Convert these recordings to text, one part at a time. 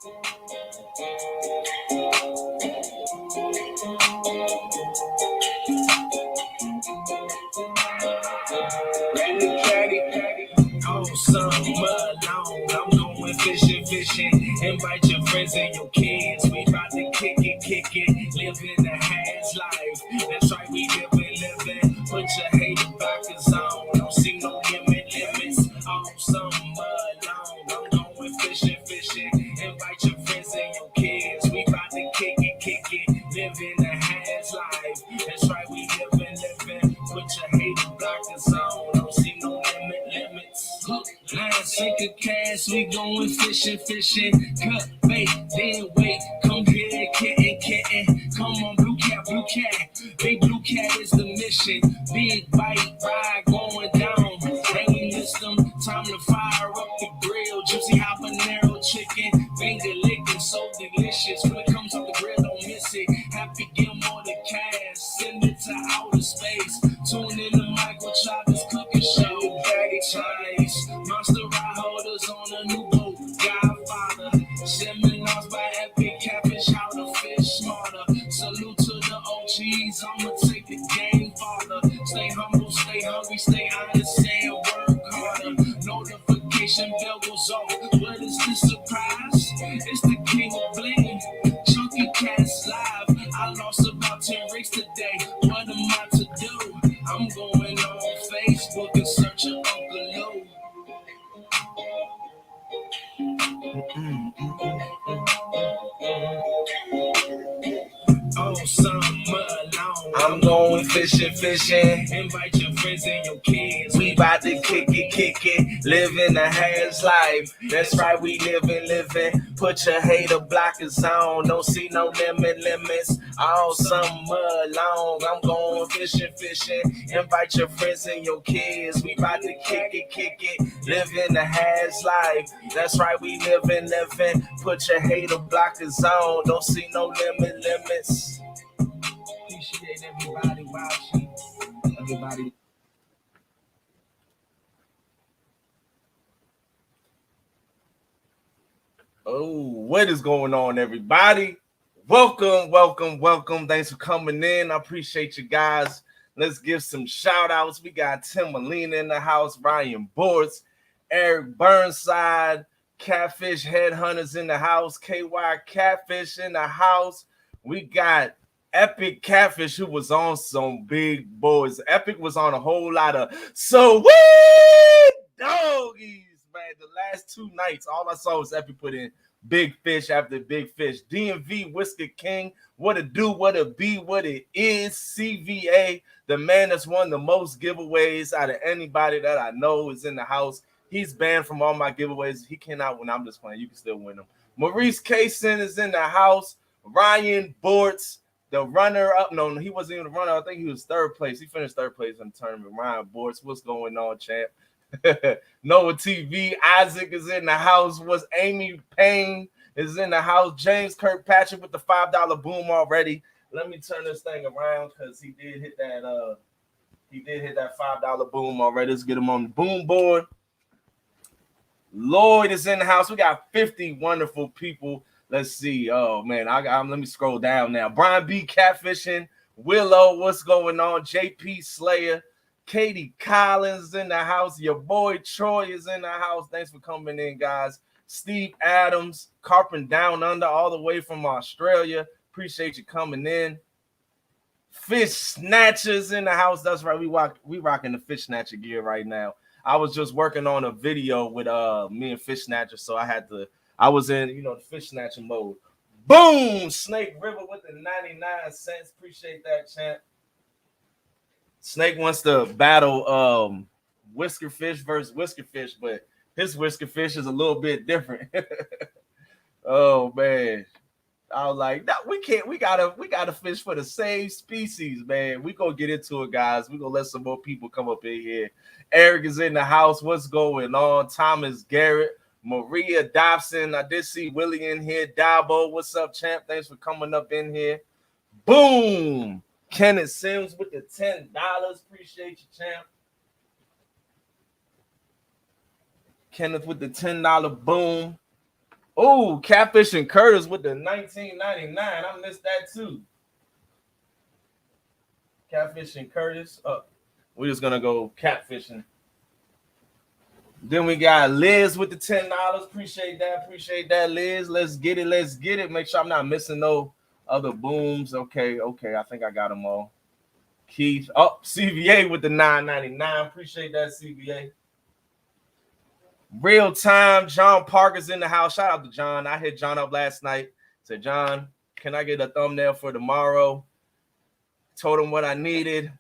Oh, summer long, I'm going fishing. Invite your friends and your kids. We about to kick it, living the HAZ life. That's right, we living. Put your hater blockers on. Don't see no limits. Oh, summer long, I'm going fishing. Invite your friends and your kids. We about to kick it, living the HAZ life. That's right, we living. Put your hater blockers on. Don't see no limits. Hook, line, sinker, cast, we going fishing. Cut, bait, then wait. Come here, kitten. Come on, blue cat. Big blue cat is the mission. Big bite, ride going down. Hanging this them, time to fire up the grill. Gypsy habanero chicken, finger licking, so delicious. When it comes off the grill, don't miss it. Happy Gilmore the cast, send it to outer space. Tune in the Michael Chavez cooking show. Daddy Chice, monster ride holders on a new boat. Godfather, seminars by epic catfish, how to fish smarter. Salute to the OGs, I'ma take the game farther. Stay humble, stay hungry, stay honest, and work harder. Notification bell goes off. What is this surprise? It's the king of bling. Chunky Cats live. I lost about 10 rigs today. What am I to do? I'm going on Facebook and searching Uncle Lou. Oh, summer long, I'm going fishing. Invite your friends and your kids. We about to kick it, living the HAZ life. That's right, we living. Put your hater blockers on. Don't see no limits. All summer long, I'm going fishing. Invite your friends and your kids. We about to kick it, living the HAZ life. That's right, we living. Put your hater blockers on. Don't see no limits. Appreciate everybody watching. Everybody. Oh, what is going on, everybody? Welcome. Thanks for coming in. I appreciate you guys. Let's give some shout outs. We got Tim Molina in the house, Ryan Bortz, Eric Burnside, Catfish Headhunters in the house, KY Catfish in the house. We got Epic Catfish, who was on some big boys. Epic was on a whole lot of sweet doggies, man. The last 2 nights, all I saw was Epic put in big fish after big fish. DMV Whisker King, what it do, what it be, what it is. CVA, the man that's won the most giveaways out of anybody that I know is in the house. He's banned from all my giveaways. He cannot win. I'm just playing. You can still win them. Maurice Kaysen is in the house. Ryan Bortz, the runner-up. No, he wasn't even the runner. I think he was 3rd place. He finished 3rd place in the tournament. Ryan Bortz, what's going on, champ? Noah TV, Isaac is in the house. What's Amy Payne is in the house. James Kirkpatrick with the $5 boom already. Let me turn this thing around because he did hit that. He did hit that $5 boom already. Let's get him on the boom board. Lloyd is in the house. We got 50 wonderful people. Let's see. Oh man, let me scroll down now. Brian B. Catfishing, Willow, what's going on? JP Slayer, Katie Collins in the house. Your boy Troy is in the house. Thanks for coming in, guys. Steve Adams, Carping Down Under, all the way from Australia. Appreciate you coming in. Fish Snatchers in the house. That's right. We rocking the Fish Snatcher gear right now. I was just working on a video with me and Fish Snatcher, so I was in, the fish snatching mode. Boom! Snake River with the 99 cents. Appreciate that, champ. Snake wants to battle Whisker Fish versus Whisker Fish, but his Whisker Fish is a little bit different. Oh man. I was like, no, we can't. We gotta fish for the same species, man. We gonna get into it, guys. We gonna let some more people come up in here. Eric is in the house. What's going on? Thomas Garrett, Maria Dobson. I did see Willie in here. Dabo, what's up, champ? Thanks for coming up in here. Boom. Kenneth Sims with the $10. Appreciate you, champ. Kenneth with the $10 boom. Oh, Catfish and Curtis with the $19.99. I missed that too. Catfish and Curtis. We're just gonna go catfishing. Then we got Liz with the $10. Appreciate that, Liz. Let's get it. Make sure I'm not missing no other booms. Okay. I think I got them all. Keith. Oh, CVA with the $9.99. Appreciate that, CVA. Real time. John Parker's in the house. Shout out to John. I hit John up last night. Said, John, can I get a thumbnail for tomorrow? Told him what I needed.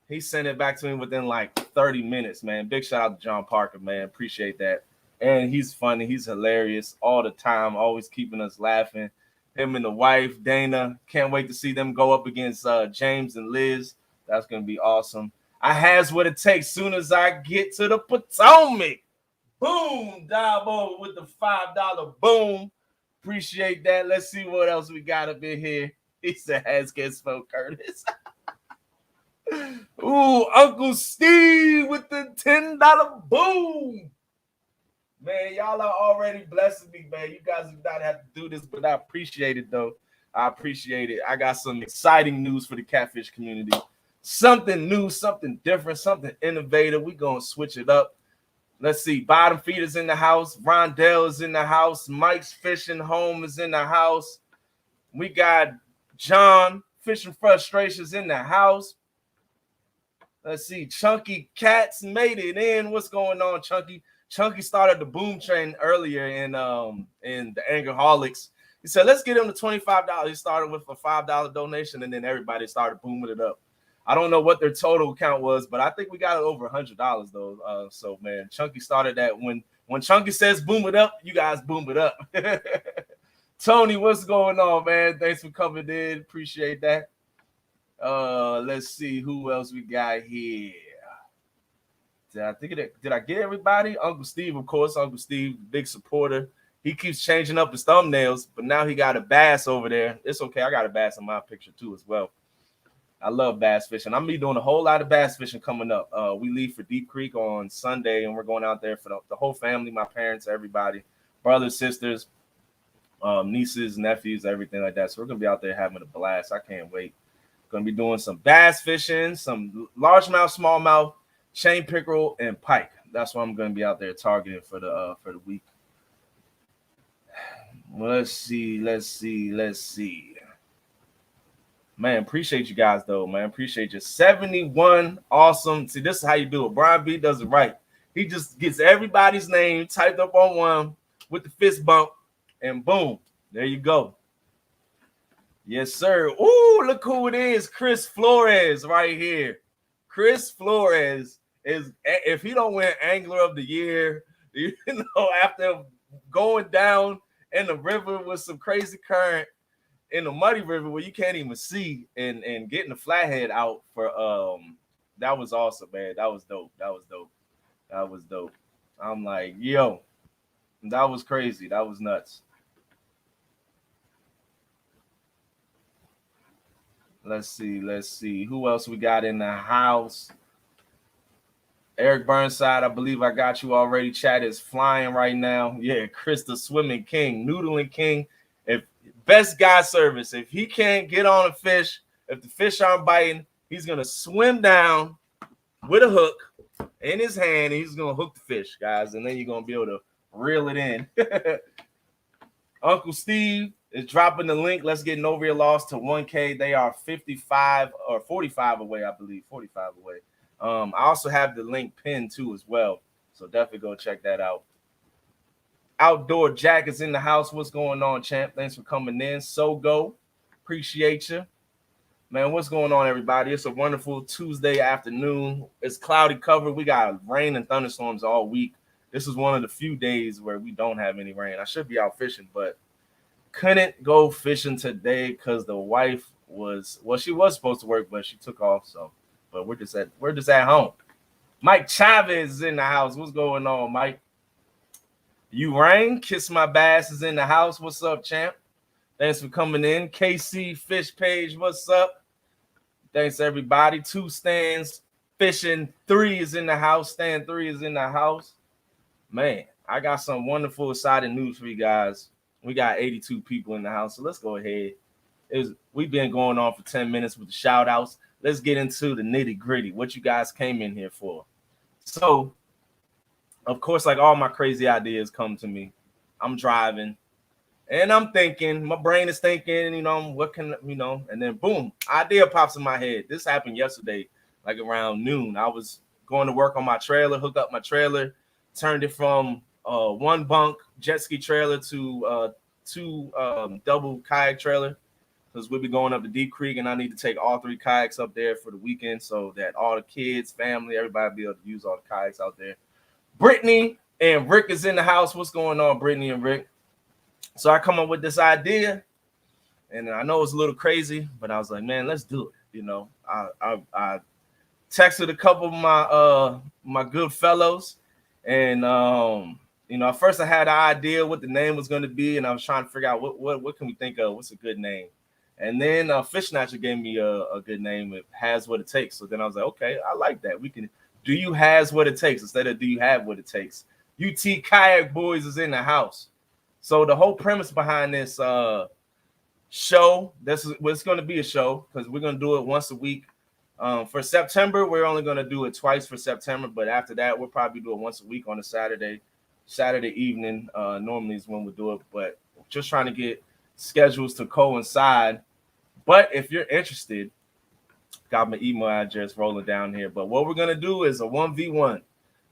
He sent it back to me within like 30 minutes, man. Big shout out to John Parker, man. Appreciate that. And he's funny. He's hilarious all the time, always keeping us laughing. Him and the wife, Dana. Can't wait to see them go up against James and Liz. That's going to be awesome. I has what it takes soon as I get to the Potomac. Boom, Dabo with the $5 boom. Appreciate that. Let's see what else we got up in here. He said, has gets for Curtis. Ooh, Uncle Steve with the $10 boom. Man, y'all are already blessing me, man. You guys do not have to do this, but I appreciate it, though. I appreciate it. I got some exciting news for the catfish community. Something new, something different, something innovative. We're going to switch it up. Let's see. Bottom feeder's in the house. Rondell is in the house. Mike's Fishing Home is in the house. We got John Fishing Frustrations in the house. Let's see. Chunky Cats made it in. What's going on, Chunky? Chunky started the boom train earlier in the Angerholics. He said, let's get him to $25. He started with a $5 donation, and then everybody started booming it up. I don't know what their total count was, but I think we got it over $100 though. So man, Chunky started that. When Chunky says boom it up, you guys boom it up. Tony, what's going on, man? Thanks for coming in. Appreciate that. Let's see who else we got here. Did I get everybody? Uncle Steve, of course. Uncle Steve, big supporter. He keeps changing up his thumbnails, but now he got a bass over there. It's okay. I got a bass in my picture too as well. I love bass fishing. I'm gonna be doing a whole lot of bass fishing coming up. We leave for Deep Creek on Sunday, and we're going out there for the whole family, my parents, everybody, brothers, sisters, nieces, nephews, everything like that. So we're gonna be out there having a blast. I can't wait. Gonna be doing some bass fishing, some largemouth, smallmouth, chain pickerel, and pike. That's what I'm gonna be out there targeting for the week. Well, let's see. Man, appreciate you guys, though, man. Appreciate you. 71, awesome. See, this is how you do it. Brian B does it right. He just gets everybody's name typed up on one with the fist bump, and boom, there you go. Yes, sir. Ooh, look who it is. Chris Flores right here. Chris Flores is, if he don't win Angler of the Year, you know, after going down in the river with some crazy current, in the muddy river where you can't even see, and getting the flathead out for that was awesome, man. That was dope. I'm like, yo, that was crazy. That was nuts. Let's see who else we got in the house. Eric Burnside, I believe I got you already. Chat is flying right now. Yeah, Chris the Swimming King, Noodling King. If best guy service. If he can't get on a fish, if the fish aren't biting, he's gonna swim down with a hook in his hand, and he's gonna hook the fish, guys, and then you're gonna be able to reel it in. Uncle Steve is dropping the link. Let's get Over Your Loss to 1K. They are 55 or 45 away, I believe. 45 away. I also have the link pinned too as well, so definitely go check that out. Outdoor Jack is in the house. What's going on, champ? Thanks for coming in. So go. Appreciate you. Man, what's going on, everybody? It's a wonderful Tuesday afternoon. It's cloudy cover. We got rain and thunderstorms all week. This is one of the few days where we don't have any rain. I should be out fishing, but couldn't go fishing today because the wife she was supposed to work, but she took off. So, but we're just at home. Mike Chavez is in the house. What's going on, Mike? You Rain, Kiss My Bass is in the house. What's up, champ? Thanks for coming in. KC Fish Page, what's up? Thanks, everybody. 2 Stands Fishing 3 is in the house. Stand 3 is in the house. Man, I got some wonderful, exciting news for you guys. We got 82 people in the house, so let's go ahead. We've been going on for 10 minutes with the shout outs. Let's get into the nitty gritty. What you guys came in here for. So, of course, like all my crazy ideas come to me. I'm driving and I'm thinking, my brain is thinking, what can, and then boom, idea pops in my head. This happened yesterday, like around noon. I was going to work on my trailer, hook up my trailer, turned it from one bunk jet ski trailer to two double kayak trailer, because we'll be going up to Deep Creek and I need to take all 3 kayaks up there for the weekend so that all the kids, family, everybody be able to use all the kayaks out there. Brittany and Rick is in the house. What's going on, Brittany and Rick? So I come up with this idea, and I know it's a little crazy, but I was like, man, let's do it. I texted a couple of my good fellows, and at first I had an idea what the name was going to be, and I was trying to figure out what can we think of, what's a good name. And then Fish Snatcher gave me a good name. It has what it takes. So then I was like, okay, I like that. We can do you has what it takes instead of do you have what it takes. UT Kayak Boys is in the house. So the whole premise behind this show, it's going to be a show because we're going to do it once a week. For September, we're only going to do it twice for September, but after that, we'll probably do it once a week on a Saturday evening. Normally is when we do it, but just trying to get schedules to coincide. But if you're interested, got my email address rolling down here. But what we're going to do is a 1v1.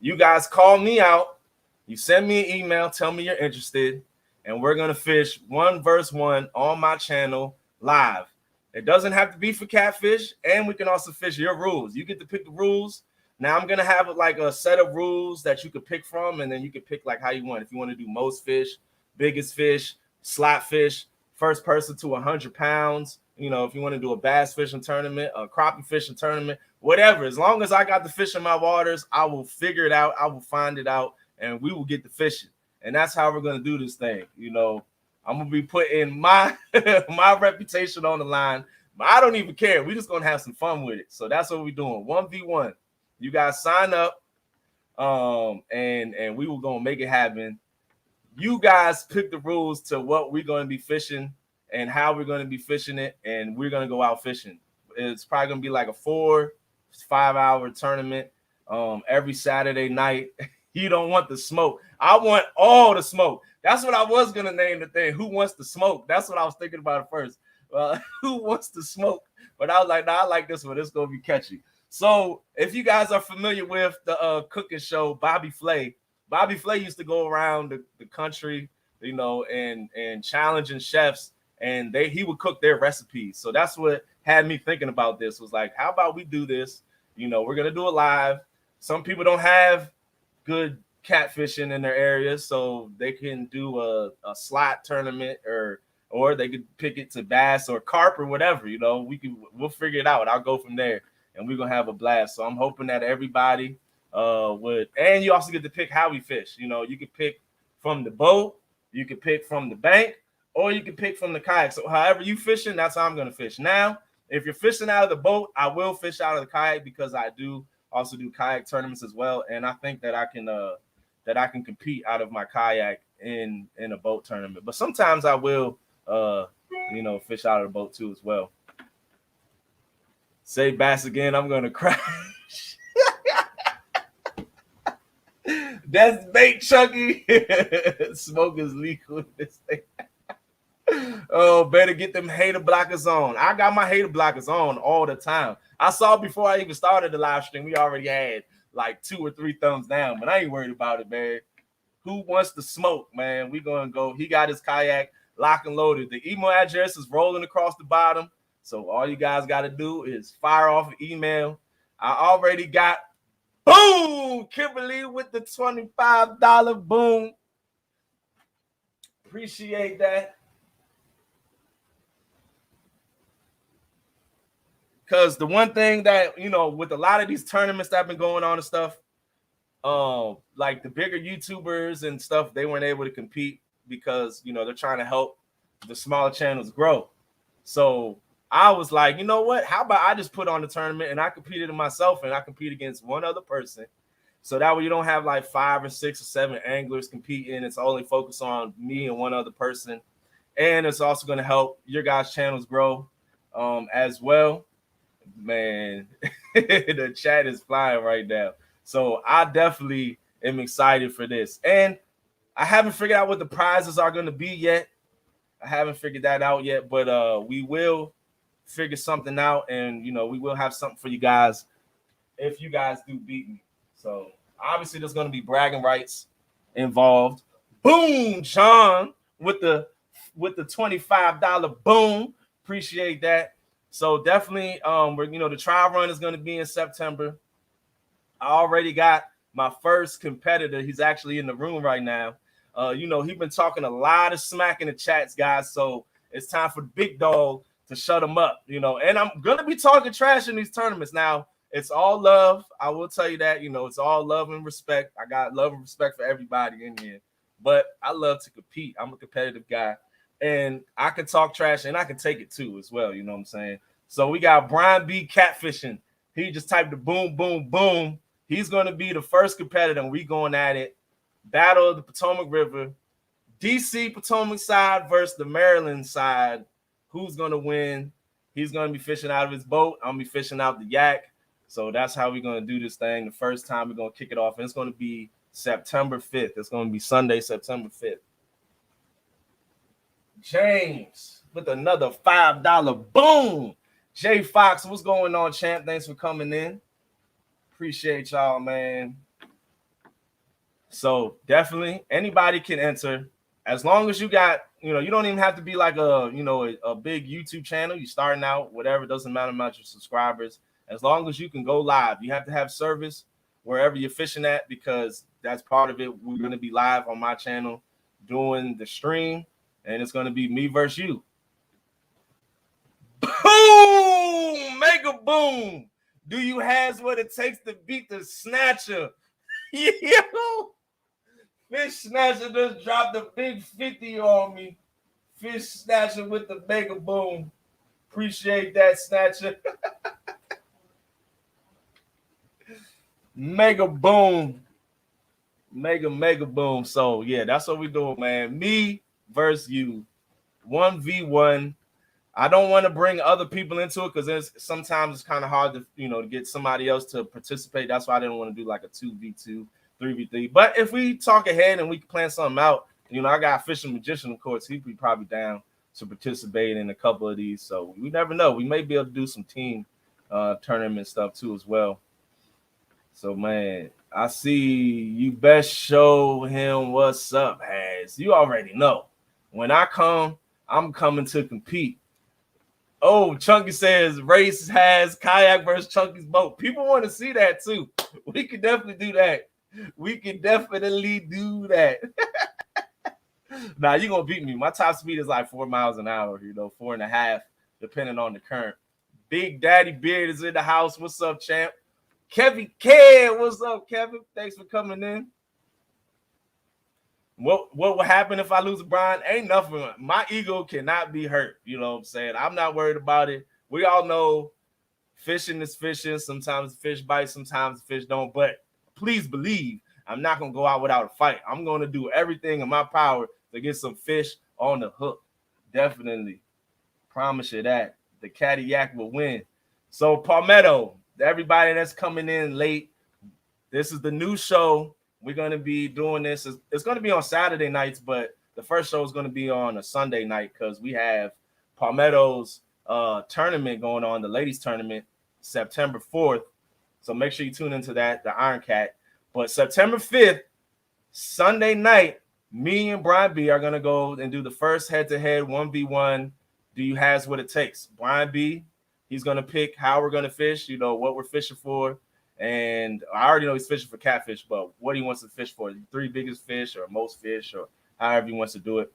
You guys call me out. You send me an email. Tell me you're interested. And we're going to fish 1 versus 1 on my channel live. It doesn't have to be for catfish. And we can also fish your rules. You get to pick the rules. Now I'm going to have like a set of rules that you could pick from. And then you can pick like how you want. If you want to do most fish, biggest fish, slot fish, first person to 100 pounds. If you want to do a bass fishing tournament, a crappie fishing tournament, whatever. As long as I got the fish in my waters, I will figure it out. I will find it out, and we will get the fishing. And that's how we're going to do this thing. I'm going to be putting my my reputation on the line. But I don't even care. We're just going to have some fun with it. So that's what we're doing. 1v1. You guys sign up, and we will going to make it happen. You guys pick the rules to what we're going to be fishing and how we're going to be fishing it, and we're going to go out fishing. It's probably going to be like a 4-5 hour tournament every Saturday night. You don't want the smoke. I want all the smoke. That's what I was going to name the thing. Who wants the smoke? That's what I was thinking about at first. Who wants the smoke? But I was like, I like this one. It's going to be catchy. So if you guys are familiar with the cooking show, Bobby Flay used to go around the country, and challenging chefs, and he would cook their recipes. So that's what had me thinking about this, was like, how about we do this? We're going to do it live. Some people don't have good catfishing in their areas, so they can do a slot tournament or they could pick it to bass or carp or whatever. We'll figure it out. I'll go from there, and we're going to have a blast. So I'm hoping that everybody would, and you also get to pick how we fish. You can pick from the boat, you can pick from the bank, or you can pick from the kayak. So however you fishing, that's how I'm going to fish. Now, if you're fishing out of the boat, I will fish out of the kayak because I do also do kayak tournaments as well. And I think that I can compete out of my kayak in a boat tournament. But sometimes I will, fish out of the boat too as well. Say bass again, I'm going to crash. That's bait, Chucky. Smoke is legal in this thing. Oh, better get them hater blockers on. I got my hater blockers on all the time. I saw before I even started the live stream, we already had like 2 or 3 thumbs down, but I ain't worried about it, man. Who wants to smoke, man? We gonna go. He got his kayak lock and loaded. The email address is rolling across the bottom. So all you guys got to do is fire off an email. I already got, boom, Kimberly with the $25 boom. Appreciate that. Because the one thing that, with a lot of these tournaments that have been going on and stuff, like the bigger YouTubers and stuff, they weren't able to compete because, they're trying to help the smaller channels grow. So I was like, you know what? How about I just put on the tournament and I competed in myself and I compete against one other person. So that way you don't have like 5 or 6 or 7 anglers competing. It's only focused on me and one other person. And it's also going to help your guys' channels grow as well. Man, the chat is flying right now. So I definitely am excited for this. And I haven't figured out what the prizes are going to be yet. I haven't figured that out yet, but we will figure something out, and we will have something for you guys if you guys do beat me. So obviously there's going to be bragging rights involved. Boom, John, with the $25 boom. Appreciate that. So definitely, the trial run is going to be in September. I already got my first competitor. He's actually in the room right now. He's been talking a lot of smack in the chats, guys. So it's time for the big dog to shut him up. And I'm gonna be talking trash in these tournaments. Now, it's all love. I will tell you that. It's all love and respect. I got love and respect for everybody in here. But I love to compete. I'm a competitive guy. And I can talk trash and I can take it too as well. You know what I'm saying? So we got Brian B. Catfishing. He just typed the boom, boom, boom. He's going to be the first competitor, and we going at it. Battle of the Potomac River. DC Potomac side versus the Maryland side. Who's going to win? He's going to be fishing out of his boat. I'm going to be fishing out the yak. So that's how we're going to do this thing. The first time we're going to kick it off, and it's going to be September 5th. It's going to be Sunday, September 5th. James with another $5 boom. Jay Fox, what's going on, champ? Thanks for coming in. Appreciate y'all, man. So definitely anybody can enter as long as you got, you don't even have to be like a big YouTube channel. You starting out, whatever, doesn't matter about your subscribers. As long as you can go live, you have to have service wherever you're fishing at, because that's part of it. We're going to be live on my channel doing the stream, and it's going to be me versus you. Boom! Mega boom! Do you has what it takes to beat the snatcher? Yo! Fish snatcher just dropped a big 50 on me. Fish snatcher with the mega boom. Appreciate that, snatcher. Mega boom. Mega boom. So, yeah, that's what we're doing, man. Me versus you. 1v1. I don't want to bring other people into it because sometimes it's kind of hard to get somebody else to participate. That's why I didn't want to do like a 2v2, 3v3. But if we talk ahead and we can plan something out, I got Fishing Magician, of course. He'd be probably down to participate in a couple of these. So we never know. We may be able to do some team tournament stuff too as well. So, man, I see you best show him what's up, HAZ. You already know. When I come, I'm coming to compete. Oh, Chunky says race has kayak versus Chunky's boat. People want to see that too. We can definitely do that. Nah, you're going to beat me. My top speed is like 4 miles an hour, 4.5, depending on the current. Big Daddy Beard is in the house. What's up, champ? Kevin K, what's up, Kevin? Thanks for coming in. What will happen if I lose a Brian? Ain't nothing. My ego cannot be hurt. You know what I'm saying? I'm not worried about it. We all know fishing is fishing. Sometimes fish bite, sometimes fish don't. But please believe I'm not going to go out without a fight. I'm going to do everything in my power to get some fish on the hook. Definitely. Promise you that. The Caddy Yak will win. So, Palmetto, everybody that's coming in late, this is the new show. We're going to be doing this. It's going to be on Saturday nights, but the first show is going to be on a Sunday night because we have Palmetto's tournament going on, the ladies tournament, September 4th. So make sure you tune into that, the Iron Cat. But September 5th, Sunday night, me and Brian B are going to go and do the first head-to-head 1v1. Do you has what it takes? Brian B, he's going to pick how we're going to fish, what we're fishing for. And I already know he's fishing for catfish, but what he wants to fish for, the 3 biggest fish or most fish or however he wants to do it.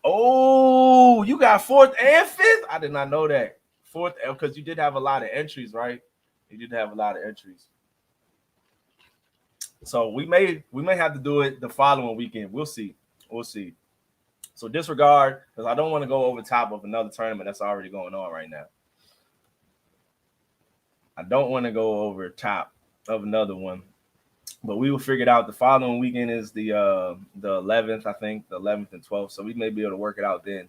Oh, you got 4th and 5th? I did not know that. 4th, because you did have a lot of entries, right? You did have a lot of entries. So we may have to do it the following weekend. We'll see. So disregard, because I don't want to go over top of another tournament that's already going on right now. I don't want to go over top of another one. But we will figure it out. The following weekend is the 11th, I think, the 11th and 12th. So we may be able to work it out then.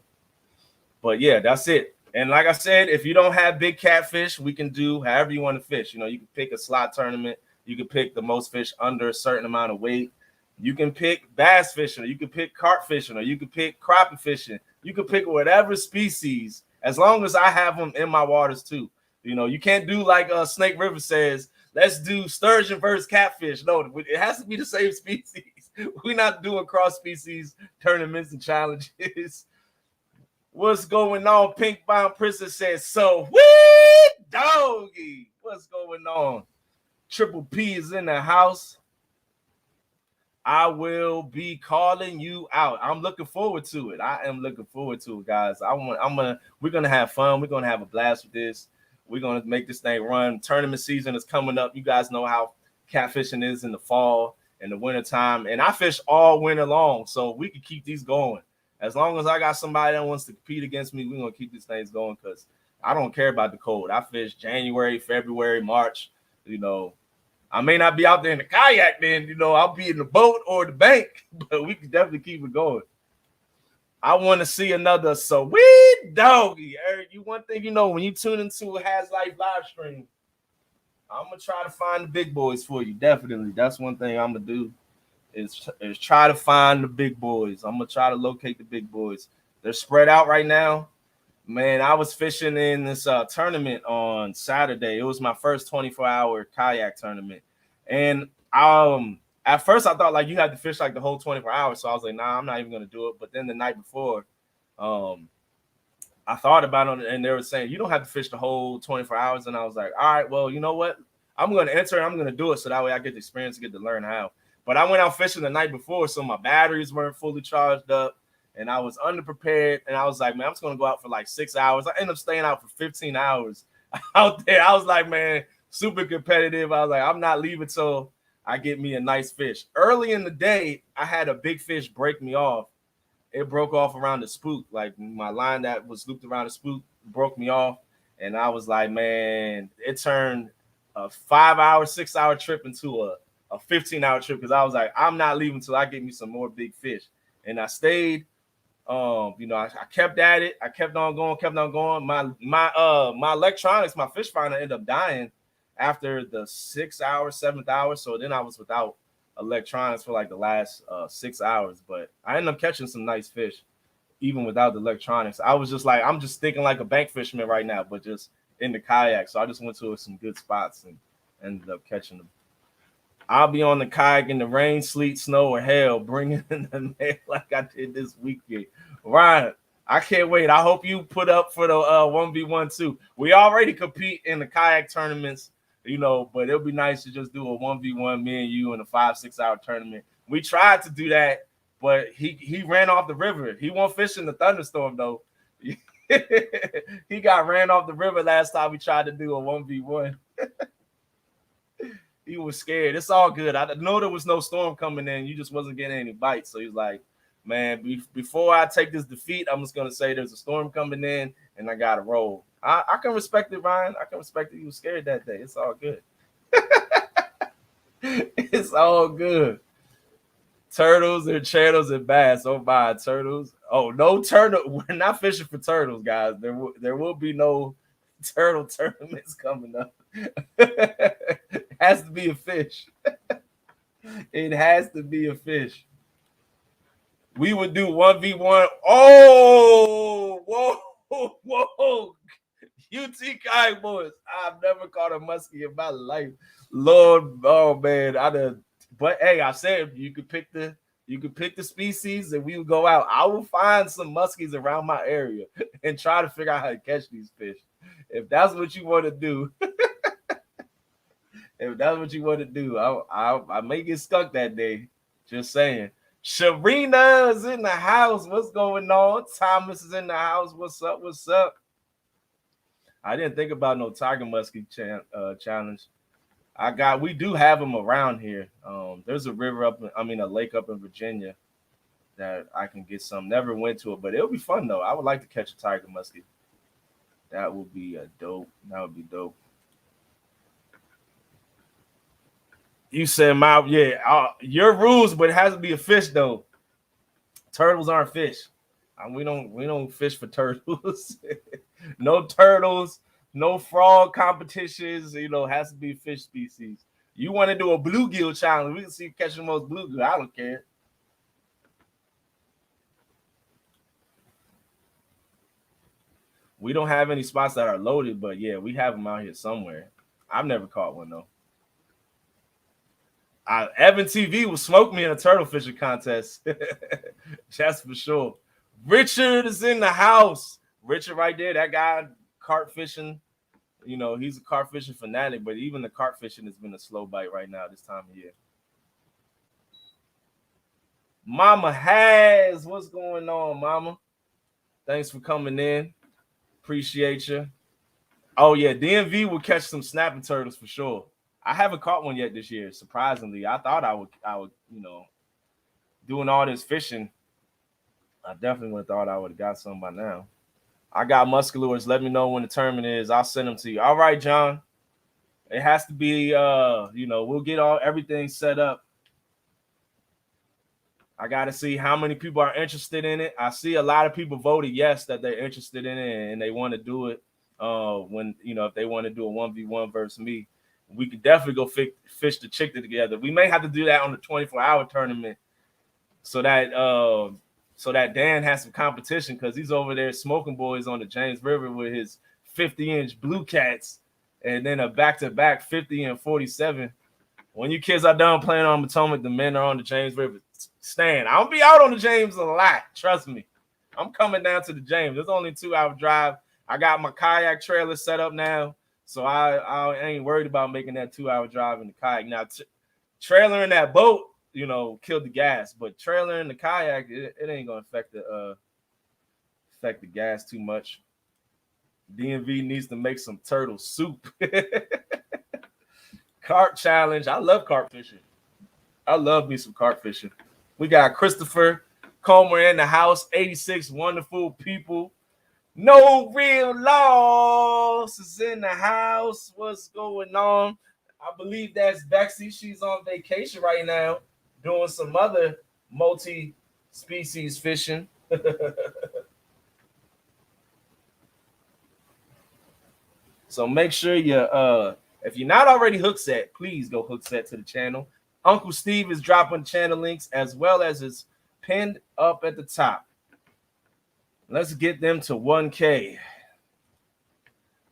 But yeah, that's it. And like I said, if you don't have big catfish, we can do however you want to fish. You know, you can pick a slot tournament. You can pick the most fish under a certain amount of weight. You can pick bass fishing, or you can pick carp fishing, or you can pick crappie fishing. You can pick whatever species, as long as I have them in my waters too. You know, you can't do like Snake River says, let's do sturgeon versus catfish. No, it has to be the same species. We're not doing cross species tournaments and challenges. What's going on? Pink Bound Princess says, so wee doggy. What's going on? Triple P is in the house. I will be calling you out. I'm looking forward to it. I am looking forward to it, guys. We're gonna have fun. We're gonna have a blast with this. We're gonna make this thing run. Tournament season is coming up. You guys know how catfishing is in the fall and the winter time. And I fish all winter long, so we can keep these going. As long as I got somebody that wants to compete against me, we're gonna keep these things going because I don't care about the cold. I fish January, February, March, you know. I may not be out there in the kayak then, you know, I'll be in the boat or the bank, but we can definitely keep it going. I want to see another sweet doggy. Eric, you one thing you know, when you tune into a HAZ Life live stream, I'm going to try to find the big boys for you. Definitely. That's one thing I'm going to do is try to find the big boys. I'm going to try to locate the big boys. They're spread out right now. Man, I was fishing in this tournament on Saturday. It was my first 24-hour kayak tournament. And at first I thought like you had to fish like the whole 24 hours. So I was like, nah, I'm not even going to do it. But then the night before, I thought about it and they were saying, you don't have to fish the whole 24 hours. And I was like, all right, well, you know what? I'm going to enter and I'm going to do it so that way I get the experience, get to learn how. But I went out fishing the night before, so my batteries weren't fully charged up. And I was underprepared, and I was like, man, I'm just going to go out for like 6 hours. I ended up staying out for 15 hours out there. I was like, man, super competitive. I was like, I'm not leaving till I get me a nice fish. Early in the day, I had a big fish break me off. It broke off around the spook. Like my line that was looped around the spook broke me off. And I was like, man, it turned a 5-hour, 6-hour trip into a 15-hour trip because I was like, I'm not leaving till I get me some more big fish. And I stayed. You know, I kept at it. I kept on going. My electronics, my fish finder ended up dying after the 6 hour, 7th hour. So then I was without electronics for like the last 6 hours. But I ended up catching some nice fish, even without the electronics. I was just like, I'm just thinking like a bank fisherman right now, but just in the kayak. So I just went to some good spots and ended up catching them. I'll be on the kayak in the rain, sleet, snow, or hail, bringing in the mail like I did this weekend. Ryan, I can't wait. I hope you put up for the 1v1 too. We already compete in the kayak tournaments, you know, but it'll be nice to just do a 1v1, me and you, in a 5-6 hour tournament. We tried to do that, but he ran off the river. He won't fish in the thunderstorm, though. He got ran off the river last time we tried to do a 1v1. He was scared. It's all good. I know there was no storm coming in. You just wasn't getting any bites. So he's like, man, before I take this defeat, I'm just going to say there's a storm coming in and I got to roll. I can respect it, Ryan. I can respect that you were scared that day. It's all good. It's all good. Turtles and channels and bass. Oh, my, turtles. Oh, no turtle. We're not fishing for turtles, guys. There will be no turtle tournaments coming up. It has to be a fish. It has to be a fish. We would do 1v1. Oh, whoa, whoa. UT kayak boys. I've never caught a muskie in my life. Lord, oh man. But hey, I said you could pick the species and we would go out. I will find some muskies around my area and try to figure out how to catch these fish. If that's what you want to do. If that's what you want to do, I may get stuck that day. Just saying. Sharina is in the house. What's going on? Thomas is in the house. What's up? What's up? I didn't think about no tiger muskie challenge. We do have them around here. There's a lake up in Virginia that I can get some. Never went to it, but it'll be fun though. I would like to catch a tiger muskie. That would be dope. That would be dope. You said your rules, but it has to be a fish though. Turtles aren't fish. We don't fish for turtles. No turtles, no frog competitions. Has to be fish species. You want to do a bluegill challenge? We can see catching the most bluegill. I don't care. We don't have any spots that are loaded, but yeah, we have them out here somewhere. I've never caught one though. Evan TV will smoke me in a turtle fishing contest. That's for sure. Richard is in the house. Richard right there, that guy carp fishing. He's a carp fishing fanatic, but even the carp fishing has been a slow bite right now this time of year. Mama Has, what's going on, Mama? Thanks for coming in. Appreciate you. Oh yeah, DMV will catch some snapping turtles for sure. I haven't caught one yet this year. Surprisingly, I thought I would, doing all this fishing. I definitely would have thought I would have got some by now. I got musculars. Let me know when the tournament is. I'll send them to you. All right, John. It has to be. We'll get everything set up. I got to see how many people are interested in it. I see a lot of people voted yes that they're interested in it and they want to do it. If they want to do a 1v1 versus me, we could definitely go fish the chick together. We may have to do that on the 24-hour tournament so that Dan has some competition because he's over there smoking boys on the James River with his 50-inch blue cats and then a back-to-back 50 and 47. When you kids are done playing on Potomac, the men are on the James River. Stan, I'll be out on the James a lot. Trust me. I'm coming down to the James. It's only a 2-hour drive. I got my kayak trailer set up now, so I ain't worried about making that 2-hour drive in the kayak. Now, trailer in that boat, killed the gas, but trailer in the kayak, it ain't gonna affect the gas too much. DMV needs to make some turtle soup. Carp challenge. I love carp fishing. I love me some carp fishing. We got Christopher Comer in the house. 86 wonderful people. No real loss is in the house. What's going on? I believe that's Bexy. She's on vacation right now doing some other multi-species fishing. So make sure if you're not already hook set, please go hook set to the channel. Uncle Steve is dropping channel links as well as it's pinned up at the top. Let's get them to 1K.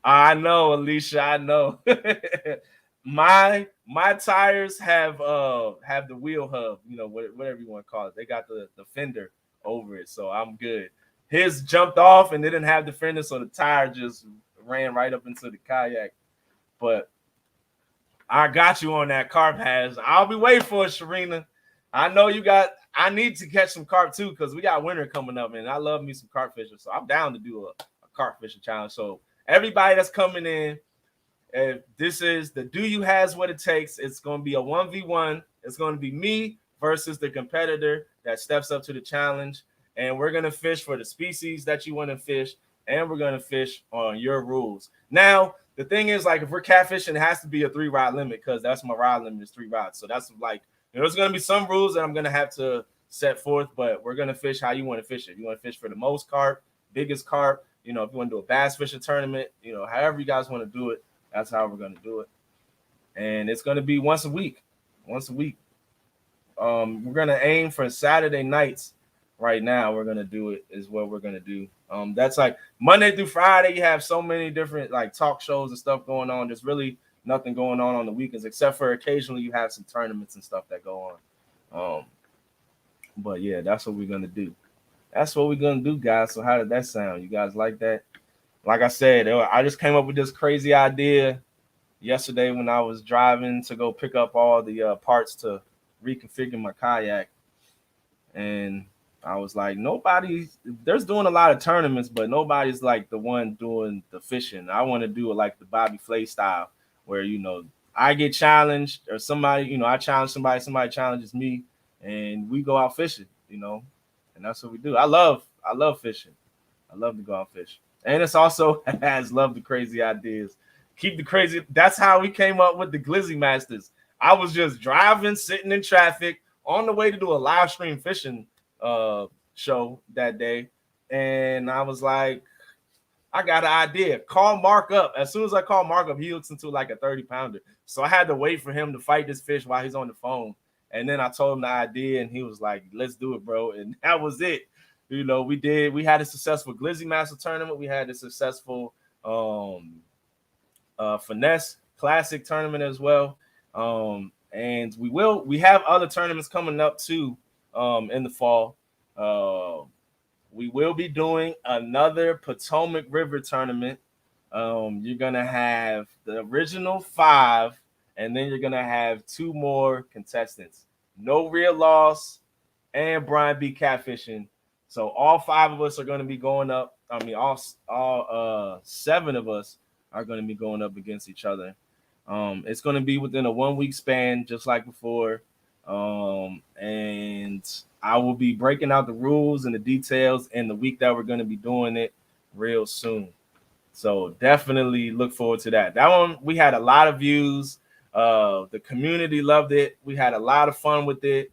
I know, Alicia. I know. my tires have the wheel hub, whatever you want to call it. They got the fender over it, so I'm good. His jumped off and they didn't have the fender, so the tire just ran right up into the kayak. But I got you on that carp has. I'll be waiting for it, Sharina. I know you got. I need to catch some carp too because we got winter coming up, and I love me some carp fishing. So I'm down to do a carp fishing challenge. So everybody that's coming in, if this is the Do You Has What It Takes, it's going to be a 1v1. It's going to be me versus the competitor that steps up to the challenge, and we're going to fish for the species that you want to fish, and we're going to fish on your rules. Now, the thing is, like, if we're catfishing, it has to be a 3-rod limit because that's my rod limit is 3 rods. So that's like, there's going to be some rules that I'm going to have to set forth, but we're going to fish how you want to fish it. You want to fish for the most carp, biggest carp, if you want to do a bass fishing tournament, however you guys want to do it, that's how we're going to do it. And it's going to be once a week. We're going to aim for Saturday nights. Right now, we're going to do it is what we're going to do. That's like Monday through Friday. You have so many different like talk shows and stuff going on. There's really nothing going on the weekends, except for occasionally you have some tournaments and stuff that go on. But yeah, that's what we're going to do. That's what we're going to do, guys. So how did that sound? You guys like that? Like I said, I just came up with this crazy idea yesterday when I was driving to go pick up all the parts to reconfigure my kayak. And I was like, there's doing a lot of tournaments, but nobody's like the one doing the fishing. I want to do it like the Bobby Flay style, where, I get challenged or somebody, I challenge somebody challenges me, and we go out fishing, and that's what we do. I love fishing. I love to go out fishing. And it's also has love the crazy ideas. Keep the crazy. That's how we came up with the Glizzy Masters. I was just driving, sitting in traffic on the way to do a live stream fishing show that day. And I was like, I got an idea. Call Mark up. As soon as I call Mark up, he hooks into like a 30-pounder. So I had to wait for him to fight this fish while he's on the phone. And then I told him the idea, and he was like, let's do it, bro. And that was it. You know, we had a successful Glizzy Master tournament. We had a successful Finesse Classic tournament as well. And we have other tournaments coming up too in the fall. We will be doing another Potomac River tournament. You're gonna have the original 5, and then you're gonna have 2 more contestants. No real loss, and Brian B catfishing. So all 5 of us are gonna be going up. I mean, all 7 of us are gonna be going up against each other. It's gonna be within a 1-week span, just like before. And I will be breaking out the rules and the details in the week that we're going to be doing it real soon. So definitely look forward to that. That one, we had a lot of views. The community loved it. We had a lot of fun with it.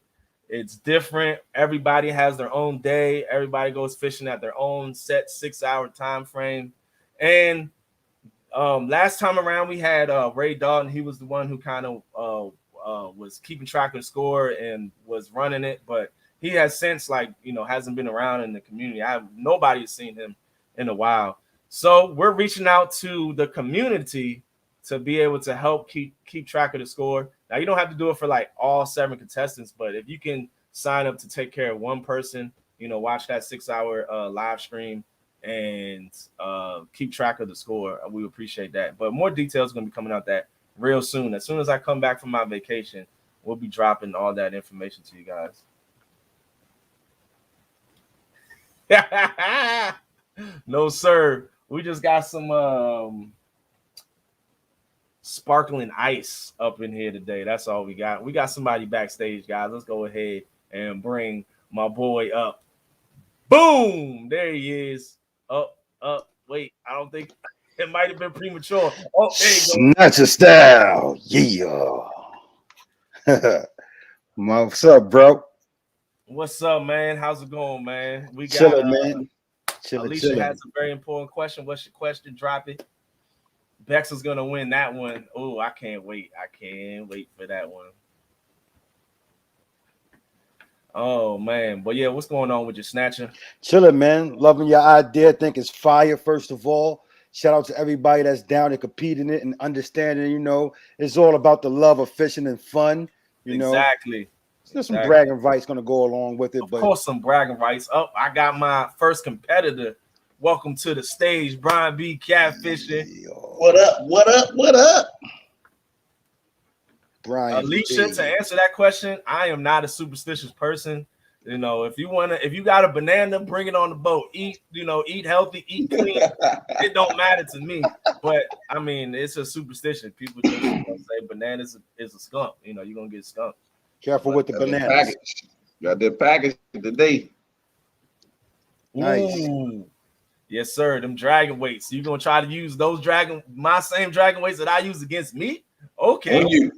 It's different. Everybody has their own day. Everybody goes fishing at their own set 6-hour time frame. And last time around, we had Ray Dalton. He was the one who kind of was keeping track of the score and was running it, but he has since hasn't been around in the community. Nobody has seen him in a while. So we're reaching out to the community to be able to help keep track of the score. Now you don't have to do it for like all 7 contestants, but if you can sign up to take care of one person, watch that 6-hour live stream and keep track of the score, we appreciate that. But more details are going to be coming out that real soon. As soon as I come back from my vacation, we'll be dropping all that information to you guys. No, sir. We just got some sparkling ice up in here today. That's all we got. We got somebody backstage, guys. Let's go ahead and bring my boy up. Boom! There he is. Up. Wait, I don't think it might have been premature. Oh, there you go. Snatch a style. Yeah. What's up, bro? What's up, man? How's it going, man? We got Chilling, man. Alicia has a very important question. What's your question? Drop it. Bex is gonna win that one. Oh, I can't wait. I can't wait for that one. Oh man, but yeah, what's going on with your snatcher? Chilling, man. Loving your idea. Think it's fire. First of all, shout out to everybody that's down and competing it and understanding. It's all about the love of fishing and fun. Exactly. There's some bragging rights going to go along with it. Of course, some bragging rights. Oh, I got my first competitor. Welcome to the stage, Brian B. Catfishing. What up? What up? What up? Brian, Alicia, to answer that question, I am not a superstitious person. If you got a banana, bring it on the boat. Eat healthy, eat clean. It don't matter to me. But I mean, it's a superstition. People just say bananas is a skunk. You're gonna get skunked. Careful with the bananas. Got that package today. Nice. Ooh. Yes, sir. Them dragon weights. You gonna try to use my same dragon weights that I use against me? Okay. On you.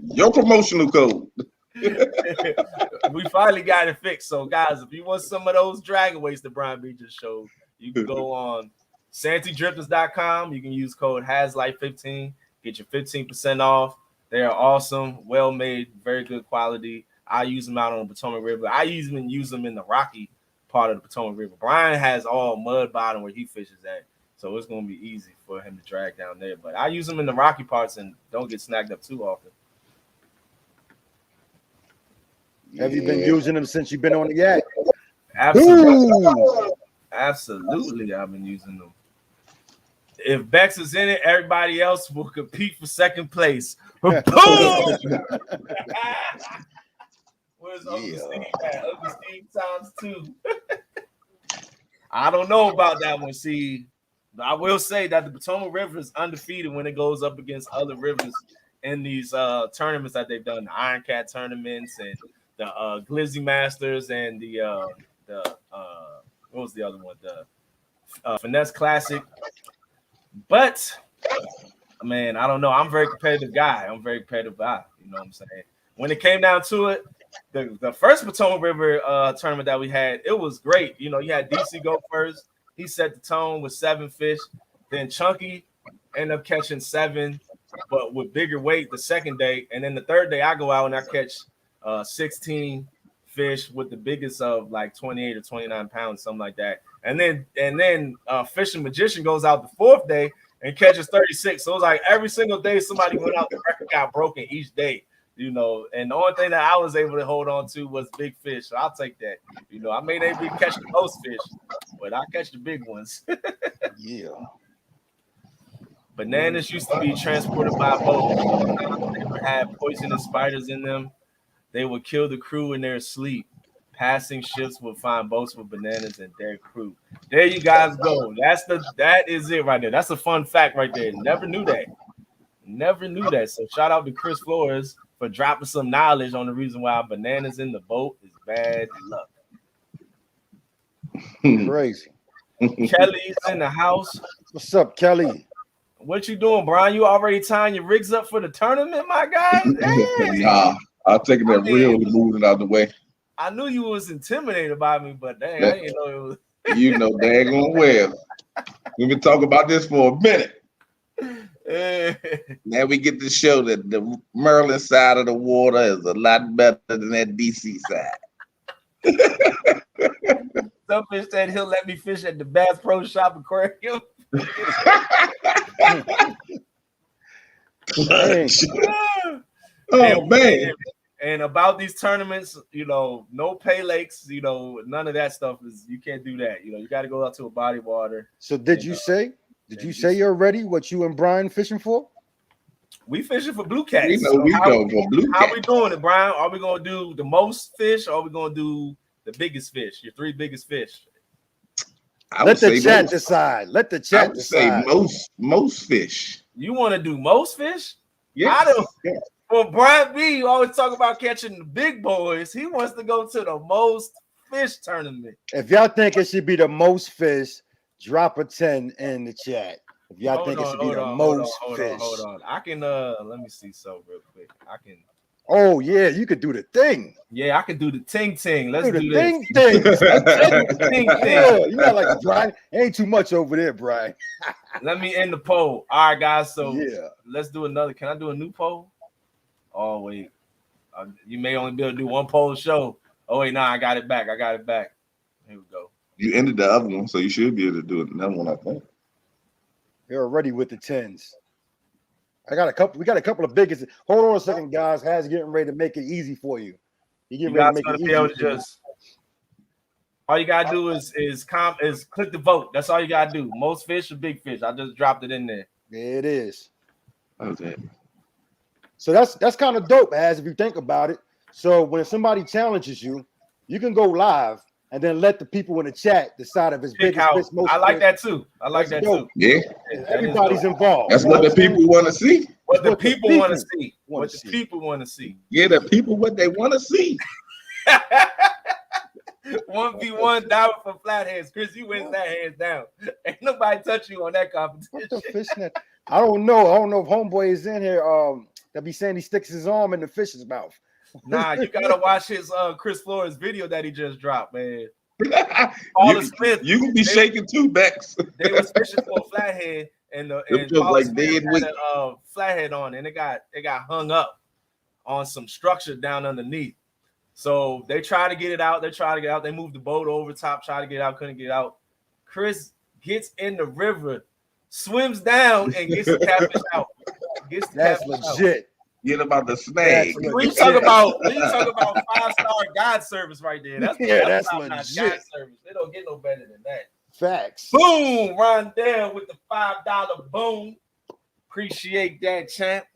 Your promotional code. We finally got it fixed. So, guys, if you want some of those dragon weights that Brian B just showed, you can go on santydrifters.com. You can use code HAZLIFE15. Get your 15% off. They are awesome, well made, very good quality. I use them out on the Potomac River. I even use them in the rocky part of the Potomac River. Brian has all mud bottom where he fishes at, so it's going to be easy for him to drag down there. But I use them in the rocky parts and don't get snagged up too often. Have you been using them since you've been on the yak? Absolutely. Absolutely, I've been using them. If Bex is in it, everybody else will compete for second place. Boom! Where's Uncle Steve at? Uncle Steve times 2. I don't know about that one. See, I will say that the Potomac River is undefeated when it goes up against other rivers in these tournaments that they've done, the Iron Cat tournaments and the Glizzy Masters and the what was the other one? The Finesse Classic. But Man, I don't know. I'm a very competitive guy. You know what I'm saying? When it came down to it, the first Potomac River tournament that we had, it was great. You know, you had DC go first. He set the tone with 7 fish. Then Chunky ended up catching 7, but with bigger weight the second day. And then the third day, I go out and I catch 16 fish with the biggest of like 28 or 29 pounds, something like that. And then Fishing Magician goes out the 4th day and catches 36. So it was like every single day somebody went out, the record got broken each day, you know. And the only thing that I was able to hold on to was big fish. So I'll take that. You know, I may not be catching the most fish, but I catch the big ones. Yeah. Bananas used to be transported by boat. They had poisonous spiders in them. They would kill the crew in their sleep. Passing ships would find boats with bananas and their crew. There you guys go. That is it right there. That's a fun fact right there. Never knew that. So shout out to Chris Flores for dropping some knowledge on the reason why bananas in the boat is bad luck. Crazy. Kelly's in the house. What's up, Kelly? What you doing, Brian? You already tying your rigs up for the tournament, my guy? Hey. Nah, I'm taking that reel and moving out the way. I knew you was intimidated by me, but dang, I didn't know it was. You know, daggone well. We've been talking about this for a minute. Now we get to show that the Maryland side of the water is a lot better than that DC side. Some fish said he'll let me fish at the Bass Pro Shop Aquarium. Man. And about these tournaments, you know, no pay lakes, you know, none of that stuff is, you can't do that. You know, you got to go out to a body of water. So did you say you're ready? What you and Brian fishing for? We fishing for blue cats. We know we go for blue cats. How we doing it, Brian? Are we going to do the most fish or are we going to do the biggest fish, your 3 biggest fish? Let the chat decide. Let the chat decide. Say most fish. You want to do most fish? Yes. I don't. Well, Brian B, you always talk about catching the big boys. He wants to go to the most fish tournament. If y'all think it should be the most fish, drop a 10 in the chat. If y'all think it should be the most fish. Hold on. I can let me see so real quick. I can. Oh yeah, you could do the thing. Yeah, I can do the ting. Let's do the this. Ting. Yeah, you got like Brian. Ain't too much over there, Brian. Let me end the poll. All right, guys. So yeah, let's do another. Can I do a new poll? Oh wait, you may only be able to do one poll show. Oh wait, I got it back. Here we go. You ended the other one, so you should be able to do another one, I think. You're already with the 10s. We got a couple of biggest. Hold on a second, guys. HAZ getting ready to make it easy for you. You guys gonna be able to just. All you gotta do is click the vote. That's all you gotta do. Most fish or big fish. I just dropped it in there. There it is. Okay. So that's kind of dope, HAZ, if you think about it. So when somebody challenges you, you can go live and then let the people in the chat decide if it's biggest fish, most. I like that too. Too. Yeah. Everybody's involved. That's what the people want to see. What the people want to see. What the people want to see. Yeah, the people what they want to see. 1v1 down for flatheads. Chris, you wins that hands down. Ain't nobody touch you on that competition. What the fishnet? I don't know if Homeboy is in here. That be saying he sticks his arm in the fish's mouth. Nah, you gotta watch his Chris Flores video that he just dropped, man. Paula Smith. You can be shaking too, Bex. They was fishing for a flathead, and Paula like Smith had a flathead on, and it got hung up on some structure down underneath. So they try to get it out. They moved the boat over top, try to get out, couldn't get out. Chris gets in the river, swims down, and gets the catfish out. That's legit. Get about the snag. We talk about 5-star God service right there. That's legit. God service. They don't get no better than that. Facts. Boom, Rondell with the $5 boom. Appreciate that, champ.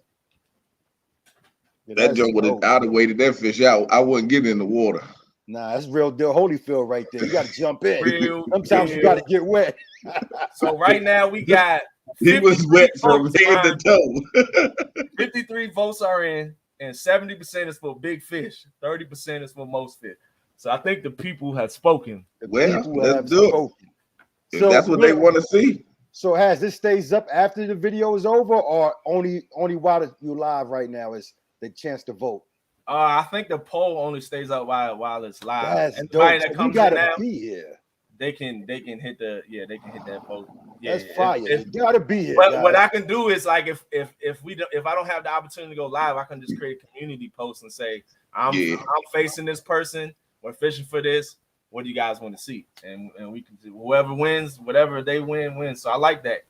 That jump would have out of weighted that fish out. I wouldn't get in the water. Nah, that's real deal Holyfield right there. You got to jump in. Sometimes you got to get wet. So right now we got. He was wet from head to toe. 53 votes are in, and 70% is for big fish. 30% is for most fish. So I think the people have spoken. Well, let's do it. If that's what they want to see. So has this stays up after the video is over, or only while you live right now is the chance to vote? I think the poll only stays up while it's live. That's Everybody dope. that So we comes in gotta now, be here. they can hit that vote. Yeah, That's fire. if, You gotta be here, but guys. what I can do is like if I don't have the opportunity to go live, I can just create a community post and say I'm facing this person. We're fishing for this. What do you guys want to see? And we can do whoever wins, whatever they win. So I like that.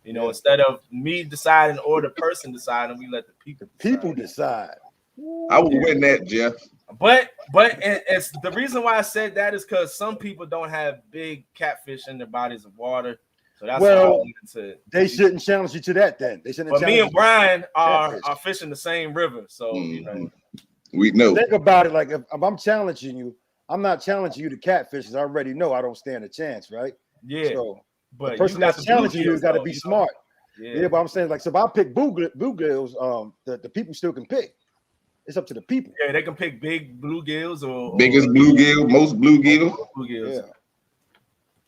You know, instead of me deciding or the person deciding, we let the people decide. I will win that, Jeff. But it's the reason why I said that is because some people don't have big catfish in their bodies of water. So that's why I wanted to. They shouldn't challenge you to that then. They shouldn't. But me and Brian are fishing the same river, so you know. We know. Think about it. Like if I'm challenging you, I'm not challenging you to catfish, because I already know I don't stand a chance, right? Yeah. So but the person that's challenging you has got to be smart. Yeah, but I'm saying, like, so if I pick bluegills, the people still can pick. It's up to the people. Yeah, they can pick big bluegills or biggest bluegill, most bluegills. Yeah.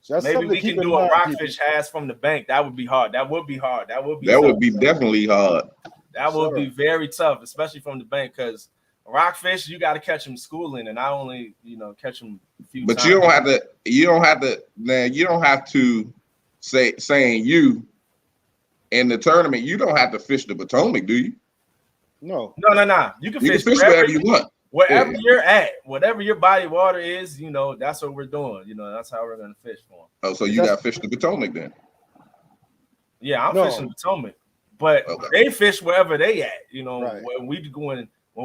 So that's maybe we can do a rockfish HAZ from the bank. That would be hard. That would be definitely hard. That would be very tough, especially from the bank, because rockfish, you got to catch them schooling, and I only, catch them a few times. But you don't have to saying you in the tournament, you don't have to fish the Potomac, do you? No. You can fish wherever you want. Wherever you're at, whatever your body water is, that's what we're doing. That's how we're going to fish for them. Oh, so you got to fish the Potomac then? Yeah, I'm fishing the Potomac. But they fish wherever they at. When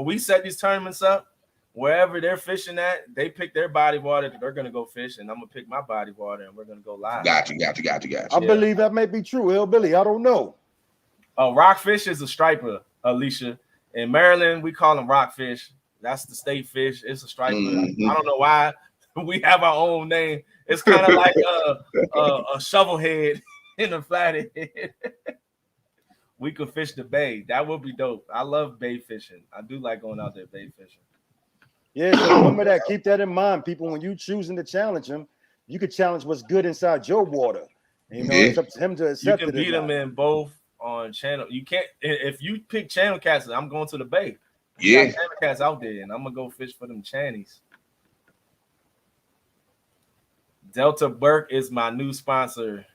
we set these tournaments up, wherever they're fishing at, they pick their body water that they're gonna go fish, and I'm gonna pick my body water, and we're gonna go live. Gotcha. I believe that may be true, Hillbilly. I don't know. Rockfish is a striper, Alicia. In Maryland, we call them rockfish. That's the state fish. It's a striper. I don't know why we have our own name. It's kind of like a shovel head in a flathead. We could fish the bay. That would be dope. I love bay fishing. I do like going out there bay fishing. Yeah, so remember that. Keep that in mind, people. When you choosing to challenge him, you could challenge what's good inside your water. It's up to him to accept it. You can beat him in both on channel. You can't if you pick channel cats. I'm going to the bay. You got channel cats out there, and I'm gonna go fish for them channies. Delta Burke is my new sponsor.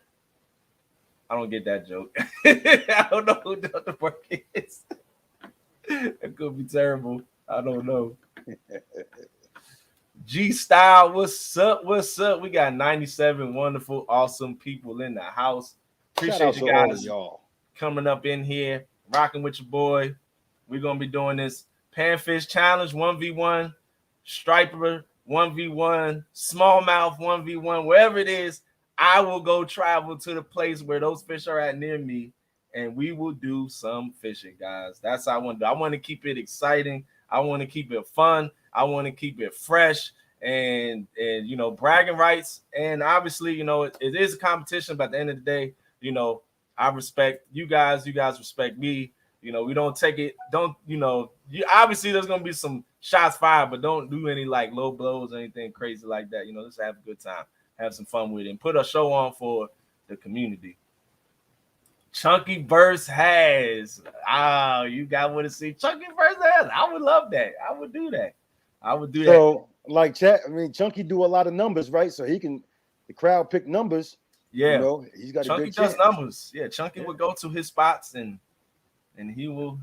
I don't get that joke. I don't know who Delta Burke is. It could be terrible. I don't know. G Style, what's up? We got 97 wonderful, awesome people in the house. Appreciate you guys coming up in here, rocking with your boy. We're gonna be doing this panfish challenge 1v1, striper 1v1, smallmouth 1v1, wherever it is. I will go travel to the place where those fish are at near me, and we will do some fishing, guys. That's how I want to do. I want to keep it exciting. I want to keep it fun. I want to keep it fresh and bragging rights. And obviously, it is a competition, but at the end of the day, I respect you guys. You guys respect me. We don't take it. Obviously there's going to be some shots fired, but don't do any like low blows or anything crazy like that. Just have a good time. Have some fun with it and put a show on for the community. Chunky verse HAZ. You got to see Chunky verse HAZ. I would love that. I would do that. So, like chat, Chunky do a lot of numbers, right? So the crowd pick numbers. Yeah. He's got Chunky a good chance. does numbers. Yeah, Chunky would go to his spots and he will.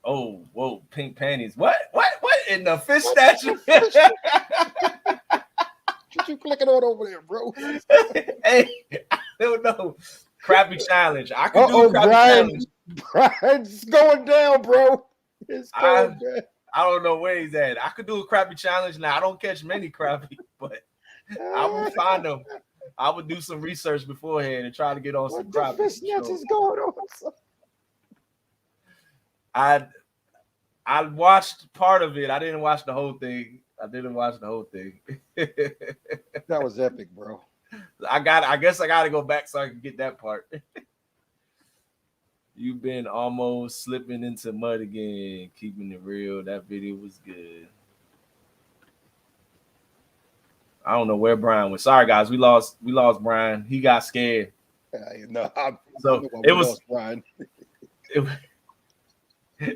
Oh, whoa, pink panties. What in the fish statue? What you clicking on over there, bro? Hey, I don't know. Crappie challenge. I can do a crappie challenge. Brian's going down, bro. It's going down. I don't know where he's at. I could do a crappie challenge now. I don't catch many crappie, but I will find them. I would do some research beforehand and try to get on some crappie. What the fish is going on? I watched part of it. I didn't watch the whole thing. That was epic, bro. I guess I gotta go back so I can get that part. You've been almost slipping into mud again. Keeping it real. That video was good. I don't know where Brian went. Sorry guys, we lost Brian. He got scared. So it was Brian.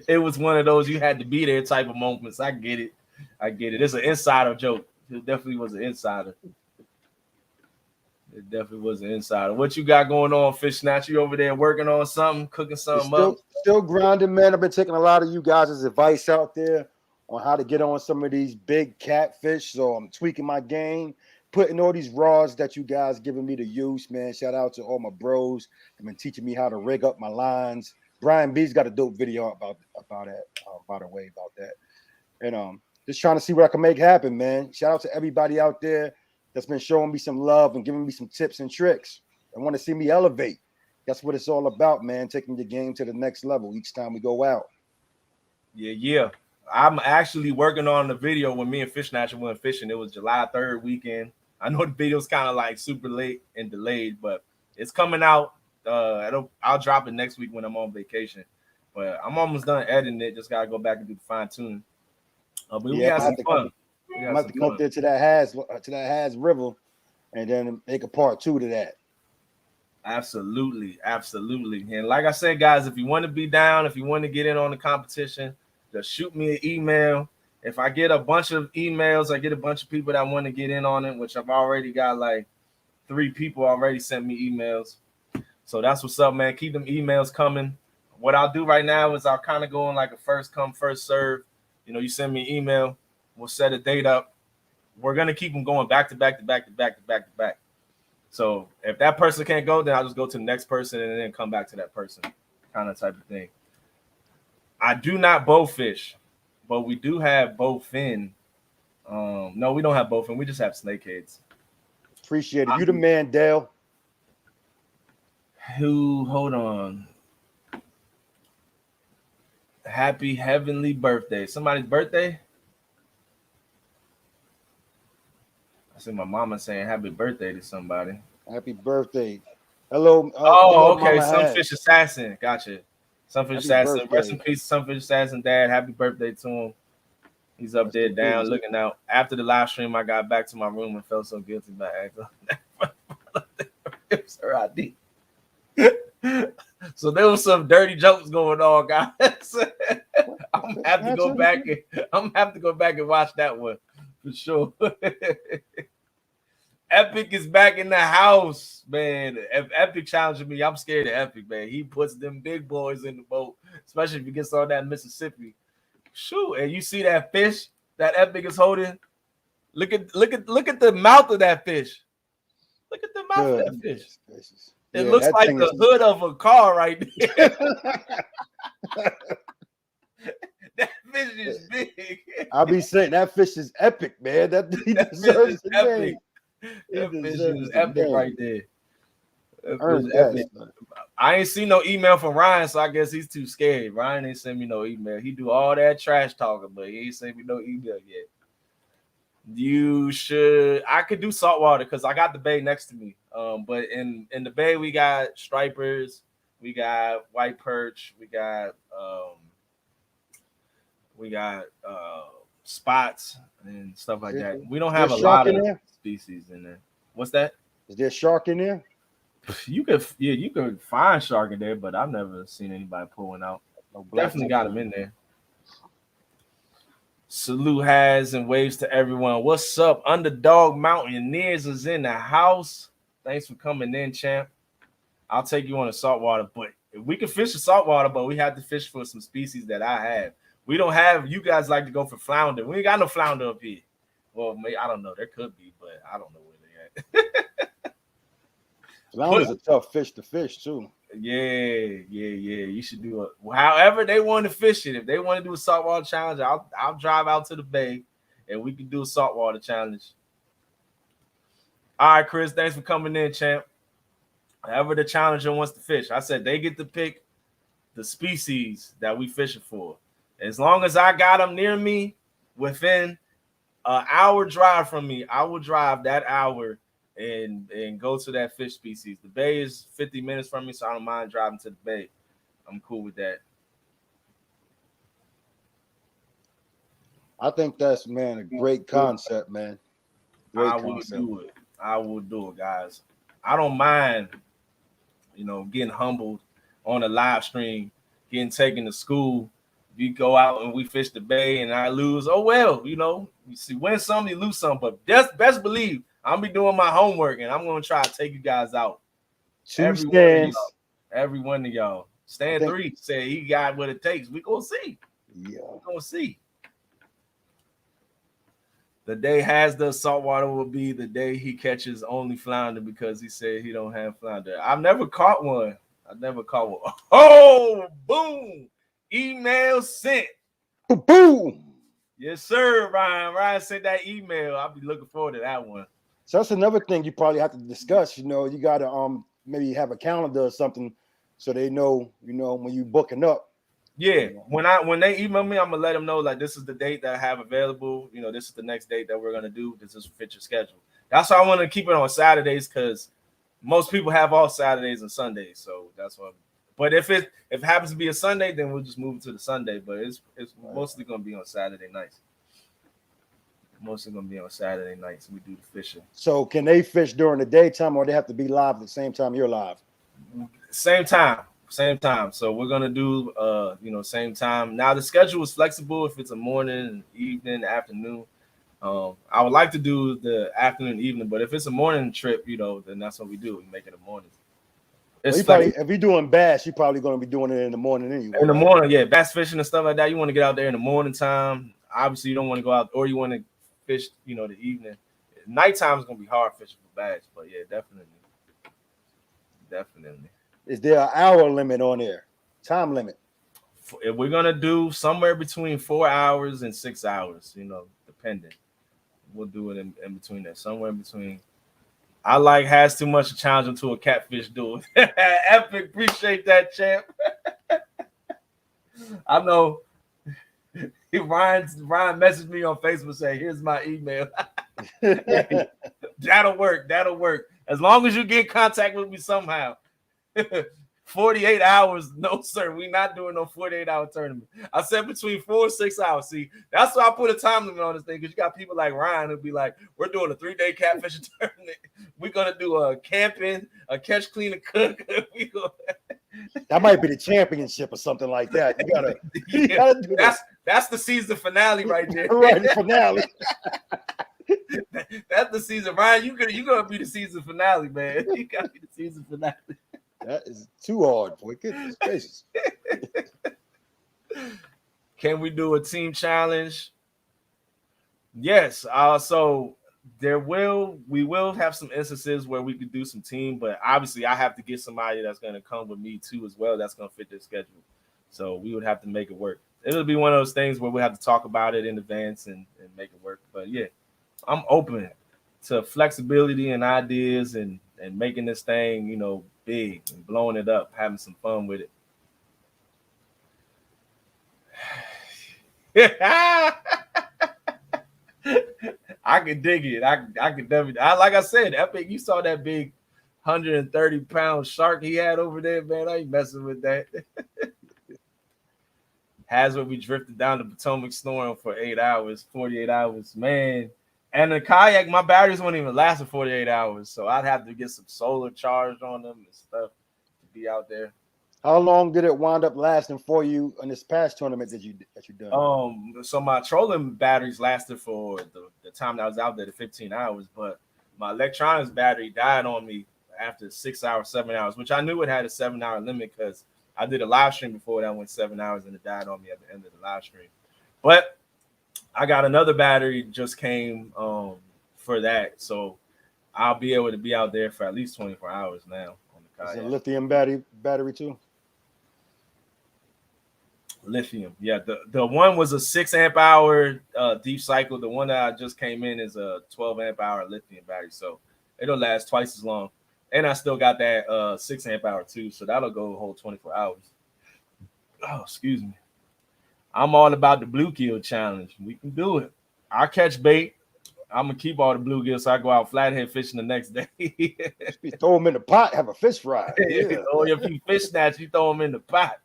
It was one of those you had to be there type of moments. I get it. It's an insider joke. It definitely was an insider. It definitely was an insider. What you got going on, Fish Snatch? You over there working on something, cooking something up? Still grinding, man. I've been taking a lot of you guys' advice out there on how to get on some of these big catfish. So I'm tweaking my game, putting all these rods that you guys giving me to use, man. Shout out to all my bros. They've been teaching me how to rig up my lines. Brian B's got a dope video about that, by the way, about that. And just trying to see what I can make happen, man. Shout out to everybody out there that's been showing me some love and giving me some tips and tricks. I want to see me elevate. That's what it's all about, man. Taking the game to the next level each time we go out. Yeah. I'm actually working on the video when me and Fish Snatcher went fishing. It was July 3rd weekend. I know the video's kind of like super late and delayed, but it's coming out. I'll drop it next week when I'm on vacation. But I'm almost done editing it. Just gotta go back and do the fine tuning. But we had some fun. I'm about to come up there to that HAZ River, and then make a part 2 to that. Absolutely. And like I said, guys, if you want to be down, if you want to get in on the competition, just shoot me an email. If I get a bunch of emails, I get a bunch of people that want to get in on it, which I've already got like 3 people already sent me emails. So that's what's up, man. Keep them emails coming. What I'll do right now is I'll kind of go on like a first come, first serve. You know, you send me an email, we'll set a date up. We're gonna keep them going back to back. So if that person can't go, then I'll just go to the next person and then come back to that person, kind of type of thing. I do not bow fish, but we do have bow fin. No, we don't have bow fin. We just have snakeheads. Appreciate it. You the man, Dale. Hold on. Happy heavenly birthday. Somebody's birthday? I see my mama saying happy birthday to somebody. Happy birthday. Hello. Hello, okay. Mama Sunfish Assassin. Gotcha. Sunfish Assassin. Birthday. Rest in peace, Sunfish Assassin dad. Happy birthday to him. He's up there down looking out. After the live stream, I got back to my room and felt so guilty about acting. It's her ID. So there was some dirty jokes going on, guys. I'm gonna have to go back and watch that one for sure. Epic is back in the house, man. If Epic challenges me, I'm scared of Epic, man. He puts them big boys in the boat, especially if he gets on that Mississippi. Shoot, and you see that fish that Epic is holding? Look at the mouth of that fish. Look at the mouth of that fish. It looks like the hood of a car right there. That fish is big. I'll be saying that fish is epic, man. That he deserves the name. That fish is epic right there. Epic. I ain't seen no email from Ryan, so I guess he's too scared. Ryan ain't sent me no email. He do all that trash talking, but he ain't sent me no email yet. I could do saltwater because I got the bay next to me. But in the bay we got stripers, we got white perch, we got spots and stuff like that. We don't have a lot of species in there. What's that? Is there a shark in there? You could find shark in there, but I've never seen anybody pulling out. Definitely got them in there. Salute HAZ and waves to everyone. What's up? Underdog Mountaineers is in the house. Thanks for coming in, champ. I'll take you on a saltwater, but if we can fish a saltwater, but we have to fish for some species that I have. We don't have. You guys like to go for flounder. We ain't got no flounder up here. Well, maybe, I don't know. There could be, but I don't know where they at. Flounder's a tough fish to fish too. Yeah. You should do it. However they want to fish it. If they want to do a saltwater challenge, I'll drive out to the bay and we can do a saltwater challenge. All right, Chris, thanks for coming in, champ. However the challenger wants to fish, I said they get to pick the species that we fishing for. As long as I got them near me, within an hour drive from me, I will drive that hour and go to that fish species. The bay is 50 minutes from me, so I don't mind driving to the bay. I'm cool with that. I think that's, man, a great concept, man. Great I will concept. do it. I will do it, guys. I don't mind, getting humbled on a live stream, getting taken to school. We go out and we fish the bay and I lose. Oh well, you see, win some, you lose some. But best believe I'll be doing my homework and I'm gonna try to take you guys out. Two stands. Every one of y'all. Stand think- 3 say he got what it takes. We gonna see. Yeah. We gonna see. The day HAZ the saltwater will be the day he catches only flounder because he said he don't have flounder. I've never caught one. Oh, boom! Email sent. Boom. Yes, sir, Ryan. Ryan sent that email. I'll be looking forward to that one. So that's another thing you probably have to discuss. You got to maybe have a calendar or something so they know, when you booking up. Yeah, when they email me, I'm gonna let them know like this is the date that I have available. This is the next date that we're gonna do. This is fit your schedule. That's why I want to keep it on Saturdays because most people have all Saturdays and Sundays. So that's why. But if it happens to be a Sunday, then we'll just move it to the Sunday. But it's mostly gonna be on Saturday nights. Mostly gonna be on Saturday nights. We do the fishing. So can they fish during the daytime or they have to be live at the same time you're live? Same time. So we're gonna do same time. Now the schedule is flexible if it's a morning, evening, afternoon. I would like to do the afternoon, evening, but if it's a morning trip, then that's what we do. We make it a morning. If you're doing bass, you're probably gonna be doing it in the morning anyway. In the morning, yeah, bass fishing and stuff like that. You want to get out there in the morning time. Obviously, you don't want to go out, or you want to fish, the evening. Nighttime is gonna be hard fishing for bass, but yeah, definitely. Is there an hour limit on there? Time limit? We're gonna do somewhere between 4 hours and 6 hours, depending. We'll do it in between there, somewhere in between. I like HAZ too much to challenge him to a catfish duel. Epic, appreciate that, champ. I know. Ryan messaged me on Facebook saying, "Here's my email." That'll work. As long as you get in contact with me somehow. 48 hours. No, sir. We're not doing no 48-hour tournament. I said between 4 and 6 hours. See, that's why I put a time limit on this thing, because you got people like Ryan who'll be like, we're doing a 3-day catfishing tournament. We're going to do a camping, a catch, clean, and cook. That might be the championship or something like that. You gotta do that. That's the season finale right there. Right, the finale. That's the season. Ryan, you're gonna be the season finale, man. You gotta be the season finale. That is too hard, boy. Goodness gracious. Can we do a team challenge? Yes. So we will have some instances where we could do some team, but obviously I have to get somebody that's gonna come with me too as well. That's gonna fit their schedule. So we would have to make it work. It'll be one of those things where we have to talk about it in advance and make it work. But yeah, I'm open to flexibility and ideas and making this thing, big and blowing it up, having some fun with it. I could dig it. I could definitely. Like I said, Epic, you saw that big 130-pound shark he had over there, man. I ain't messing with that. HAZ What we drifted down the Potomac snoring for 8 hours, 48 hours, man. And the kayak, my batteries wouldn't even last for 48 hours, so I'd have to get some solar charge on them and stuff to be out there. How long did it wind up lasting for you in this past tournament that you done? So my trolling batteries lasted for the time that I was out there, the 15 hours, but my electronics battery died on me after 6 hours, 7 hours, which I knew it had a 7-hour limit because I did a live stream before that went 7 hours and it died on me at the end of the live stream. But I got another battery just came for that, so I'll be able to be out there for at least 24 hours now on the kayak. Is it a lithium battery too? Lithium, yeah. The one was a 6 amp hour deep cycle. The one that I just came in is a 12 amp hour lithium battery, so it'll last twice as long. And I still got that 6 amp hour too, so that'll go a whole 24 hours. Oh, excuse me. I'm all about the bluegill challenge. We can do it. I catch bait. I'm gonna keep all the bluegill so I go out flathead fishing the next day. You throw them in the pot, have a fish fry. Yeah. Or if you fish snatch, you throw them in the pot.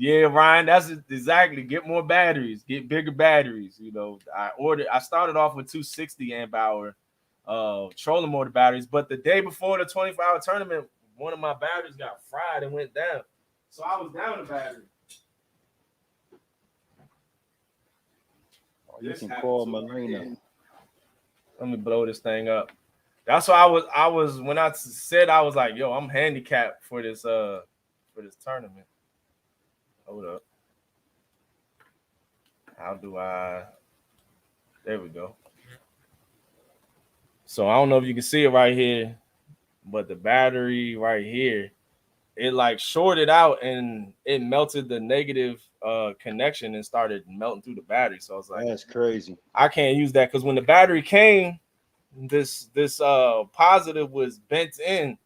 Yeah, Ryan, that's exactly. Get more batteries, get bigger batteries. You know, I started off with 260 amp hour trolling motor batteries, but the day before the 24-hour tournament, one of my batteries got fried and went down. So I was down a battery. You This can happened call to me. Marina. Let me blow this thing up. That's why I was when I said I was like, yo, I'm handicapped for this tournament. Hold up. How do I? There we go. So I don't know if you can see it right here, but the battery right here, it like shorted out and it melted the negative connection and started melting through the battery. So I was like, That's crazy. I can't use that because when the battery came, this positive was bent in.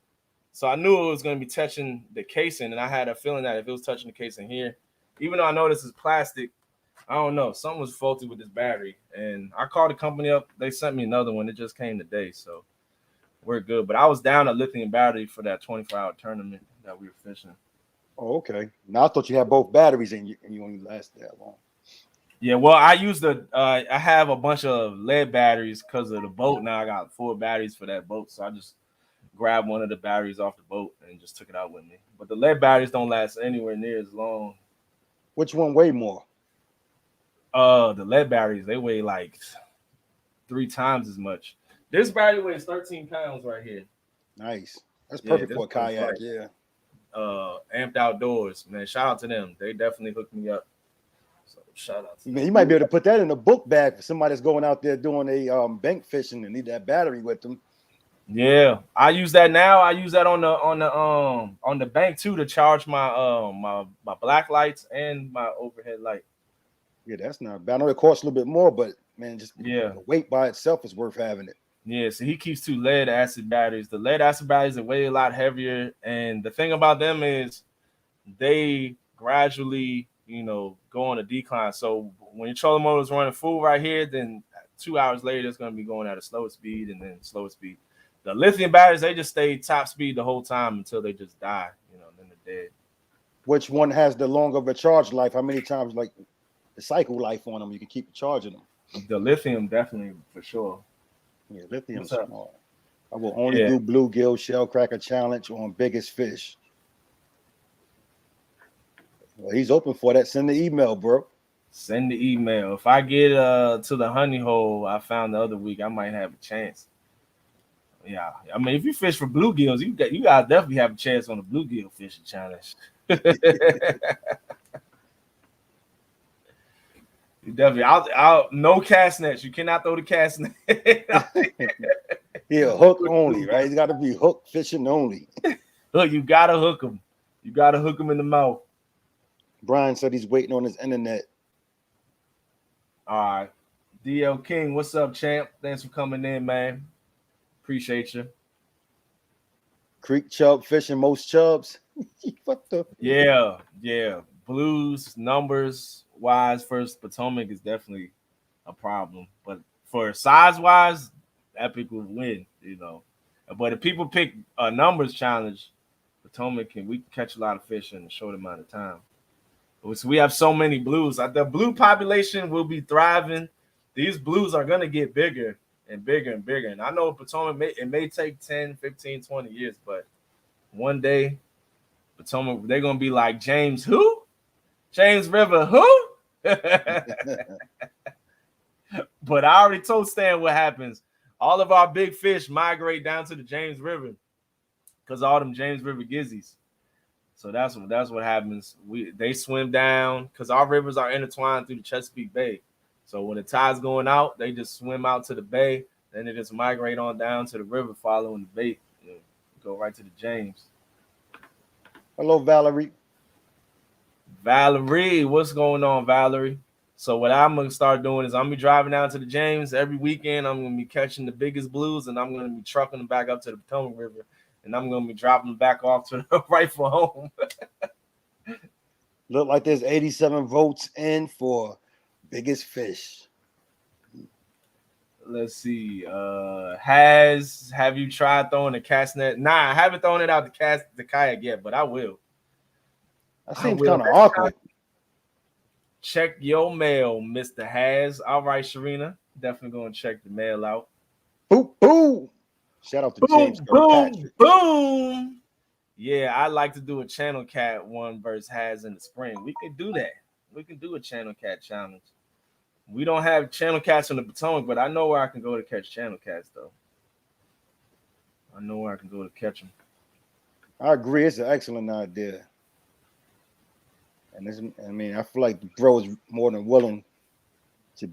So I knew it was going to be touching the casing, and I had a feeling that if it was touching the casing here, even though I know this is plastic, I don't know, something was faulty with this battery. And I called the company up. They sent me another one. It just came today, so we're good. But I was down a lithium battery for that 24-hour tournament that we were fishing. Oh, okay. Now I thought you had both batteries and you only last that long. Yeah, well, I used I have a bunch of lead batteries because of the boat. Now I got 4 batteries for that boat, so I just grabbed one of the batteries off the boat and just took it out with me. But the lead batteries don't last anywhere near as long. Which one weigh more? The lead batteries, they weigh like 3 times as much. This battery weighs 13 pounds right here. Nice. That's perfect this for a kayak. one's Yeah. Amped Outdoors, man. Shout out to them. They definitely hooked me up. So shout out to them. You might be able to put that in a book bag for somebody that's going out there doing a bank fishing and need that battery with them. Yeah, I use that now. I use that on the bank too to charge my my black lights and my overhead light. Yeah, that's not bad. I know it costs a little bit more, but man, just Yeah. the weight by itself is worth having it. Yeah, so he keeps 2 lead acid batteries. The lead acid batteries are way a lot heavier, and the thing about them is they gradually, go on a decline. So when your trolling motor is running full right here, then 2 hours later it's going to be going at a slower speed and then slower speed. The lithium batteries, they just stay top speed the whole time until they just die, then they're dead. Which one has the longer of a charge life? How many times, like the cycle life on them, you can keep charging them? The lithium, definitely, for sure. Yeah, lithium's What's up? smart. I will only do bluegill shell cracker challenge on biggest fish. Well, he's open for that. Send the email, bro. Send the email. If I get to the honey hole I found the other week, I might have a chance. Yeah, I mean, if you fish for bluegills, you guys definitely have a chance on the bluegill fishing challenge. You definitely, I'll no cast nets. You cannot throw the cast net. Yeah, hook only, right? It's got to be hook fishing only. Look, you gotta hook them. You gotta hook them in the mouth. Brian said he's waiting on his internet. All right, DL King, what's up, champ? Thanks for coming in, man. Appreciate you. Creek chub fishing most chubs. What the? Yeah. Blues numbers wise, first Potomac is definitely a problem, but for size wise, Epic will win. But if people pick a numbers challenge, Potomac we can catch a lot of fish in a short amount of time. So we have so many blues. The blue population will be thriving. These blues are gonna get bigger and bigger and bigger. And I know Potomac it may take 10, 15, 20 years, but one day Potomac, they're gonna be like James River, who? But I already told Stan what happens. All of our big fish migrate down to the James River because all them James River gizzies. So that's what happens. They swim down because our rivers are intertwined through the Chesapeake Bay. So when the tide's going out, they just swim out to the bay. Then they just migrate on down to the river, following the bait, go right to the James. Hello, Valerie. Valerie, what's going on, Valerie? So what I'm gonna start doing is I'm gonna be driving down to the James every weekend. I'm gonna be catching the biggest blues, and I'm gonna be trucking them back up to the Potomac River, and I'm gonna be dropping them back off to the rightful home. Look like there's 87 votes in for biggest fish. Let's see. Have you tried throwing a cast net? Nah, I haven't thrown it out the kayak yet, but I will. That I seems will. kind of awkward. Check your mail, Mr. Haz. All right, Sharina. Definitely going to check the mail out. Boom, boom. Shout out to Boom, James boom, Kirkpatrick. boom. Yeah, I'd like to do a channel cat one versus Haz in the spring. We can do that. We can do a channel cat challenge. We don't have channel cats in the Potomac, but I know where I can go to catch channel cats, though. I know where I can go to catch them. I agree. It's an excellent idea. And I feel like the bro is more than willing to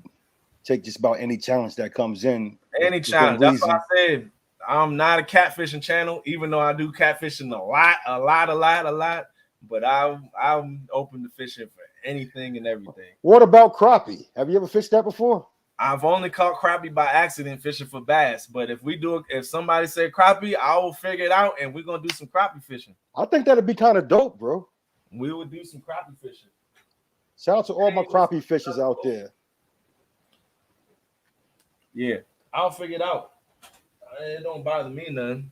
take just about any challenge that comes in. Any challenge. That's what I said. I'm not a catfishing channel, even though I do catfishing a lot. But I'm open to fishing for anything and everything. What about crappie? Have you ever fished that before? I've only caught crappie by accident fishing for bass. But if somebody said crappie, I will figure it out and we're gonna do some crappie fishing. I think that'd be kind of dope, bro. We would do some crappie fishing. Shout out to all my crappie fishers out there. Yeah, I'll figure it out. It don't bother me none.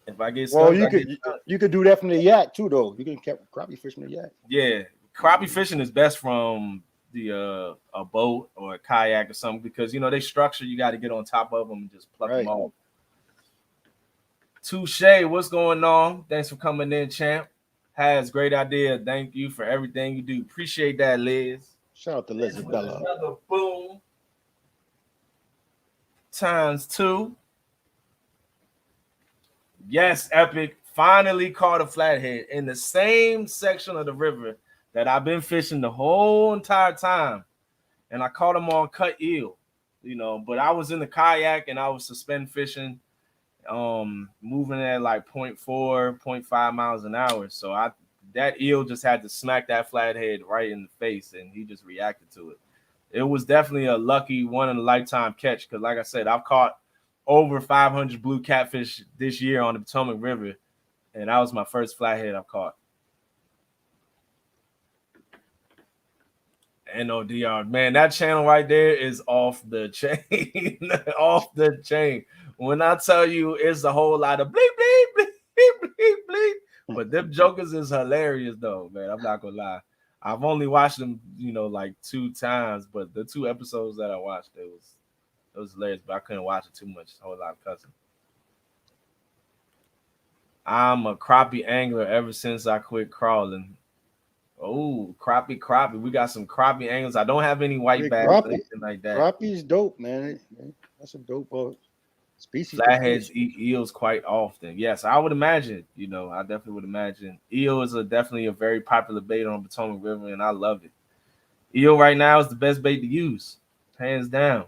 If I get well, you could do that from the yak too, though. You can catch crappie fish from the yak. Yeah, crappie fishing is best from the a boat or a kayak or something because they structure. You got to get on top of them and just pluck them off. Touche, what's going on? Thanks for coming in, champ. Has great idea. Thank you for everything you do. Appreciate that, Liz. Shout out to Lizabella. Another boom. ×2. Yes, Epic. Finally caught a flathead in the same section of the river that I've been fishing the whole entire time. And I caught them on cut eel, but I was in the kayak and I was suspend fishing, moving at like 0.4, 0.5 miles an hour. So that eel just had to smack that flathead right in the face and he just reacted to it. It was definitely a lucky one in a lifetime catch because, like I said, I've caught over 500 blue catfish this year on the Potomac River, and that was my first flathead I've caught. NODR, man, that channel right there is off the chain, off the chain. When I tell you, it's a whole lot of bleep, bleep, bleep, bleep, bleep, but them jokers is hilarious though, man. I'm not gonna lie. I've only watched them, like 2 times, but the 2 episodes that I watched, it was hilarious, but I couldn't watch it too much. A whole lot of cussing. I'm a crappie angler ever since I quit crawling. Oh, crappie. We got some crappie anglers. I don't have any white bass or anything like that. Crappie's dope, man. That's a dope species. Flatheads eat eels quite often. Yes, I would imagine. I definitely would imagine. Eel is definitely a very popular bait on the Potomac River, and I love it. Eel right now is the best bait to use, hands down.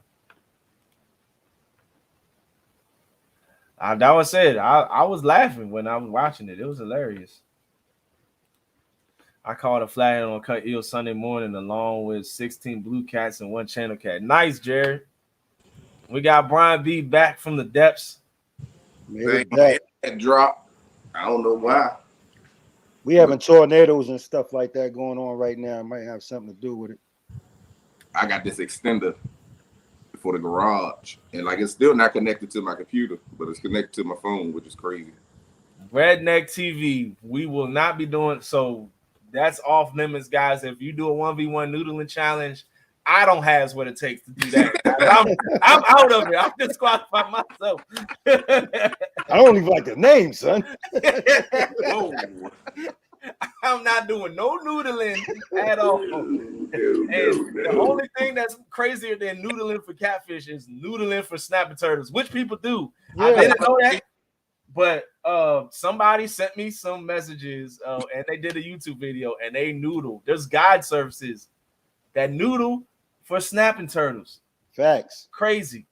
That was said. I was laughing when I was watching it. It was hilarious. I caught a flathead on cut eel Sunday morning along with 16 blue cats and 1 channel cat. Nice, Jared. We got Brian B back from the depths. That drop. I don't know why. We having tornadoes and stuff like that going on right now. It might have something to do with it. I got this extender for the garage, and it's still not connected to my computer, but it's connected to my phone, which is crazy. Redneck TV, we will not be doing so. That's off limits, guys. If you do a 1v1 noodling challenge, I don't have what it takes to do that. I'm out of it. I'm disqualified myself. I don't even like the name, son. Whoa. I'm not doing no noodling at all. The only thing that's crazier than noodling for catfish is noodling for snapping turtles, which people do. Yeah. I didn't know that. But somebody sent me some messages and they did a YouTube video and they noodle. There's guide services that noodle for snapping turtles. Facts. Crazy.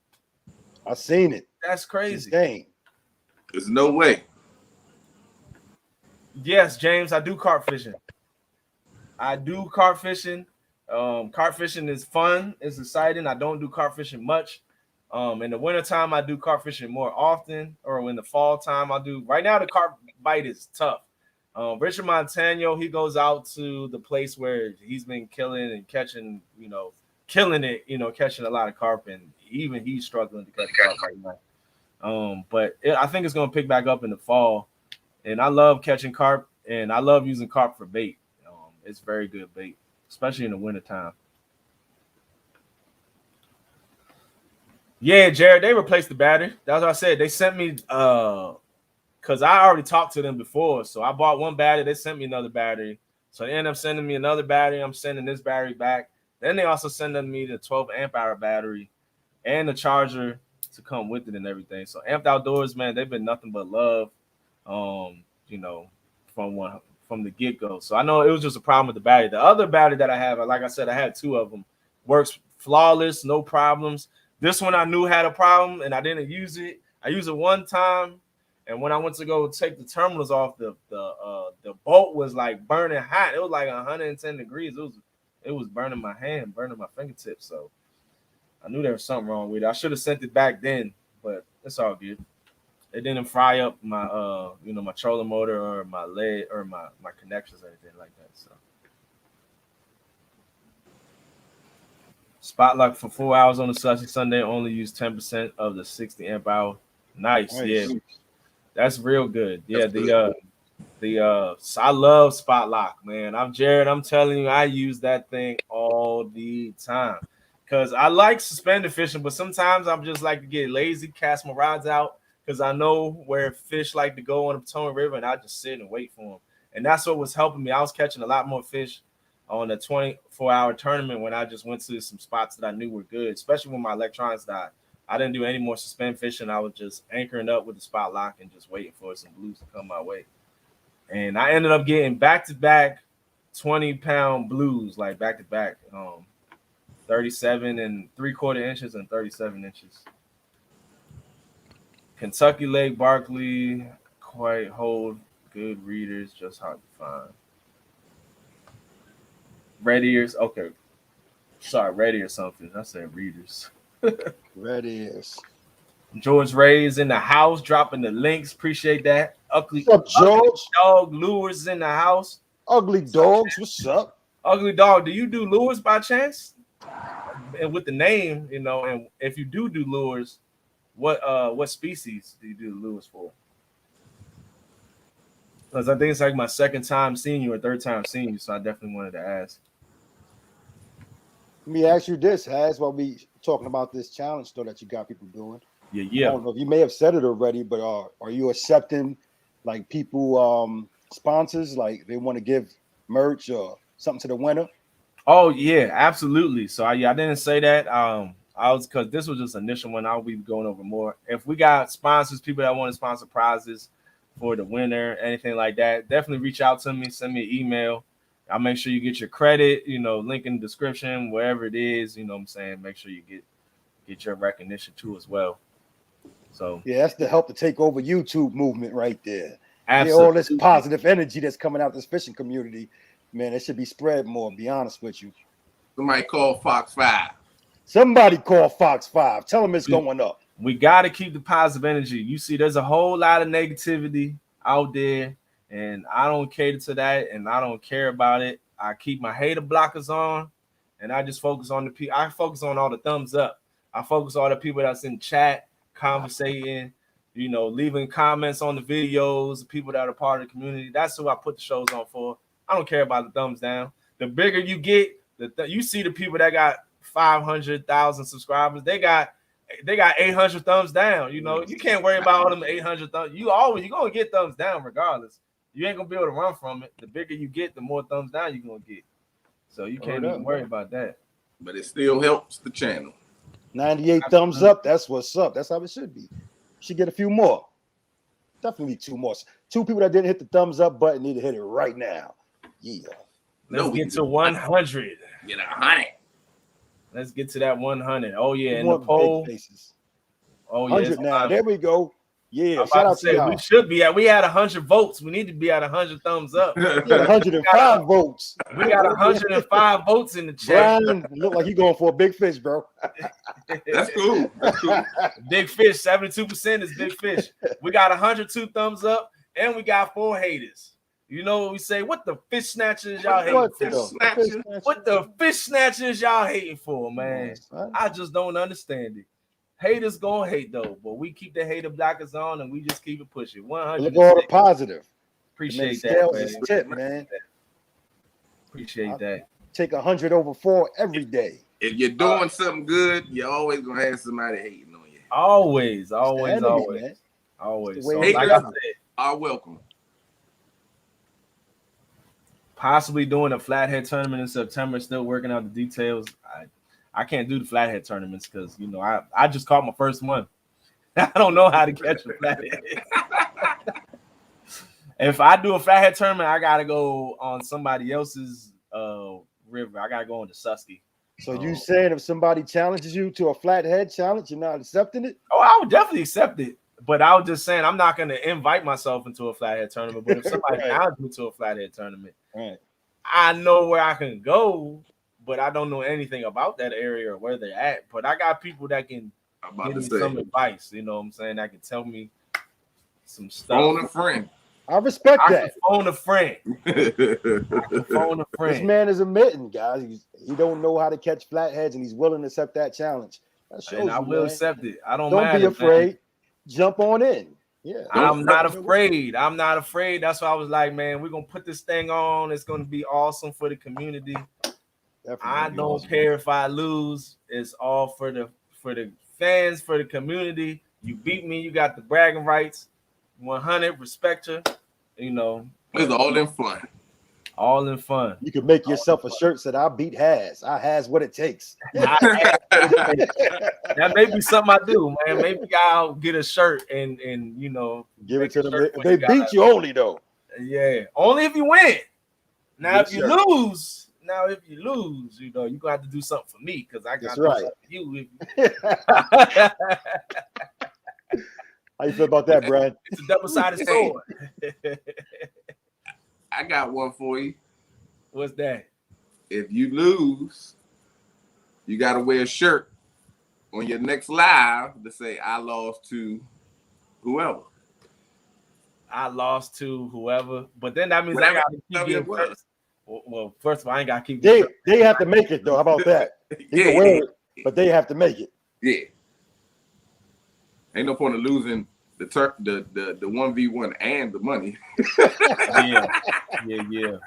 I seen it. That's crazy. There's no way. Yes, James, I do carp fishing. Carp fishing is fun. It's exciting. I don't do carp fishing much. In the wintertime, I do carp fishing more often, or in the fall time, I do. Right now, the carp bite is tough. Richard Montano, he goes out to the place where he's been killing and catching, killing it, catching a lot of carp, and even he's struggling to catch carp right now. But I think it's going to pick back up in the fall, and I love catching carp And I love using carp for bait. It's very good bait, especially in the wintertime. Yeah, Jared, they replaced the battery. That's what I said. They sent me because I already talked to them before. So I bought one battery. They sent me another battery. So they ended up sending me another battery. I'm sending this battery back. Then they also sending me the 12 amp hour battery and the charger to come with it and everything. So Amped Outdoors, man, they've been nothing but love. You know, from the get-go. So I know it was just a problem with the battery. The other battery that I have, like I said, I had 2 of them. Works flawless, no problems. This one I knew had a problem and I didn't use it. I used it one time, and when I went to go take the terminals off, the bolt was like burning hot. It was like 110 degrees. It was burning my hand, burning my fingertips. So I knew there was something wrong with it. I should have sent it back then, but it's all good. It didn't fry up my my trolling motor or my lead or my connections or anything like that. So spot lock for 4 hours on a Saturday Sunday, only use 10% of the 60 amp hour. Nice. Yeah, that's real good. Yeah, I love spot lock, man. I'm Jared. I'm telling you, I use that thing all the time because I like suspended fishing, but sometimes I'm just like to get lazy, cast my rods out because I know where fish like to go on the Potomac River, and I just sit and wait for them. And that's what was helping me. I was catching a lot more fish on the 24-hour tournament when I just went to some spots that I knew were good, especially when my electronics died. I didn't do any more suspend fishing. I was just anchoring up with the spot lock and just waiting for some blues to come my way. And I ended up getting back-to-back 20-pound blues, like back-to-back, 37 and 3/4 inches and 37 inches. Kentucky Lake, Barkley, quite hold good readers, just hard to find. Red ears, okay. Sorry, red ear something. I said readers. Red ears. George Ray's in the house, dropping the links. Appreciate that. What's up, George? Dog Lures in the house. Ugly Dogs, what's up? Ugly Dog, do you do lures by chance? And with the name, and if you do lures, what species do you do lures for? Because I think it's like my second time seeing you or third time seeing you, so I definitely wanted to ask. Let me ask you this, HAZ, while we talking about this challenge though that you got people doing. Yeah. I don't know if you may have said it already, but are you accepting like people sponsors, like they want to give merch or something to the winner? Oh yeah, absolutely. So I didn't say that. I was because this was just initial one. I'll be going over more. If we got sponsors, people that want to sponsor prizes for the winner, anything like that, definitely reach out to me. Send me an email. I'll make sure you get your credit. Link in the description, wherever it is. What I'm saying. Make sure you get your recognition too as well. So yeah, that's the help to take over YouTube movement right there. Absolutely. Yeah, all this positive energy that's coming out this fishing community, man, it should be spread more. Be honest with you. Somebody call Fox 5. Somebody call Fox 5. Tell them it's going up. We got to keep the positive energy. You see, there's a whole lot of negativity out there, and I don't cater to that, and I don't care about it. I keep my hater blockers on, and I just focus on the people. I focus on all the thumbs up. I focus on all the people that's in chat, conversating, leaving comments on the videos, the people that are part of the community. That's who I put the shows on for. I don't care about the thumbs down. The bigger you get, you see the people that got 500,000 subscribers, they got 800 thumbs down. You can't worry about all them 800 thumbs. You're gonna get thumbs down regardless. You ain't gonna be able to run from it. The bigger you get, the more thumbs down you're gonna get. So you can't even worry about that. But it still helps the channel. 98 thumbs up. That's what's up. That's how it should be. Should get a few more. Definitely 2 more. 2 people that didn't hit the thumbs up button need to hit it right now. Yeah. Let's get to 100. Get 100. Let's get to that 100. Oh yeah, and the poll. Oh yeah, 100 now. There we go. Yeah, shout out to y'all. We should be at. We had 100 votes. We need to be at 100 thumbs up. We had 105 votes. We got 105 votes in the chat. Brian look like he's going for a big fish, bro. That's cool. That's cool. Big fish. 72% is big fish. We got 102 thumbs up, and we got 4 haters. You know what we say? What the fish snatchers y'all hating for? What the fish snatchers y'all hating for, man? I just don't understand it. Haters gonna hate though, but we keep the hater blockers on and we just keep it pushing. 100. Look all the positive. Appreciate that, scales man. is tip, man. Appreciate that. Take 100 over 4 every day. If you're doing something good, you're always gonna have somebody hating on you. Always. Man. Always. way So, it like I is. said, Are welcome. possibly doing a flathead tournament in September. Still working out the details. I can't do the flathead tournaments because I just caught my first one. I don't know how to catch a flathead. If I do a flathead tournament, I gotta go on somebody else's river. I gotta go on the Susky. So you saying if somebody challenges you to a flathead challenge, you're not accepting it? Oh, I would definitely accept it. But I was just saying I'm not gonna invite myself into a flathead tournament. But if somebody challenges me to a flathead tournament, I know where I can go, but I don't know anything about that area or where they're at. But I got people that can give me some advice, you know what I'm saying? That can tell me some stuff. Phone a friend. I respect I that. can phone a friend. Phone a friend. This man is admitting, guys, he don't know how to catch flatheads, and he's willing to accept that challenge. That shows and I will accept it. I don't be afraid. Man. Jump on in. Yeah. I'm not afraid. I'm not afraid. That's why I was like, man, we're gonna put this thing on. It's gonna be awesome for the community. I don't care if I lose. It's all for the fans, for the community. You beat me, you got the bragging rights. 100, respect her. It's all in fun. All in fun. You could make yourself a shirt that I beat HAZ. I HAZ what it takes. That may be something I do, man. Maybe I'll get a shirt and give it to them. If they beat you only though. Yeah, only if you win. Now if you lose, you're gonna have to do something for me because I got to do something for you. How you feel about that, Brad? It's a double-sided sword. I got one for you. What's that? If you lose, you got to wear a shirt on your next live to say, I lost to whoever. I lost to whoever. But then that means I got to keep getting first. Well, first of all, I ain't got to keep They have to make it, though. How about that? You can wear it, but they have to make it. Yeah. Ain't no point of losing the 1v1 and the money. Yeah.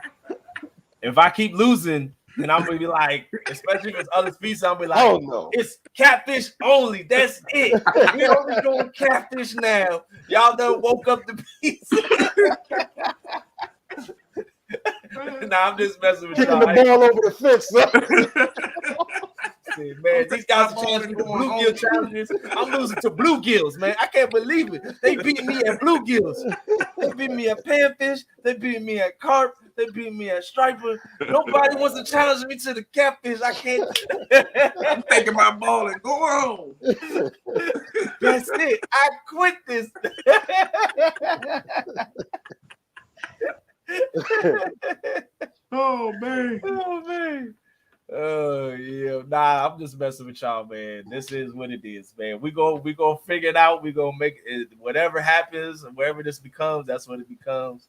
If I keep losing, then I'm gonna be like, especially if it's other species, I'm gonna be like, oh no, it's catfish only. That's it. We only doing catfish now. Y'all done woke up the piece. Nah, I'm just messing with kicking y'all. the ball over the fence. Man, these guys are challenging the bluegill challenges. I'm losing to bluegills, man. I can't believe it. They beat me at bluegills. They beat me at panfish. They beat me at carp. They beat me at striper. Nobody wants to challenge me to the catfish. I can't. I'm taking my ball and go on. That's it. I quit this. Oh man. Oh yeah, nah. I'm just messing with y'all, man. This is what it is, man. We go figure it out. We gonna make it. Whatever happens, wherever this becomes, that's what it becomes.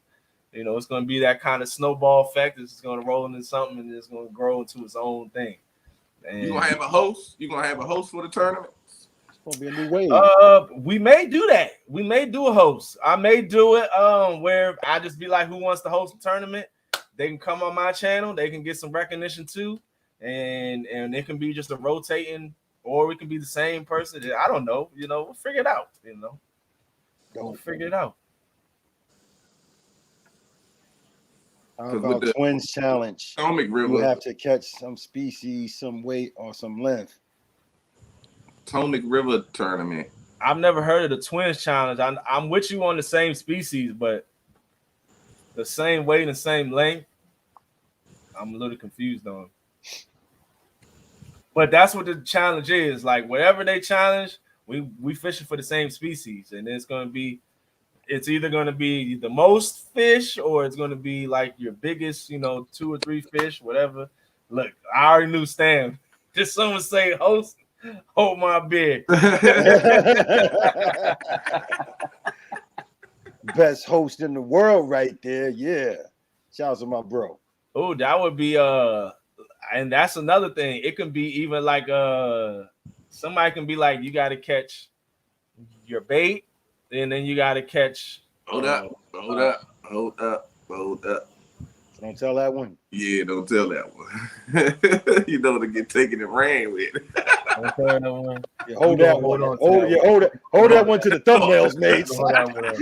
It's gonna be that kind of snowball effect. It's just gonna roll into something, and it's gonna grow into its own thing. And you gonna have a host? You gonna have a host for the tournament? It's gonna be a new wave. We may do that. We may do a host. I may do it. Where I just be like, who wants to host a tournament? They can come on my channel. They can get some recognition too. And it can be just a rotating, or we can be the same person. I don't know. We'll figure it out. We'll figure it out. How about the twins challenge? Potomac River. You have to catch some species, some weight, or some length. Potomac River tournament. I've never heard of the twins challenge. I'm with you on the same species, but the same weight and the same length, I'm a little confused on. But that's what the challenge is. Like whatever they challenge, we fishing for the same species, and it's either gonna be the most fish, or it's gonna be like your biggest, 2 or 3 fish, whatever. Look, I already knew Stan. Just someone say, host, hold my beer. Best host in the world, right there. Yeah, shout out to my bro. Oh, that would be and that's another thing. It can be even like somebody can be like, you got to catch your bait, and then you got to catch. Hold up. Hold up. Don't tell that one. Yeah, don't tell that one. You know to get taken and ran with. Don't tell no one. Yeah, hold We that gonna one. hold on to Hold, that yeah, one. hold that one to the thumbnails, mate. Hold that one up.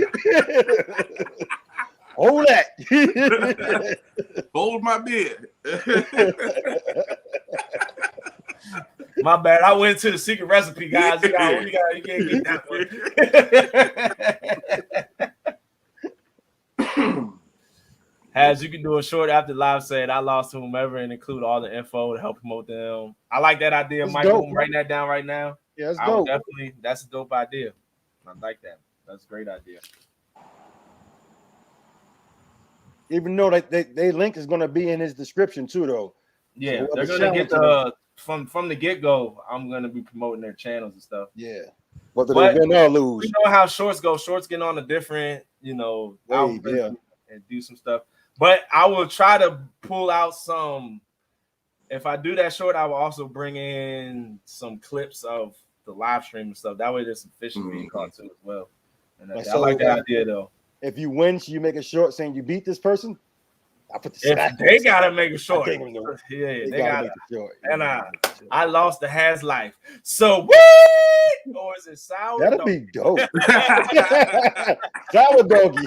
Hold that. Hold my beer. My bad. I went to the secret recipe, guys. You can't get that one. Haz, you can do a short after live saying I lost to whomever and include all the info to help promote them. I like that idea, That's Michael. dope. I'm writing that down right now. Yeah, that's I would dope. definitely. That's a dope idea. I like that. That's a great idea. Even though they link is going to be in his description too, though. Yeah, So they're whoever's gonna get challenging from the get go. I'm gonna be promoting their channels and stuff. yeah, whether But they win or lose. we know how shorts go. Shorts getting on a different, Wave, yeah. and do some stuff. But I will try to pull out some. If I do that short, I will also bring in some clips of the live stream and stuff. That way, there's some fishing being caught too as well. And Like, I like that idea though. If you win, should you make a short saying you beat this person? I put the If they gotta make a short, I think they gotta gotta. make the short. And I lost the HAZ life. So what? Or is it sour? That'd be dope. Sour doggy.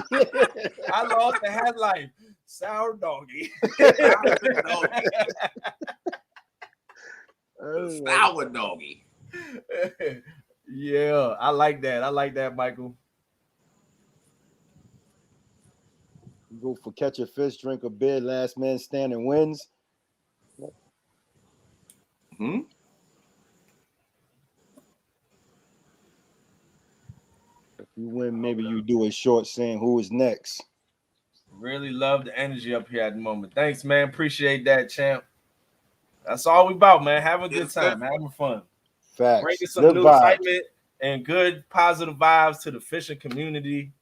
I lost the HAZ life. Sour doggy. Sour doggy. Yeah, I like that. I like that, Michael. Go for catch a fish, drink a beer, last man standing wins. Hmm. If you win, maybe you do a short saying who is next. Really love the energy up here at the moment. Thanks, man. Appreciate that, champ. That's all we about, man. Having a good time, having fun. Facts. Bringing some Good new vibes. excitement and good positive vibes to the fishing community,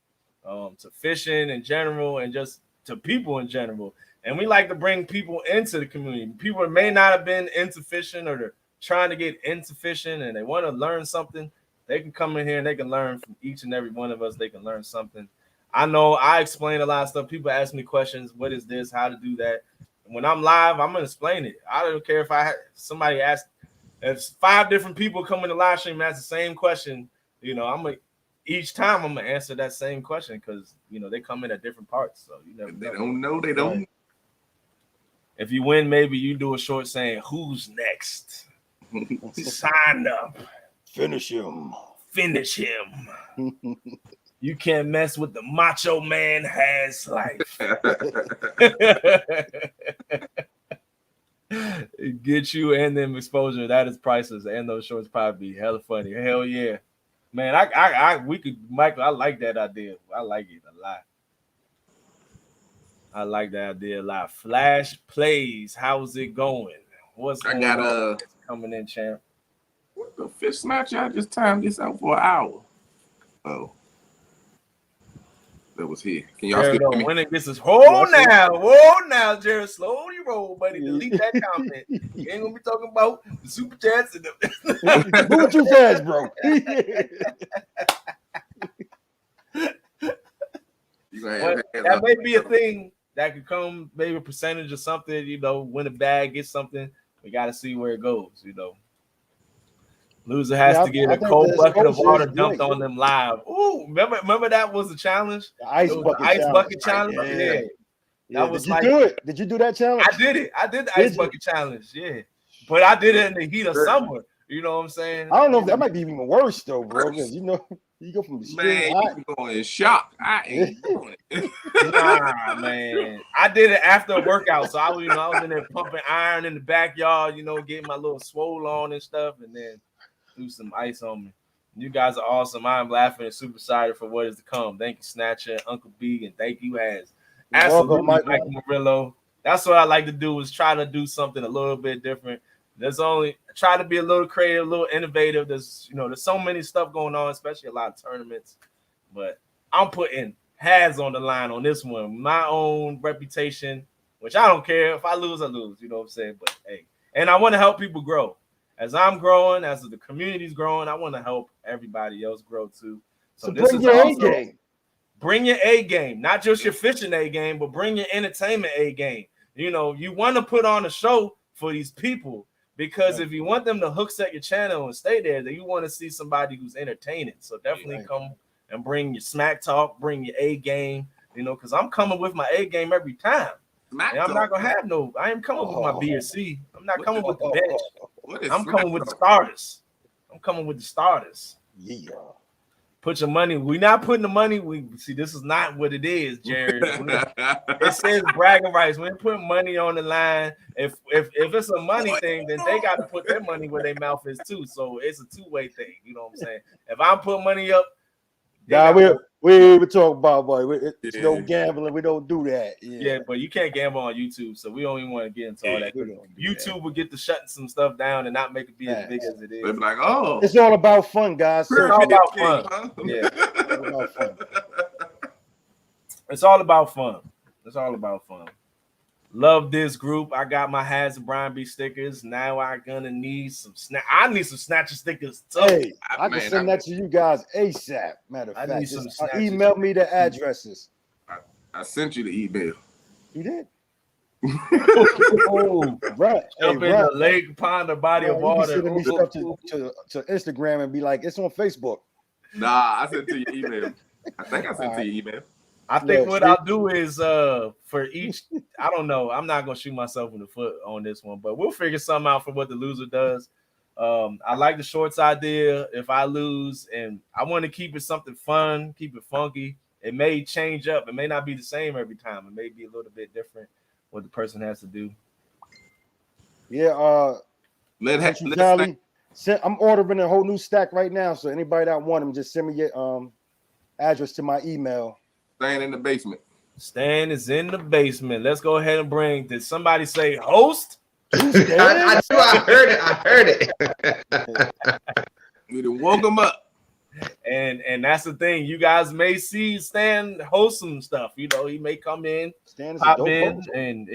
to fishing in general, and just to people in general. And we like to bring people into the community. People that may not have been into fishing or they're trying to get into fishing and they want to learn something. They can come in here and they can learn from each and every one of us. They can learn something. I know I explain a lot of stuff. People ask me questions. What is this? How to do that? When I'm live, I'm going to explain it. I don't care if somebody asks. If 5 different people come in the live stream and ask the same question, each time I'm going to answer that same question because, they come in at different parts. So you never They don't know. They don't. Right. If you win, maybe you do a short saying, who's next? Sign up. Finish him. Finish him. You can't mess with the macho man HAZ life. Get you and them exposure. That is priceless. And those shorts probably be hella funny. Hell yeah. Man, Michael, I like that idea. I like it a lot. I like that idea a lot. Flash plays. How's it going? What's going on? Coming in, champ. What the fish snatch? I just timed this out for an hour. Oh. That was here. Can y'all still hear me? When it gets us, whoa now, Jared, slowly roll, buddy. Delete that comment. You ain't gonna be talking about the super chats and the Move too fast, bro. That may be a thing that could come, maybe a percentage or something. Win a bag, get something. We got to see where it goes. Loser has to get a cold bucket of water dumped on them live. Ooh, remember that was the challenge? The ice bucket challenge. Yeah. That was Did you do it? Did you do that challenge? I did it. I did the ice bucket challenge. Yeah. But I did it in the heat of summer. You know what I'm saying? I don't know if that might be even worse though, bro. Because you go from the man, you going in shock. I ain't doing it. Nah, man. I did it after a workout. So I was in there pumping iron in the backyard, getting my little swole on and stuff, and then do some ice on me. You guys are awesome. I'm laughing and super excited for what is to come. Thank you, Snatcher, Uncle B, and thank you, HAZ. Absolutely, Michael Murillo. That's what I like to do, is try to do something a little bit different. Try to be a little creative, a little innovative. There's so many stuff going on, especially a lot of tournaments. But I'm putting HAZ on the line on this one. My own reputation, which I don't care. If I lose, I lose. You know what I'm saying? But hey, and I want to help people grow. As I'm growing, as the community's growing, I want to help everybody else grow too. So this is also bring your A game, not just your fishing A game, but bring your entertainment A game. You know, you want to put on a show for these people because if you want them to hook set your channel and stay there, then you want to see somebody who's entertaining. So definitely come and bring your smack talk, bring your A game, you know, because I'm coming with my A game every time. And I'm not gonna have no. I am coming with my B or C. I'm not coming with the bench. I'm coming with the starters. I'm coming with the starters. Yeah. Put your money. We're not putting the money. We see this is not what it is, Jared. It says bragging rights. We ain't putting money on the line. If it's a money thing, then they got to put their money where their mouth is too. So it's a two-way thing. You know what I'm saying? If I'm putting money up, we talk about it's no gambling. We don't do that. Yeah, but you can't gamble on YouTube, so we don't even want to get into all that. YouTube will get to shutting some stuff down and not make it be as big as it is. They're like, oh, it's all about fun, guys. It's all about fun. Yeah, it's all about fun. It's all about fun. It's all about fun. Love this group. I got my HAZ Brian B stickers. Now I'm gonna need some I need some snatcher stickers too. Hey, I can send that to you guys ASAP. Matter of fact, email me the addresses. I sent you the email. You did? Oh, right. Jump in the lake, pond, or body of water. Sending me stuff to Instagram and be like, it's on Facebook. Nah, I sent to your email. I think I sent to your email. I think what I'll do is for each, I don't know. I'm not gonna shoot myself in the foot on this one, but we'll figure something out for what the loser does. I like the shorts idea. If I lose, and I want to keep it something fun, keep it funky. It may change up. It may not be the same every time. It may be a little bit different what the person has to do. Yeah. I'm ordering a whole new stack right now. So anybody that want them, just send me your address to my email. Staying in the basement. Stan is in the basement. Let's go ahead and bring. Did somebody say host? I heard it. I heard it. We done woke him up. And that's the thing. You guys may see Stan host some stuff. You know, he may come in, pop in, and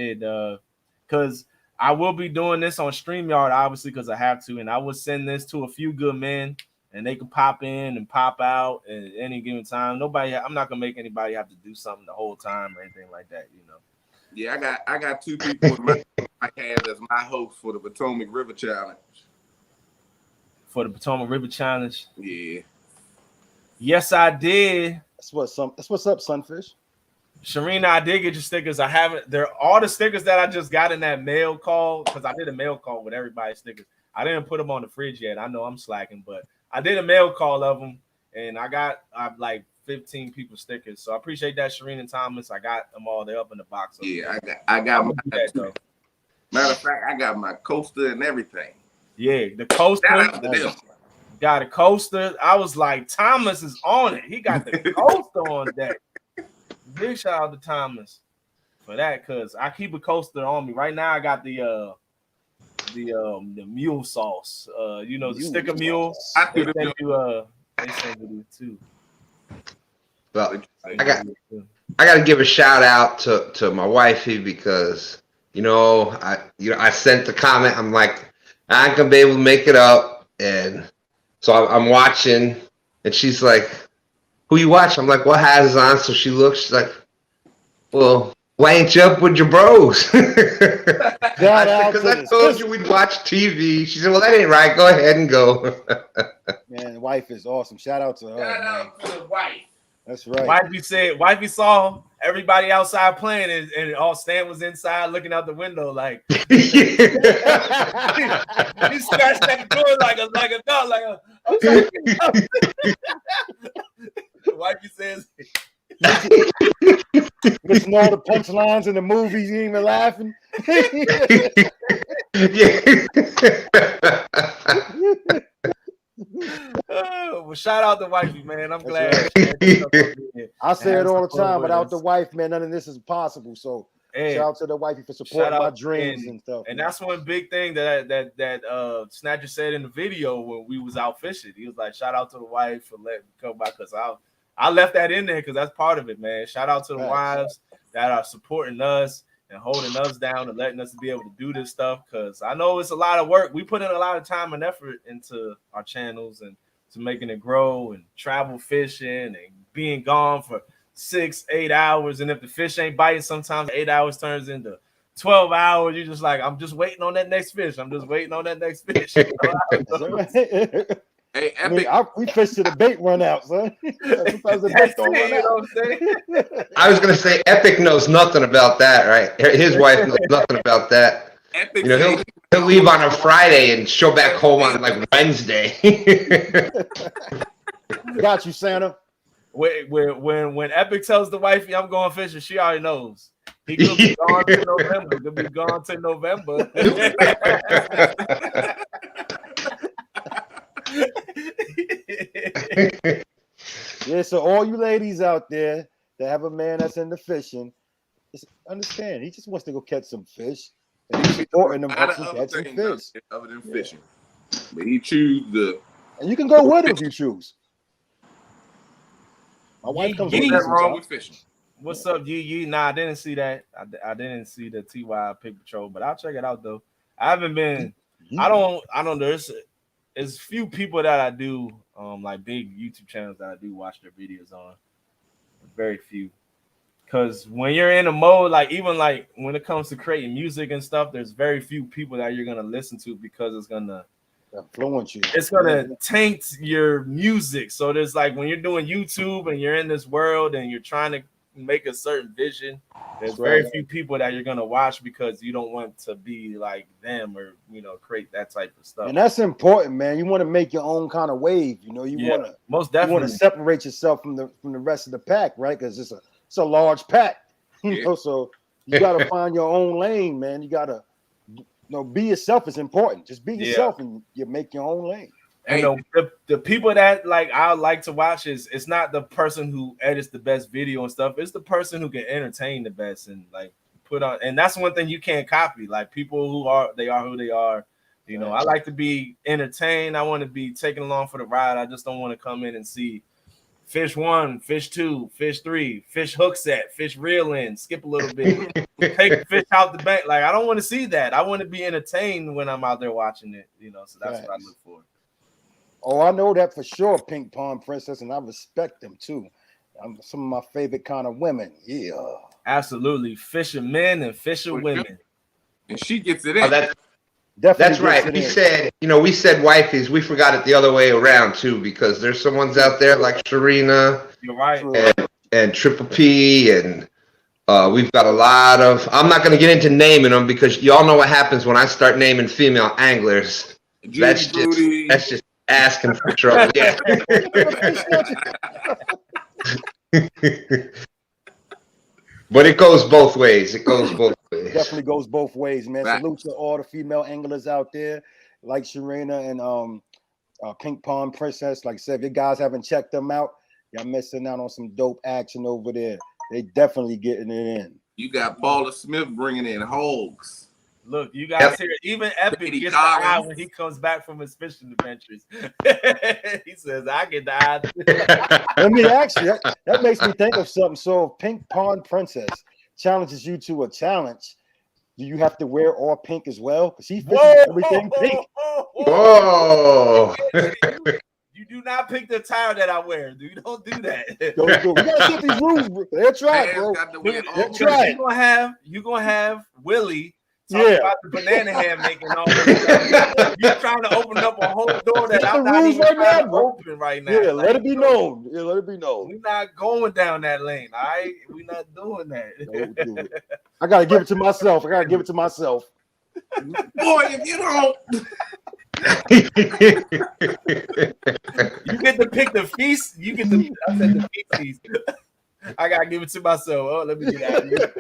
because I will be doing this on StreamYard, obviously, because I have to, and I will send this to a few good men. And they can pop in and pop out at any given time. I'm not gonna make anybody have to do something the whole time or anything like that, you know. Yeah, I got two people in my HAZ as my host for the Potomac River Challenge. For the Potomac River Challenge. Yeah. Yes, I did. That's what's up, Sunfish. Sharina, I did get your stickers. They're all the stickers that I just got in that mail call, because I did a mail call with everybody's stickers. I didn't put them on the fridge yet. I know I'm slacking, but I did a mail call of them, and I like 15 people stickers. So I appreciate that, Sharina Thomas. I got them all. They're up in the box. Yeah, I got my that, matter of fact, I got my coaster and everything. Yeah, the coaster. Got a coaster. I was like, Thomas is on it. He got the coaster on deck. Big shout out to Thomas for that, because I keep a coaster on me. Right now I got the mule sauce. The sticker mule. They send you too. Well, I got to give a shout out to my wifey, because I sent the comment. I'm like, I ain't gonna be able to make it up, and so I'm watching, and she's like, "Who you watch?" I'm like, "What has on?" So she looks, she's like, "Well, why ain't you up with your bros?" Because I told you we'd watch TV. She said, "Well, that ain't right. Go ahead and go." Man, wife is awesome. Shout out to her. Shout out to the wife. That's right. Wifey saw everybody outside playing, and all Stan was inside looking out the window like he scratched at the door like a dog, wifey says. Listen to all the punchlines in the movies, you ain't even laughing. Well, shout out to wifey, man. I'm glad. I say it all the time. Without the wife, man, none of this is possible. So shout out to the wifey for supporting my dreams and stuff. And that's one big thing that Snatcher said in the video when we was out fishing. He was like, shout out to the wife for letting me come by, because I left that in there because that's part of it, man. Shout out to the wives that are supporting us and holding us down and letting us be able to do this stuff, because I know it's a lot of work. We put in a lot of time and effort into our channels and to making it grow and travel fishing and being gone for 6-8 hours, and if the fish ain't biting, sometimes 8 hours turns into 12 hours. You're just like, I'm just waiting on that next fish. I'm just waiting on that next fish. Hey, I mean, Epic. we fish to the bait run out, son. Sometimes the bait don't run out. I was gonna say Epic knows nothing about that, right? His wife knows nothing about that. Epic. You know, he'll leave on a Friday and show back home on like Wednesday. Got you, Santa. When Epic tells the wifey I'm going fishing, she already knows. He could be gone to November. He could be gone to November. Yeah, so all you ladies out there that have a man that's into fishing, just understand he just wants to go catch some fish. And he's supporting them up to catch some fish. Other than fishing. But he choose the. And you can go with him if you choose. My wife comes with me Nothing wrong sometimes. with fishing. What's up, Yee? Nah, I didn't see that. I didn't see the TY Pig Patrol, but I'll check it out though. I haven't been. I don't. There's few people that I do like big YouTube channels that I do watch their videos on. Very few. Because when you're in a mode, like even like when it comes to creating music and stuff, there's very few people that you're gonna listen to because it's gonna influence you. It's gonna taint your music. So there's like when you're doing YouTube and you're in this world and you're trying to make a certain vision, there's very few people that you're gonna watch because you don't want to be like them or create that type of stuff. And that's important, man. You want to make your own kind of wave. You want to most definitely you want to separate yourself from the rest of the pack, right? Because it's a large pack, so you got to find your own lane, man. You got to be yourself is important. Just be yourself and you make your own lane. And the people that like I like to watch it's not the person who edits the best video and stuff. It's the person who can entertain the best and like put on. And that's one thing you can't copy. Like people who are who they are. I like to be entertained. I want to be taken along for the ride. I just don't want to come in and see fish 1, fish 2, fish 3, fish hook set, fish reel in, skip a little bit, take the fish out the bank. Like I don't want to see that. I want to be entertained when I'm out there watching it. So that's what I look for. Oh, I know that for sure, Pink Pond Princess, and I respect them too. Some of my favorite kind of women. Yeah, absolutely. Fishing men and fishing women, and she gets it in. That's right. We said wifeys. We forgot it the other way around too, because there's some ones out there like Sharina, you're right, and Triple P, and we've got a lot of. I'm not going to get into naming them because y'all know what happens when I start naming female anglers. That's just asking for trouble. Yeah. But it goes both ways. Definitely goes both ways, man. Right. Salute to all the female anglers out there, like Sharina and Pink Pond Princess. Like I said, if you guys haven't checked them out, y'all missing out on some dope action over there. They definitely getting it in. You got Paula Smith bringing in hogs. Look, you guys hear Even Epic gets the eye when he comes back from his fishing adventures. He says, I get the eye. Let me ask you, that makes me think of something. So if Pink Pond Princess challenges you to a challenge, do you have to wear all pink as well? Because she fishes everything pink. Whoa. You do not pick the attire that I wear. You don't do that. We gotta get these rules, bro. That's right, bro. That's right. You're gonna have Willie about the banana ham making all this stuff. You're trying to open up a whole door that I'm not even trying to open right now. Yeah, let it be known. Let it be known. We're not going down that lane, all right? We're not doing that. Don't do it. I gotta give it to myself. Boy, if you don't. You get to pick the feast. I said the feces. I gotta give it to myself. Oh, let me get out of here.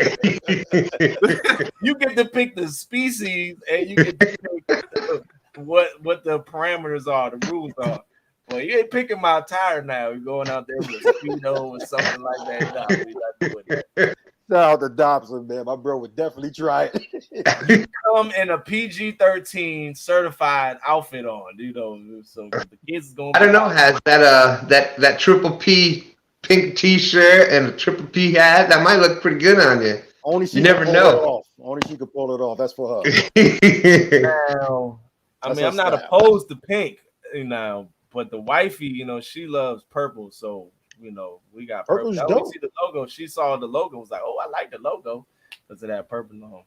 You get to pick the species, and you get to pick what the parameters are, the rules are. Well, you ain't picking my attire now. You're going out there with a speedo or something like that. No, we're not doing that. Shout out to Dobson, man. My bro would definitely try it. You come in a PG-13 certified outfit on, so the kids is going. I don't know, has that Triple P pink T-shirt and a Triple P hat that might look pretty good on you. You never know. Only she could pull it off. That's for her. Now, I mean, I'm not opposed to pink, but the wifey, she loves purple, so you know, we got Purple's purple. I always dope. see the logo. She saw the logo, was like, oh, I like the logo because of that purple on.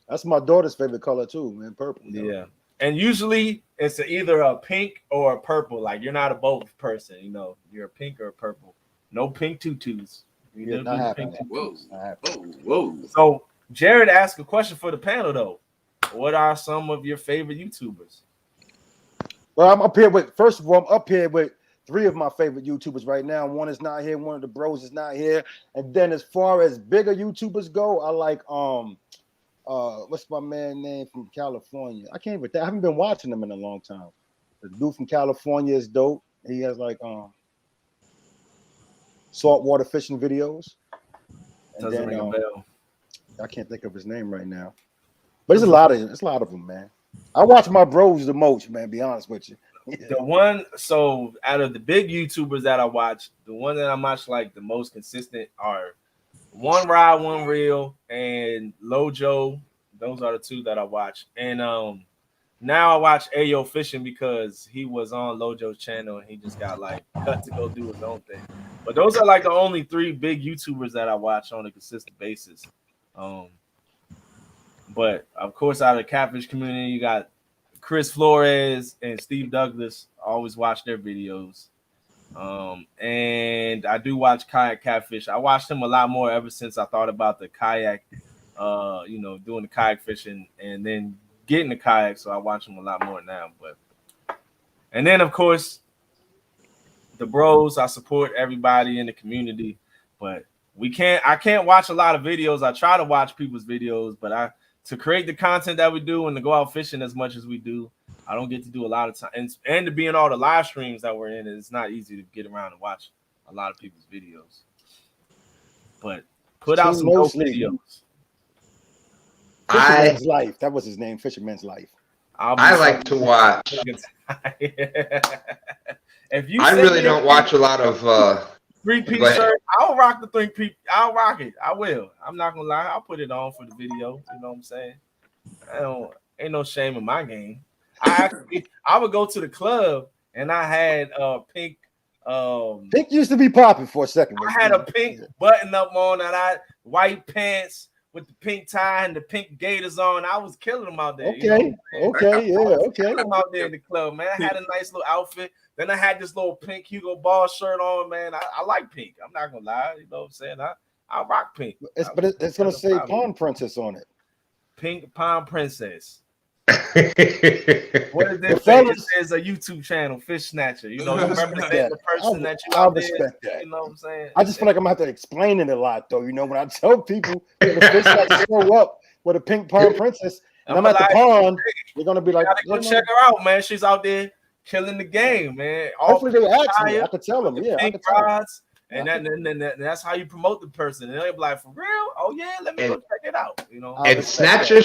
That's my daughter's favorite color too, man. Purple. Yeah. And usually it's either a pink or a purple. Like you're not a both person, you know. You're a pink or a purple. No pink tutus. Yeah, not happening. Whoa. So Jared asked a question for the panel though. What are some of your favorite YouTubers? Well, I'm up here with, first of all, I'm up here with 3 of my favorite YouTubers right now. One is not here, one of the bros is not here. And then as far as bigger YouTubers go, I like what's my man name from California? I can't even I haven't been watching them in a long time. The dude from California is dope. He has like saltwater fishing videos. And Doesn't ring a bell. I can't think of his name right now. But it's a lot of them, man. I watch my bros the most, man, be honest with you. The one, so out of the big YouTubers that I watch, the one that I watch like the most consistent are One Ride, One Reel, and Lojo. Those are the 2 that I watch. And now I watch Ayo Fishing because he was on Lojo's channel and he just got like cut to go do his own thing. But those are like the only 3 big YouTubers that I watch on a consistent basis. But of course, out of the catfish community, you got Chris Flores and Steve Douglas. I always watch their videos. And I do watch Kayak Catfish. I watched him a lot more ever since I thought about the kayak, you know, doing the kayak fishing and then getting the kayak. So I watch him a lot more now. And then, of course, the bros. I support everybody in the community, but I can't watch a lot of videos. I try to watch people's videos, but to create the content that we do and to go out fishing as much as we do, I don't get to do a lot of time. And to be in all the live streams that we're in, it's not easy to get around and watch a lot of people's videos. But put out some dope videos. Fisherman's Life. That was his name, Fisherman's Life. I like to watch. If you I really don't watch a lot of 3-piece shirt, I'll rock the 3-piece. I'll rock it. I will. I'm not gonna lie. I'll put it on for the video. You know what I'm saying? Ain't no shame in my game. I would go to the club and I had pink. Pink used to be popping for a second. I had a pink button up on and white pants with the pink tie and the pink gaiters on. I was killing them out there. Okay, okay. Killing them out there in the club, man. I had a nice little outfit. Then I had this little pink Hugo Boss shirt on, man. I like pink. I'm not gonna lie. You know what I'm saying? I rock pink. But it's gonna say Pond Princess on it. Pink Pond Princess. What is this? It says a YouTube channel, Fish Snatcher. You know, you represent the person that you. I respect that. You know what I'm saying? I just feel like I'm gonna have to explain it a lot, though. You know, when I tell people the Fish Snatcher show up with a pink Pond Princess, and I'm at the pond, they're gonna be like, "Go check her out, man. She's out there killing the game, man." Hopefully they ask me. I could tell them, yeah. Pink rods, and that's how you promote the person. And they'll be like, "For real? Oh yeah, let me go check it out." You know. And Snatcher,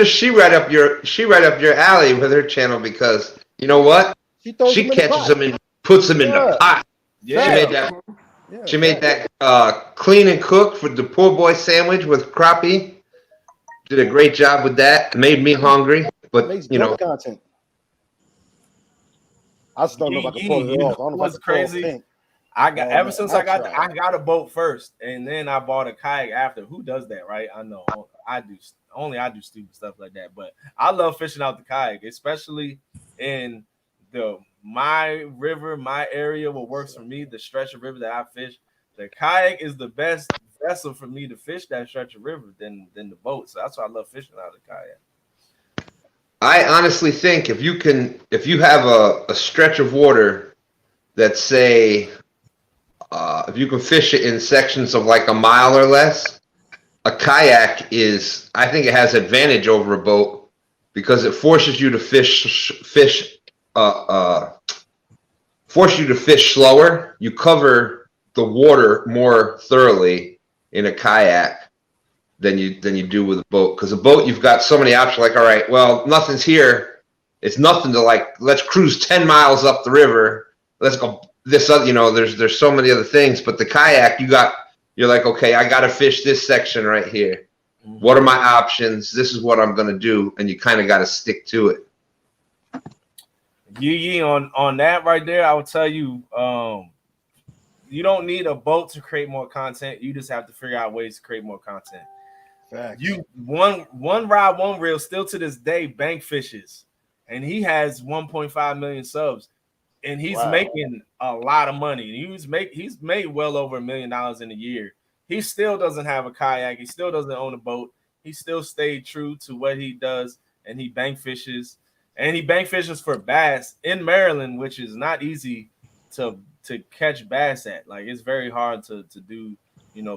she right up your alley with her channel because you know what? She catches them and puts them in the pot. Yeah. She made that clean and cook for the poor boy sandwich with crappie. Did a great job with that. Made me hungry, but you know. Content. I just don't know if I can pull it off. I don't know what's crazy. I got a boat first, and then I bought a kayak after. Who does that, right? I know I do. Only I do stupid stuff like that. But I love fishing out the kayak, especially in my river, my area. What works for me, the stretch of river that I fish. The kayak is the best vessel for me to fish that stretch of river than the boat. So that's why I love fishing out of the kayak. I honestly think if you have a stretch of water that say if you can fish it in sections of like a mile or less, a kayak I think it has advantage over a boat because it forces you to fish slower. You cover the water more thoroughly in a kayak than you do with a boat, because a boat you've got so many options. Like, all right, well, nothing's here. It's nothing to like. Let's cruise 10 miles up the river. Let's go this other. You know, there's so many other things. But the kayak, you're like, okay, I got to fish this section right here. Mm-hmm. What are my options? This is what I'm gonna do, and you kind of got to stick to it. On that right there, I would tell you, you don't need a boat to create more content. You just have to figure out ways to create more content. Facts. You one rod, one reel still to this day bank fishes, and he has 1.5 million subs, and he's making a lot of money. He's made well over $1 million in a year. He still doesn't have a kayak. He still doesn't own a boat. He still stayed true to what he does, and he bank fishes. And he bank fishes for bass in Maryland, which is not easy to catch bass at. Like, it's very hard to do,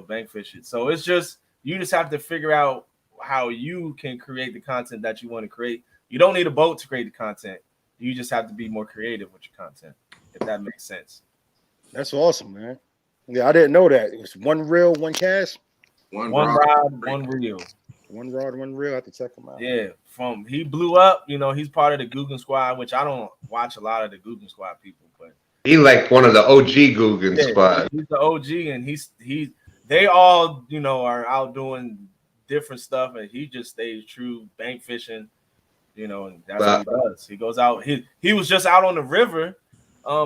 bank fishing. So it's just, you just have to figure out how you can create the content that you want to create. You don't need a boat to create the content. You just have to be more creative with your content, if that makes sense. That's awesome, man. Yeah, I didn't know that. It was one reel, one cast. One rod, one reel. One rod, one reel. I have to check him out. Yeah, he blew up. He's part of the Guggen Squad, which I don't watch a lot of the Guggen Squad people, but he like one of the OG Guggen Squad. He's the OG, and they all are out doing different stuff, and he just stays true bank fishing. And that's what he does. He goes out. He was just out on the river.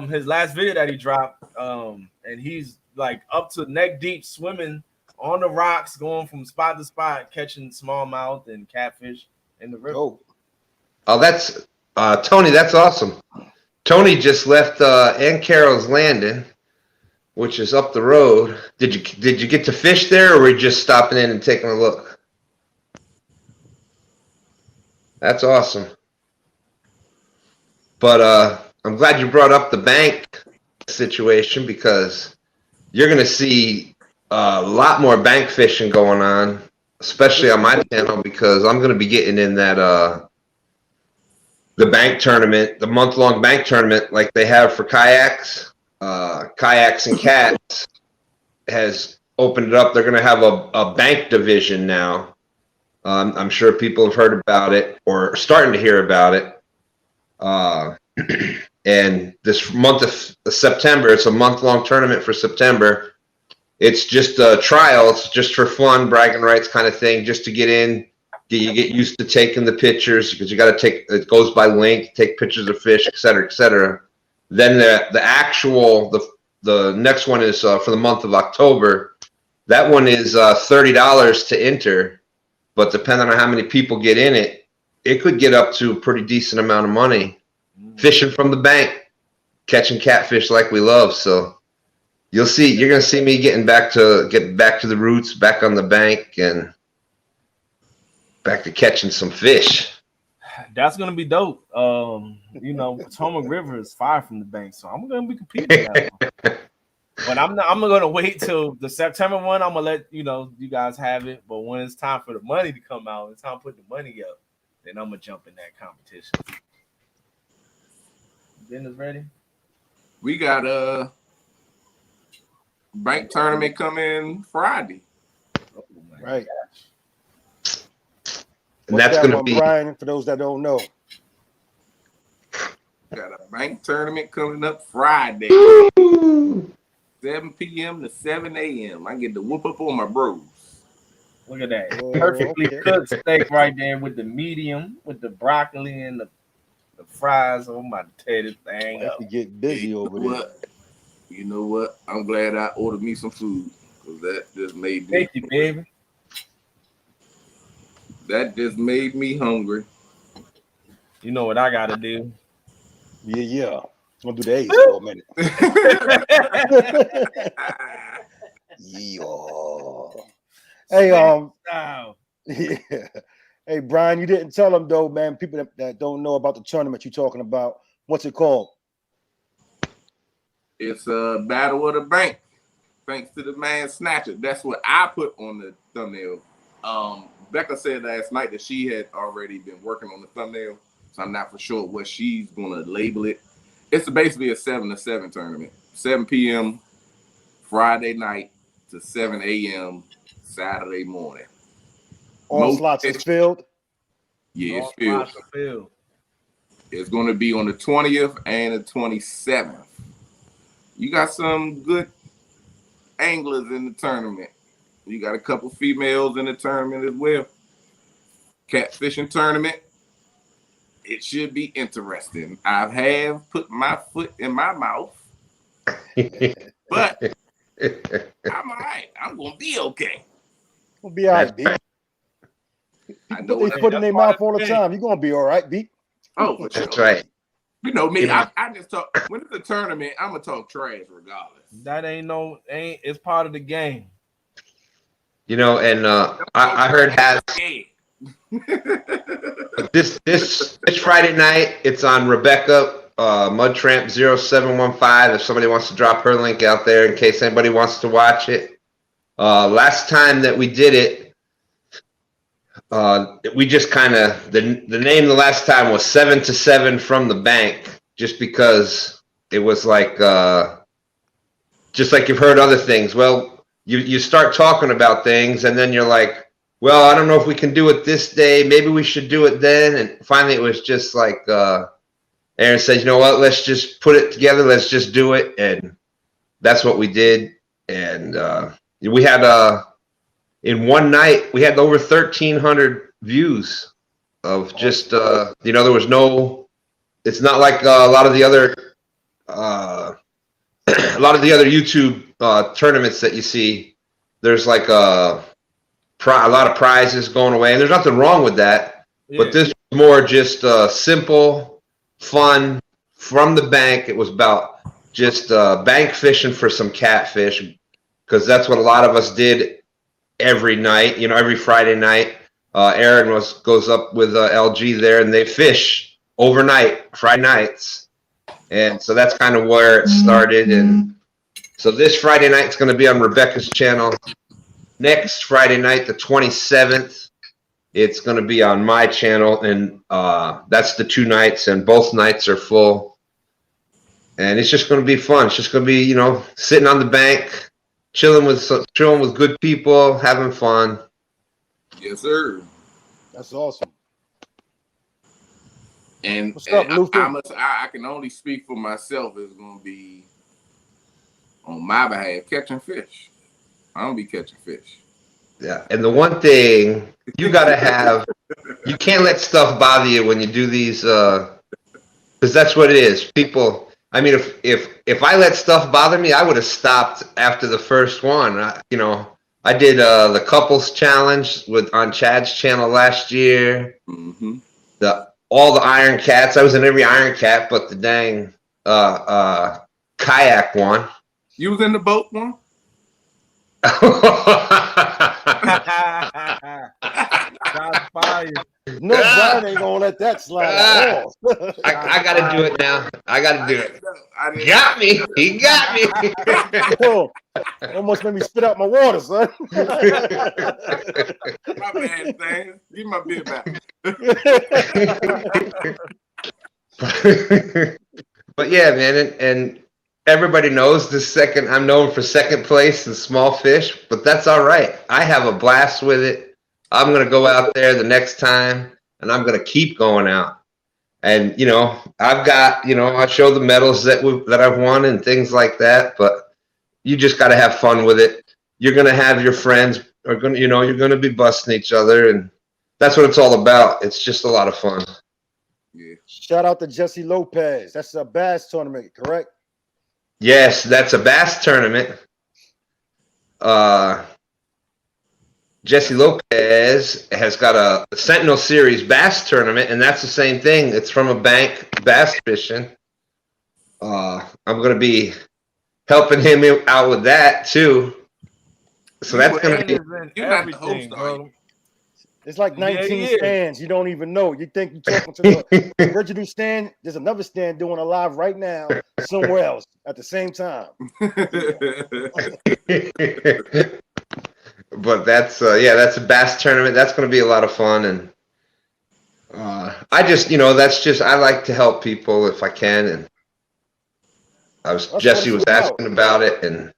His last video that he dropped, and he's like up to neck deep swimming on the rocks, going from spot to spot, catching smallmouth and catfish in the river. Oh, that's Tony. That's awesome. Tony just left Aunt Carol's Landing, which is up the road. Did you get to fish there, or were you just stopping in and taking a look? That's awesome. But I'm glad you brought up the bank situation, because you're going to see a lot more bank fishing going on, especially on my channel, because I'm going to be getting in that the bank tournament, the month-long bank tournament like they have for kayaks. Kayaks and Cats has opened it up. They're going to have a bank division now. I'm sure people have heard about it or are starting to hear about it. And this month of September, it's a month-long tournament for September. It's just a trial. It's just for fun, bragging rights kind of thing, just to get in. You get used to taking the pictures, because you got to it goes by link, take pictures of fish, et cetera, et cetera. Then the next one is for the month of October. That one is $30 to enter. But depending on how many people get in it, it could get up to a pretty decent amount of money. Fishing from the bank, catching catfish like we love. So you're going to see me get back to the roots, back on the bank, and back to catching some fish. That's going to be dope. Potomac River is far from the bank, so I'm going to be competing with that one. But I'm going to wait till the September one. I'm going to let you guys have it. But when it's time for the money to come out, it's time to put the money up, then I'm going to jump in that competition. Business ready? We got a bank tournament coming Friday. Oh, Right. Gosh. And that's going to be, Brian, for those that don't know. Got a bank tournament coming up Friday. 7 p.m. to 7 a.m. I get to whoop up on my bros. Look at that. Oh, Perfectly okay. cooked steak right there with the medium, with the broccoli and the fries. Oh, my tear this thing I have up. to get busy over there. You know what? I'm glad I ordered me some food, because that just made me. Thank you, baby. That just made me hungry. You know what I got to do. Yeah. I'm going to do the A's for a minute. Yeah. Hey, Wow. yeah. Hey, Brian, you didn't tell them, though, man. People that don't know about the tournament you're talking about. What's it called? It's a battle of the bank. Thanks to the man Snatcher. That's what I put on the thumbnail. Becca said last night that she had already been working on the thumbnail, so I'm not for sure what she's going to label it. It's basically a 7-to-7 tournament. 7 p.m. Friday night to 7 a.m. Saturday morning. All slots is filled? Yeah, it's All filled. slots are filled. It's going to be on the 20th and the 27th. You got some good anglers in the tournament. You got a couple females in the tournament as well. Catfishing tournament. It should be interesting. I have put my foot in my mouth, but I'm all right. I'm gonna be okay. We'll be all right, B. I People know put their foot in their mouth all the time. You're gonna be all right, B. Oh, for sure. That's right. You know me. I just talk when it's a tournament. I'm gonna talk trash regardless. That ain't. It's part of the game. You know, and I heard HAZ. This Friday night, it's on Rebecca Mudtramp 0715. If somebody wants to drop her link out there in case anybody wants to watch it. Last time that we did it, we just kind of the name the last time was 7 to 7 from the bank, just because it was like just like you've heard other things. Well, you start talking about things and then you're like, well, I don't know if we can do it this day. Maybe we should do it then. And finally, it was just like Aaron said, you know what? Let's just put it together. Let's just do it, and that's what we did. And we had in one night we had over 1,300 views of just you know, there was no. It's not like a lot of the other YouTube tournaments that you see. There's like a lot of prizes going away, and there's nothing wrong with that. Yeah. But this was more just simple, fun, from the bank. It was about just bank fishing for some catfish, because that's what a lot of us did every night. You know, every Friday night. Aaron goes up with LG there, and they fish overnight, Friday nights, and so that's kind of where it started. And so this Friday night is going to be on Rebecca's channel. Next Friday night, the 27th, it's going to be on my channel, and that's the 2 nights, and both nights are full. And it's just going to be fun. It's just going to be, you know, sitting on the bank, chilling with good people, having fun. Yes, sir. That's awesome. And, what's up, Luther? I can only speak for myself. It's going to be on my behalf catching fish. I'm gonna be catching fish. Yeah, and the one thing you gotta have, you can't let stuff bother you when you do these, because that's what it is. People, I mean, if I let stuff bother me, I would have stopped after the first one. You know, I did the couples challenge on Chad's channel last year. Mm-hmm. All the Iron Cats. I was in every Iron Cat, but the dang kayak one. You was in the boat one? No, Brian ain't gonna let that slide at all. I gotta do it now. I gotta do it. Got me. He got me. Whoa, almost made me spit out my water, son. My bad, thing. Give my beer back. But yeah, man, and everybody knows I'm known for second place in small fish, but that's all right. I have a blast with it. I'm going to go out there the next time, and I'm going to keep going out. And, you know, I've got, you know, I show the medals that I've won and things like that, but you just got to have fun with it. You're going to have your friends you're going to be busting each other, and that's what it's all about. It's just a lot of fun. Yeah. Shout out to Jesse Lopez. That's a bass tournament, correct? Yes, that's a bass tournament. Jesse Lopez has got a Sentinel Series bass tournament, and that's the same thing. It's from a bank bass fishing. I'm going to be helping him out with that too. So that's going to be everything, bro. It's like 19 stands. You don't even know. You think you're talking to the original stand. There's another stand doing a live right now somewhere else at the same time. But that's that's a bass tournament. That's going to be a lot of fun, and I just, you know, I like to help people if I can, and Jesse was asking about it, and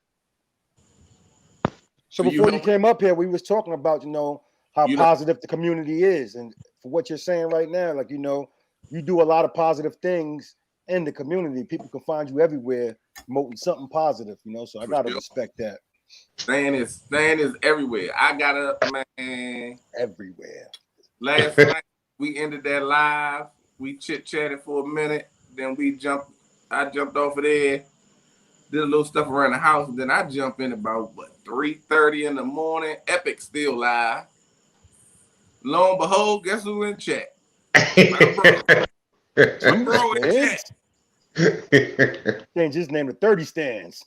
so before you came up here, we was talking about, you know, how positive the community is, and for what you're saying right now, like, you know, you do a lot of positive things in the community. People can find you everywhere promoting something positive, you know. So I gotta respect that. Stan is everywhere. I got a man everywhere. Last night we ended that live. We chit chatted for a minute. Then I jumped off of there. did a little stuff around the house, and then I jump in about 3:30 in the morning. Epic still live. Lo and behold, guess who in chat? My bro. My bro in chat. Change his name to 30 Stands.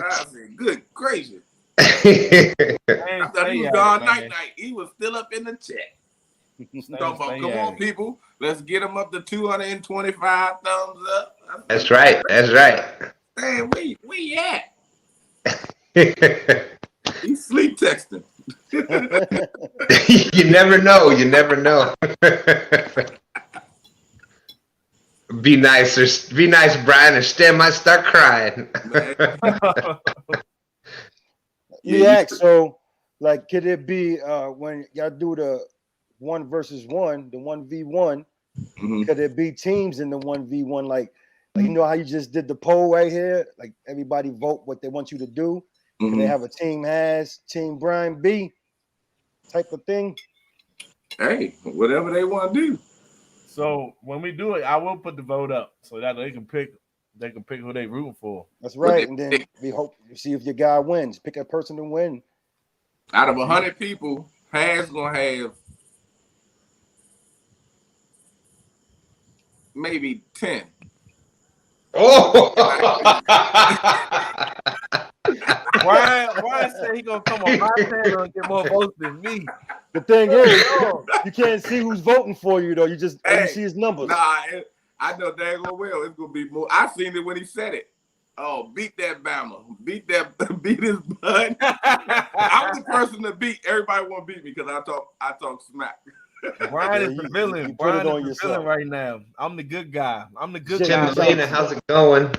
I said, good gracious. Stay I thought he was at gone it, man. night. He was still up in the chat. Stay Come at on, it. people. Let's get him up to 225 thumbs up. That's right. That's right. Man, where you at? He's sleep texting. You never know. You never know. Be nice, Brian, or Stem might start crying. Yeah, so like, could it be when y'all do the 1 versus 1, the 1v1? Could it be teams in the 1v1? Like you know how you just did the poll right here? Like everybody vote what they want you to do. Can they have a team HAZ, team Brian B type of thing? Hey, whatever they want to do. So when we do it, I will put the vote up so that they can pick who they rooting for. That's right. And then we hope you see if your guy wins. Pick a person to win. Out of 100 people, HAZ gonna have maybe 10. Oh. Brian said he gonna come on my channel and get more votes than me. The thing is, you can't see who's voting for you though. You just you see his numbers. Nah, I know dang well it's gonna be more. I seen it when he said it. Oh, beat that Bama. Beat his butt. I'm the person to beat. Everybody want to beat me because I talk smack. Brian is the villain. Brian is the villain right now. I'm the good guy. I'm the good guy. Melina, how's it going?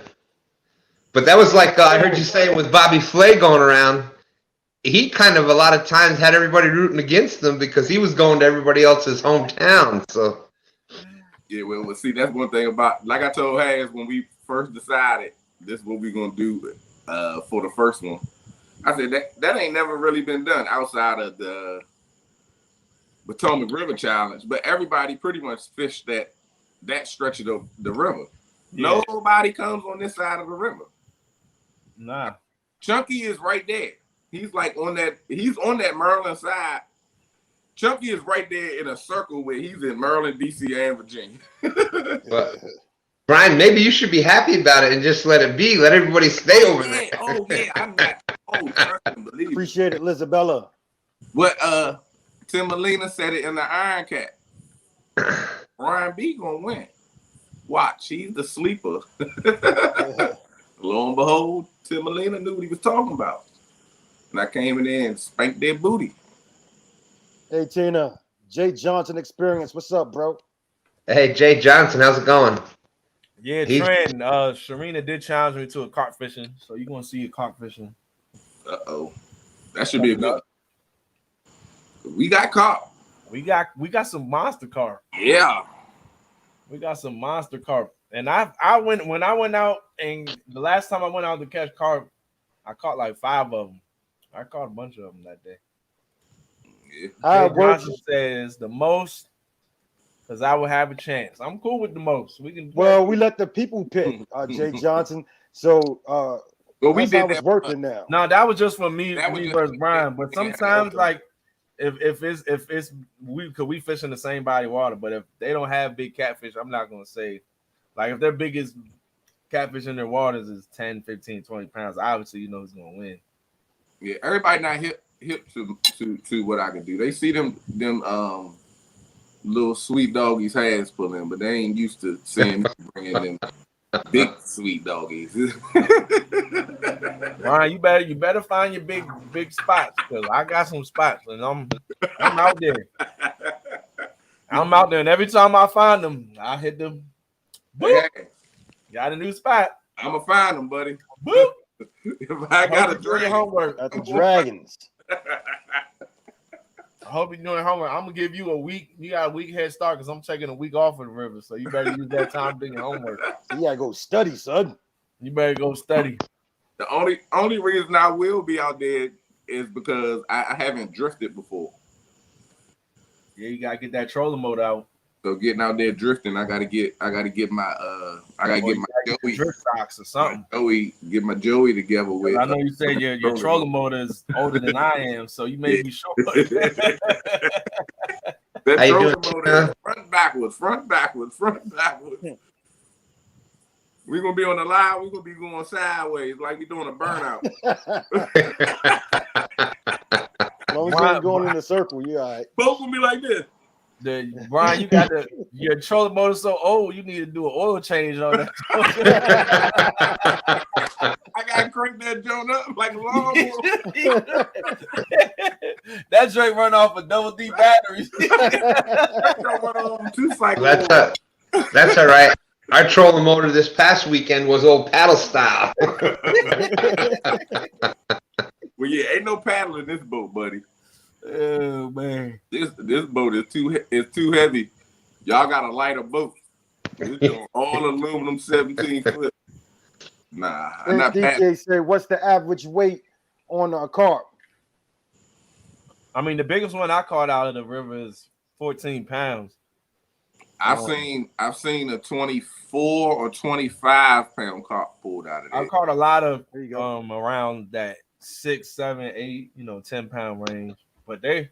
But that was like I heard you say it with Bobby Flay going around. He kind of a lot of times had everybody rooting against him because he was going to everybody else's hometown. So yeah, well, see, that's one thing about, like I told HAZ when we first decided this is what we're gonna do for the first one. I said that ain't never really been done outside of the Potomac River Challenge, but everybody pretty much fished that stretch of the river. Yeah. Nobody comes on this side of the river. Nah. Chunky is right there. He's like he's on that Maryland side. Chunky is right there in a circle where he's in Maryland, DC, and Virginia. But Brian, maybe you should be happy about it and just let it be. Let everybody stay over there. Oh yeah, I'm not. Appreciate it, Lizabella. What Tim Molina said it in the Iron Cat. Brian B gonna win. Watch, he's the sleeper. Lo and behold, Tim Molina knew what he was talking about. And I came in there and spanked their booty. Hey Tina, Jay Johnson Experience. What's up, bro? Hey Jay Johnson, how's it going? Yeah, Trent. Sharina did challenge me to a carp fishing, so you're gonna see a carp fishing. That should be a good. We got carp. We got some monster carp. Yeah. We got some monster carp. And I went out, and the last time I went out to catch carp, I caught like 5 of them. I caught a bunch of them that day. Yeah. Johnson says the most, because I will have a chance. I'm cool with the most. We can. Well, we let the people pick. Jay Johnson. So we did that working now. No, that was just for me versus Brian. But sometimes, like, if we fish in the same body of water, but if they don't have big catfish, I'm not gonna say, like, if their biggest catfish in their waters is 10, 15, 20 pounds, obviously you know who's gonna win. Yeah, everybody not hip to what I can do. They see them little sweet doggies HAZ pull in, but they ain't used to seeing me bringing them big sweet doggies. Ryan, you better find your big spots, because I got some spots and I'm out there. I'm out there, and every time I find them, I hit them. Boop. Hey, got a new spot. I'm gonna find them, buddy. Boop. If I got to do homework at the Dragons. I hope you're doing homework. I'm gonna give you a week. You got a week head start because I'm taking a week off of the river, so you better use that time doing your homework. So you gotta go study, son. You better go study. The only reason I will be out there is because I haven't drifted before. Yeah, you gotta get that trolling mode out. So getting out there drifting, I gotta get my Joey, drip socks or something. Get my Joey together with. I know you said your trolling motor is older than I am, so you may be short. That trolling motor is front backwards. We're gonna be on the live. We're gonna be going sideways like we doing a burnout. As long as you're going in a circle, you're all right. Both gonna be like this. Brian, you got your trolling motor so old, you need to do an oil change on that. I gotta crank that joint up like a lawnmower. That joint run off a double D battery. That's all right. Our trolling motor this past weekend was old paddle style. Well, yeah, ain't no paddle in this boat, buddy. Oh man, this boat is too heavy. Y'all got a lighter boat. It's all aluminum, 17 foot. Nah, I'm not DJ say, what's the average weight on a carp? I mean, the biggest one I caught out of the river is 14 pounds. I've seen a 24 or 25 pound carp pulled out of there. I caught a lot of around that 6, 7, 8, 10 pound range. But they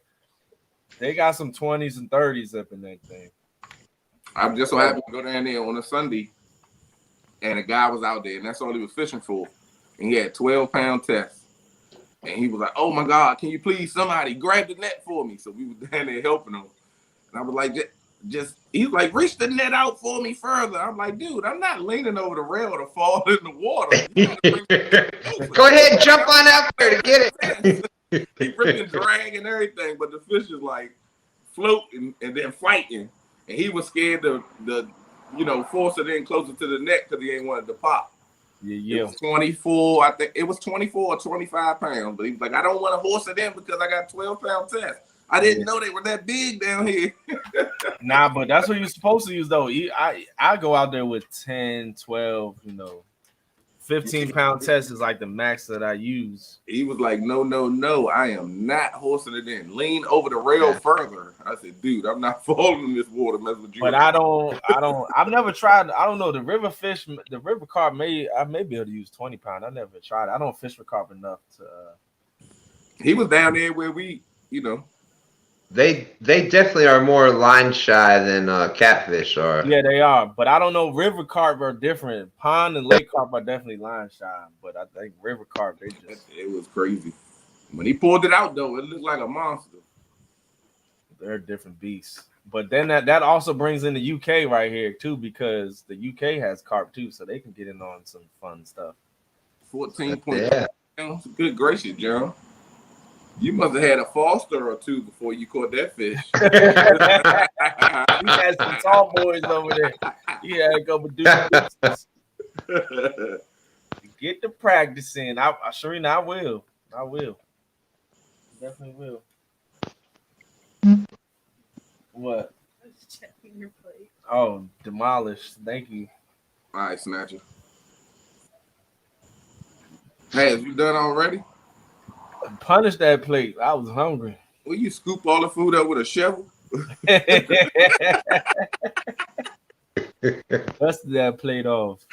got some 20s and 30s up in that thing. I'm just so happy to go down there on a Sunday, and a guy was out there, and that's all he was fishing for. And he had 12-pound tests. And he was like, "Oh my God, can you please somebody grab the net for me?" So we were down there helping him. And I was like, he's like, "Reach the net out for me further." I'm like, "Dude, I'm not leaning over the rail to fall in the water." Go ahead, jump on out there to get it. He freaking drag and everything, but the fish is like floating and then fighting. And he was scared to force it in closer to the net because he ain't wanted to pop. Yeah. It was 24, I think it was 24 or 25 pounds. But he was like, "I don't want to horse it in because I got 12-pound test." I didn't know they were that big down here. Nah, but that's what you're supposed to use, though. I go out there with 10, 12, 15-pound test is like the max that I use. He was like, no, I am not horsing it in. Lean over the rail further. I said, "Dude, I'm not falling in this water messing with you." But I've never tried. I don't know, the river carp I may be able to use 20 pound. I never tried it. I don't fish for carp enough to. He was down there where we, They definitely are more line shy than catfish are. Yeah, they are. But I don't know. River carp are different. Pond and lake carp are definitely line shy. But I think river carp, it was crazy. When he pulled it out, though, it looked like a monster. They're different beasts. But then that also brings in the UK right here too, because the UK has carp too, so they can get in on some fun stuff. 14.5 pounds. Good gracious, John. You must have had a Foster or two before you caught that fish. We had some tall boys over there. He had a couple dudes. Get the practice in. Sharina, I will. Definitely will. What? I was checking your plate. Oh, demolished. Thank you. All right, Snatcher. Hey, have you done already? Punish that plate. I was hungry. Will you scoop all the food up with a shovel? Busted that plate off.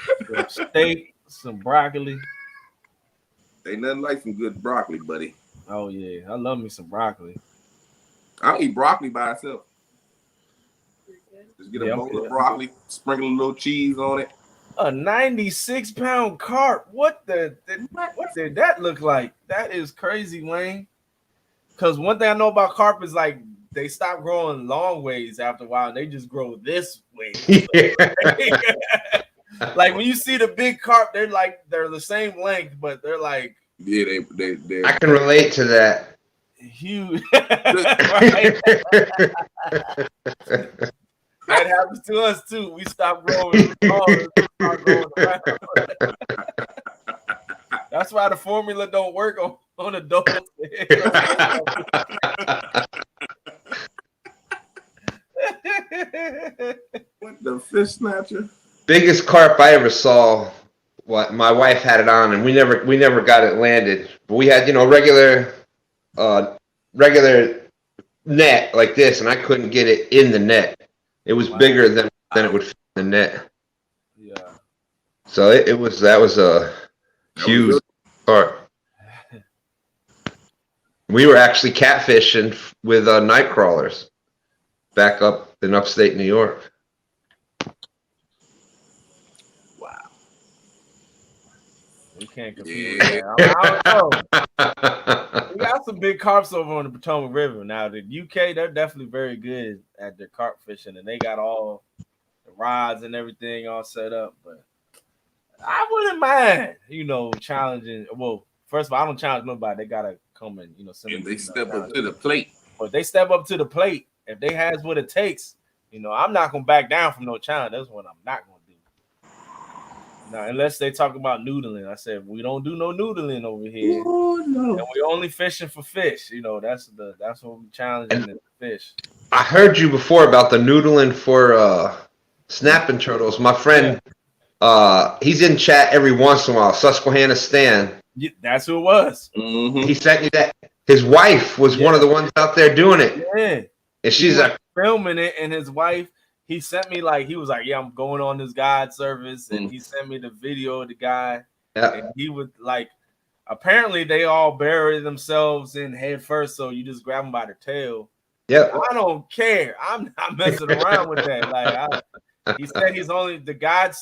Some steak, some broccoli. Ain't nothing like some good broccoli, buddy. Oh yeah, I love me some broccoli. I'll eat broccoli by itself. Just get a bowl of broccoli, sprinkle a little cheese on it. A 96-pound carp. What did that look like? That is crazy, Wayne. Because one thing I know about carp is like they stop growing long ways after a while, and they just grow this way. Like when you see the big carp, they're the same length, but they're like they I can relate to that. Huge. That happens to us too. We stop growing. Start growing around. That's why the formula don't work on adults. What the fish snatcher? Biggest carp I ever saw. What my wife had it on, and we never got it landed. But we had regular net like this, and I couldn't get it in the net. It was bigger than it would fit in the net. Yeah. So that was a huge part. We were actually catfishing with night crawlers back up in upstate New York. Wow. We can't compete with that. I don't know. We got some big carps over on the Potomac River. Now, the UK, they're definitely very good at their carp fishing, and they got all the rods and everything all set up. But I wouldn't mind, challenging. Well, first of all, I don't challenge nobody. They got to come and, send And me they step up to the plate. But they step up to the plate. If they has what it takes, I'm not going to back down from no challenge. That's what I'm not going to do. Now, unless they talk about noodling. I said, we don't do no noodling over here. Oh, no. And we only fishing for fish. That's what we challenging the fish. I heard you before about the noodling for snapping turtles. My friend, he's in chat every once in a while. Susquehanna Stan. Yeah, that's who it was. Mm-hmm. He sent me that. His wife was one of the ones out there doing it. Yeah. And she's like filming it, and his wife, he sent me he was like, yeah, I'm going on this guide service, and he sent me the video of the guy. Yeah. And he would apparently they all bury themselves in head first, so you just grab them by the tail. Yeah. I don't care. I'm not messing around with that. He said he's only the guide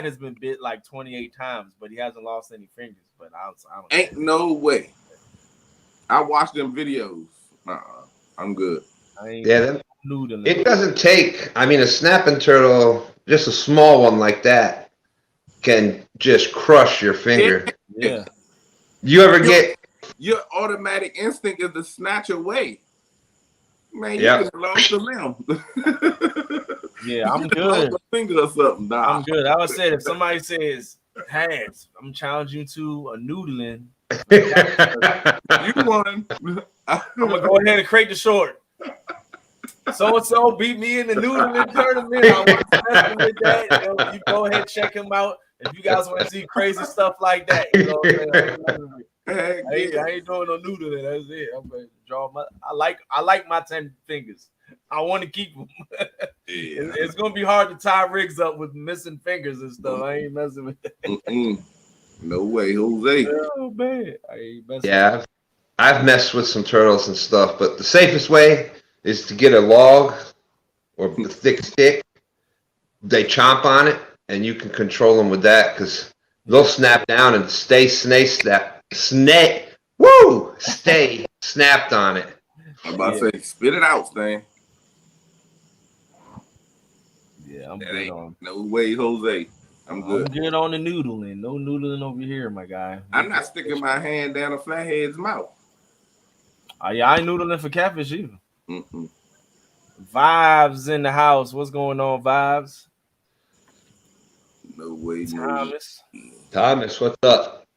has been bit 28 times, but he hasn't lost any fingers. But I don't Ain't no way. I watched them videos. I'm good. It doesn't take. I mean, a snapping turtle, just a small one like that, can just crush your finger. Yeah. You ever get your automatic instinct is to snatch away? Man, you Yeah. just lost the limb. Yeah, I'm You just good. lost a finger or something. Nah. I'm good. I would say if somebody says, "Has," I'm challenging you to a noodling. You won. I'm gonna go ahead and create the short. So and so beat me in the noodling tournament. I want to mess with that. You go ahead, check him out. If you guys want to see crazy stuff like that, I ain't doing no noodling. That's it. I'm gonna draw my. I like my 10 fingers. I want to keep them. It's gonna be hard to tie rigs up with missing fingers and stuff. I ain't messing with that. No way, Jose. Oh man, I ain't messing. Yeah, I've messed with some turtles and stuff, but the safest way is to get a log or a thick stick. They chomp on it, and you can control them with that because they'll snap down and stay snapped on it. I'm about to say, spit it out, Stan. Yeah, I'm good on. No way, Jose. I'm good. I'm good on the noodling. No noodling over here, my guy. I'm not sticking my hand down a flathead's mouth. Yeah, I ain't noodling for catfish either. Mm-mm. Vibes in the house. What's going on, Vibes? No way, Thomas, what's up?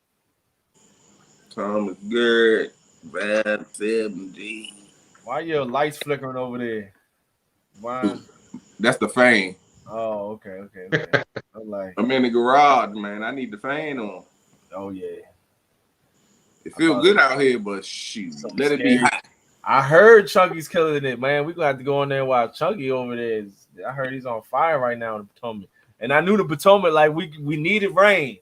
Thomas good. Bad 7G. Why your lights flickering over there? Why? That's the fan. Oh, okay. I'm in the garage, man. I need the fan on. Oh yeah. It feels good out here, but shoot, let it be hot. I heard Chunky's killing it, man. We're gonna have to go in there while Chunky over there I heard he's on fire right now in the Potomac. And I knew the Potomac, we needed rain,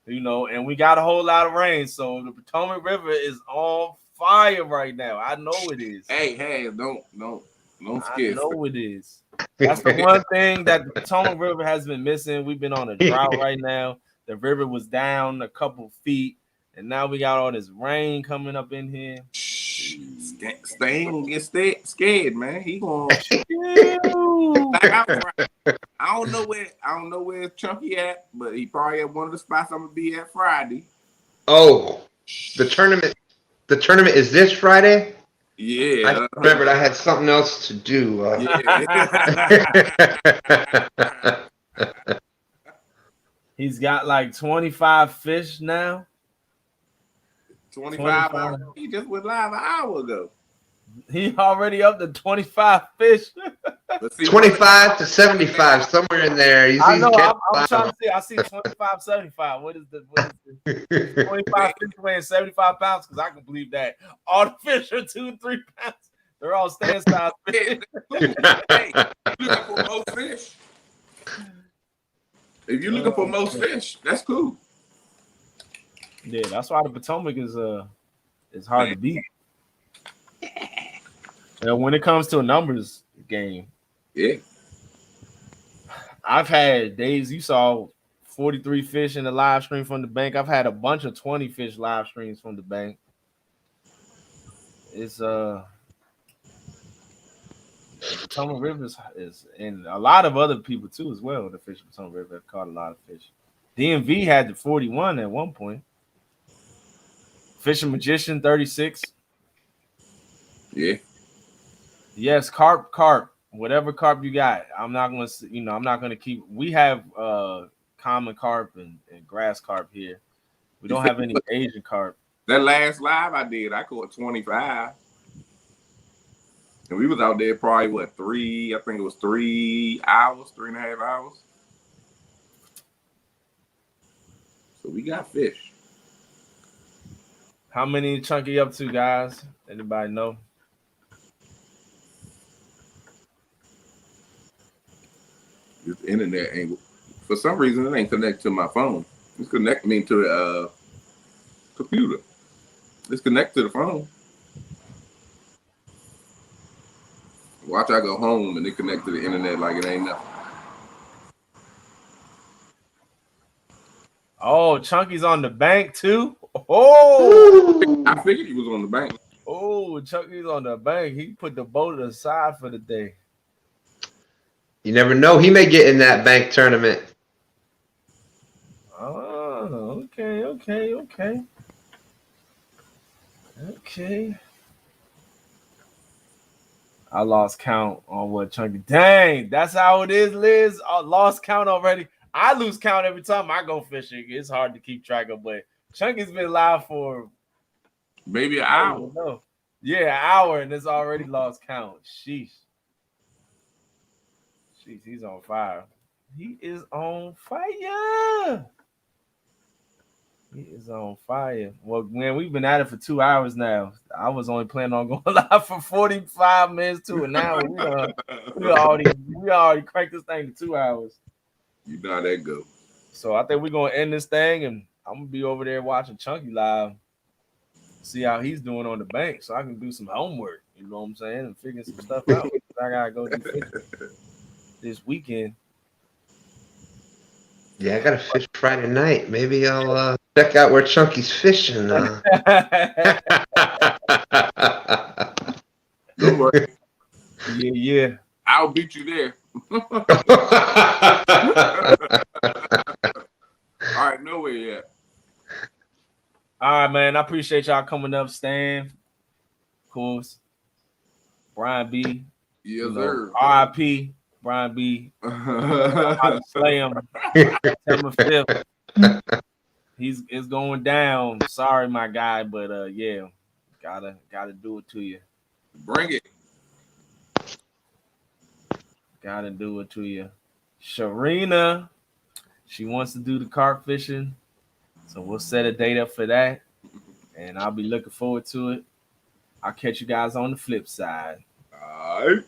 and we got a whole lot of rain. So the Potomac River is on fire right now. I know it is. Hey, don't scare. I know it is. That's the one thing that the Potomac River has been missing. We've been on a drought right now. The river was down a couple feet, and now we got all this rain coming up in here. Stan gonna get scared, man. He gonna. I don't know where Chunky at, but he probably at one of the spots I'm gonna be at Friday. Oh, the tournament is this Friday? Yeah. I remembered I had something else to do. He's got 25 fish now. 25 hours. He just went live an hour ago. He already up to 25 fish. 25 to 75, somewhere in there. I know. I'm trying to see. I see 25, 75. What is the 25 fish weighing 75 pounds? Because I can believe that. All the fish are 2-3 pounds. They're all stand size fish. Hey, looking for more fish. If you're looking for most fish, that's cool. Yeah, that's why the Potomac is hard to beat. And when it comes to a numbers game, Yeah. I've had days you saw 43 fish in the live stream from the bank. I've had a bunch of 20 fish live streams from the bank. It's the Potomac River is and a lot of other people too as well. The fish of Potomac River have caught a lot of fish. DMV had the 41 at one point. Fishing Magician 36. Yeah. Yes, carp, whatever carp you got. I'm not gonna keep. We have common carp and grass carp here. We don't have any Asian carp. That last live I did, I caught 25. And we was out there probably, I think it was 3 hours, 3.5 hours. So we got fish. How many chunky up to, guys? Anybody know? This internet ain't, for some reason, it ain't connected to my phone. It's connecting me to the computer. It's connected to the phone. Watch I go home and it connect to the internet like it ain't nothing. Oh, Chunky's on the bank too. Oh, I figured he was on the bank. Oh, Chunky's on the bank. He put the boat aside for the day. You never know. He may get in that bank tournament. Oh, okay. I lost count on what Chunky. Dang, that's how it is, Liz. I lost count already. I lose count every time I go fishing. It's hard to keep track of, but Chunky's been live for maybe an hour. No. Yeah, an hour, and it's already lost count. Sheesh, he's on fire. He is on fire. Well, man, we've been at it for 2 hours now. I was only planning on going live for 45 minutes to an hour. We already cranked this thing to 2 hours. You know how that go. So I think we're gonna end this thing, and I'm gonna be over there watching Chunky live, see how he's doing on the bank, so I can do some homework. You know what I'm saying, and figure some stuff out. I gotta go do fishing this weekend. Yeah, I got to fish Friday night. Maybe I'll check out where Chunky's fishing. Don't worry. Yeah. I'll beat you there. All right, nowhere yet. All right, man. I appreciate y'all coming up, Stan. Of course. Brian B. Yes, sir. R.I.P. Brian B. I'll slay him. September 5th. It's going down. Sorry, my guy, but yeah, gotta do it to you. Bring it. Gotta do it to you. Sharina, she wants to do the carp fishing, so we'll set a date up for that, and I'll be looking forward to it. I'll catch you guys on the flip side. All right.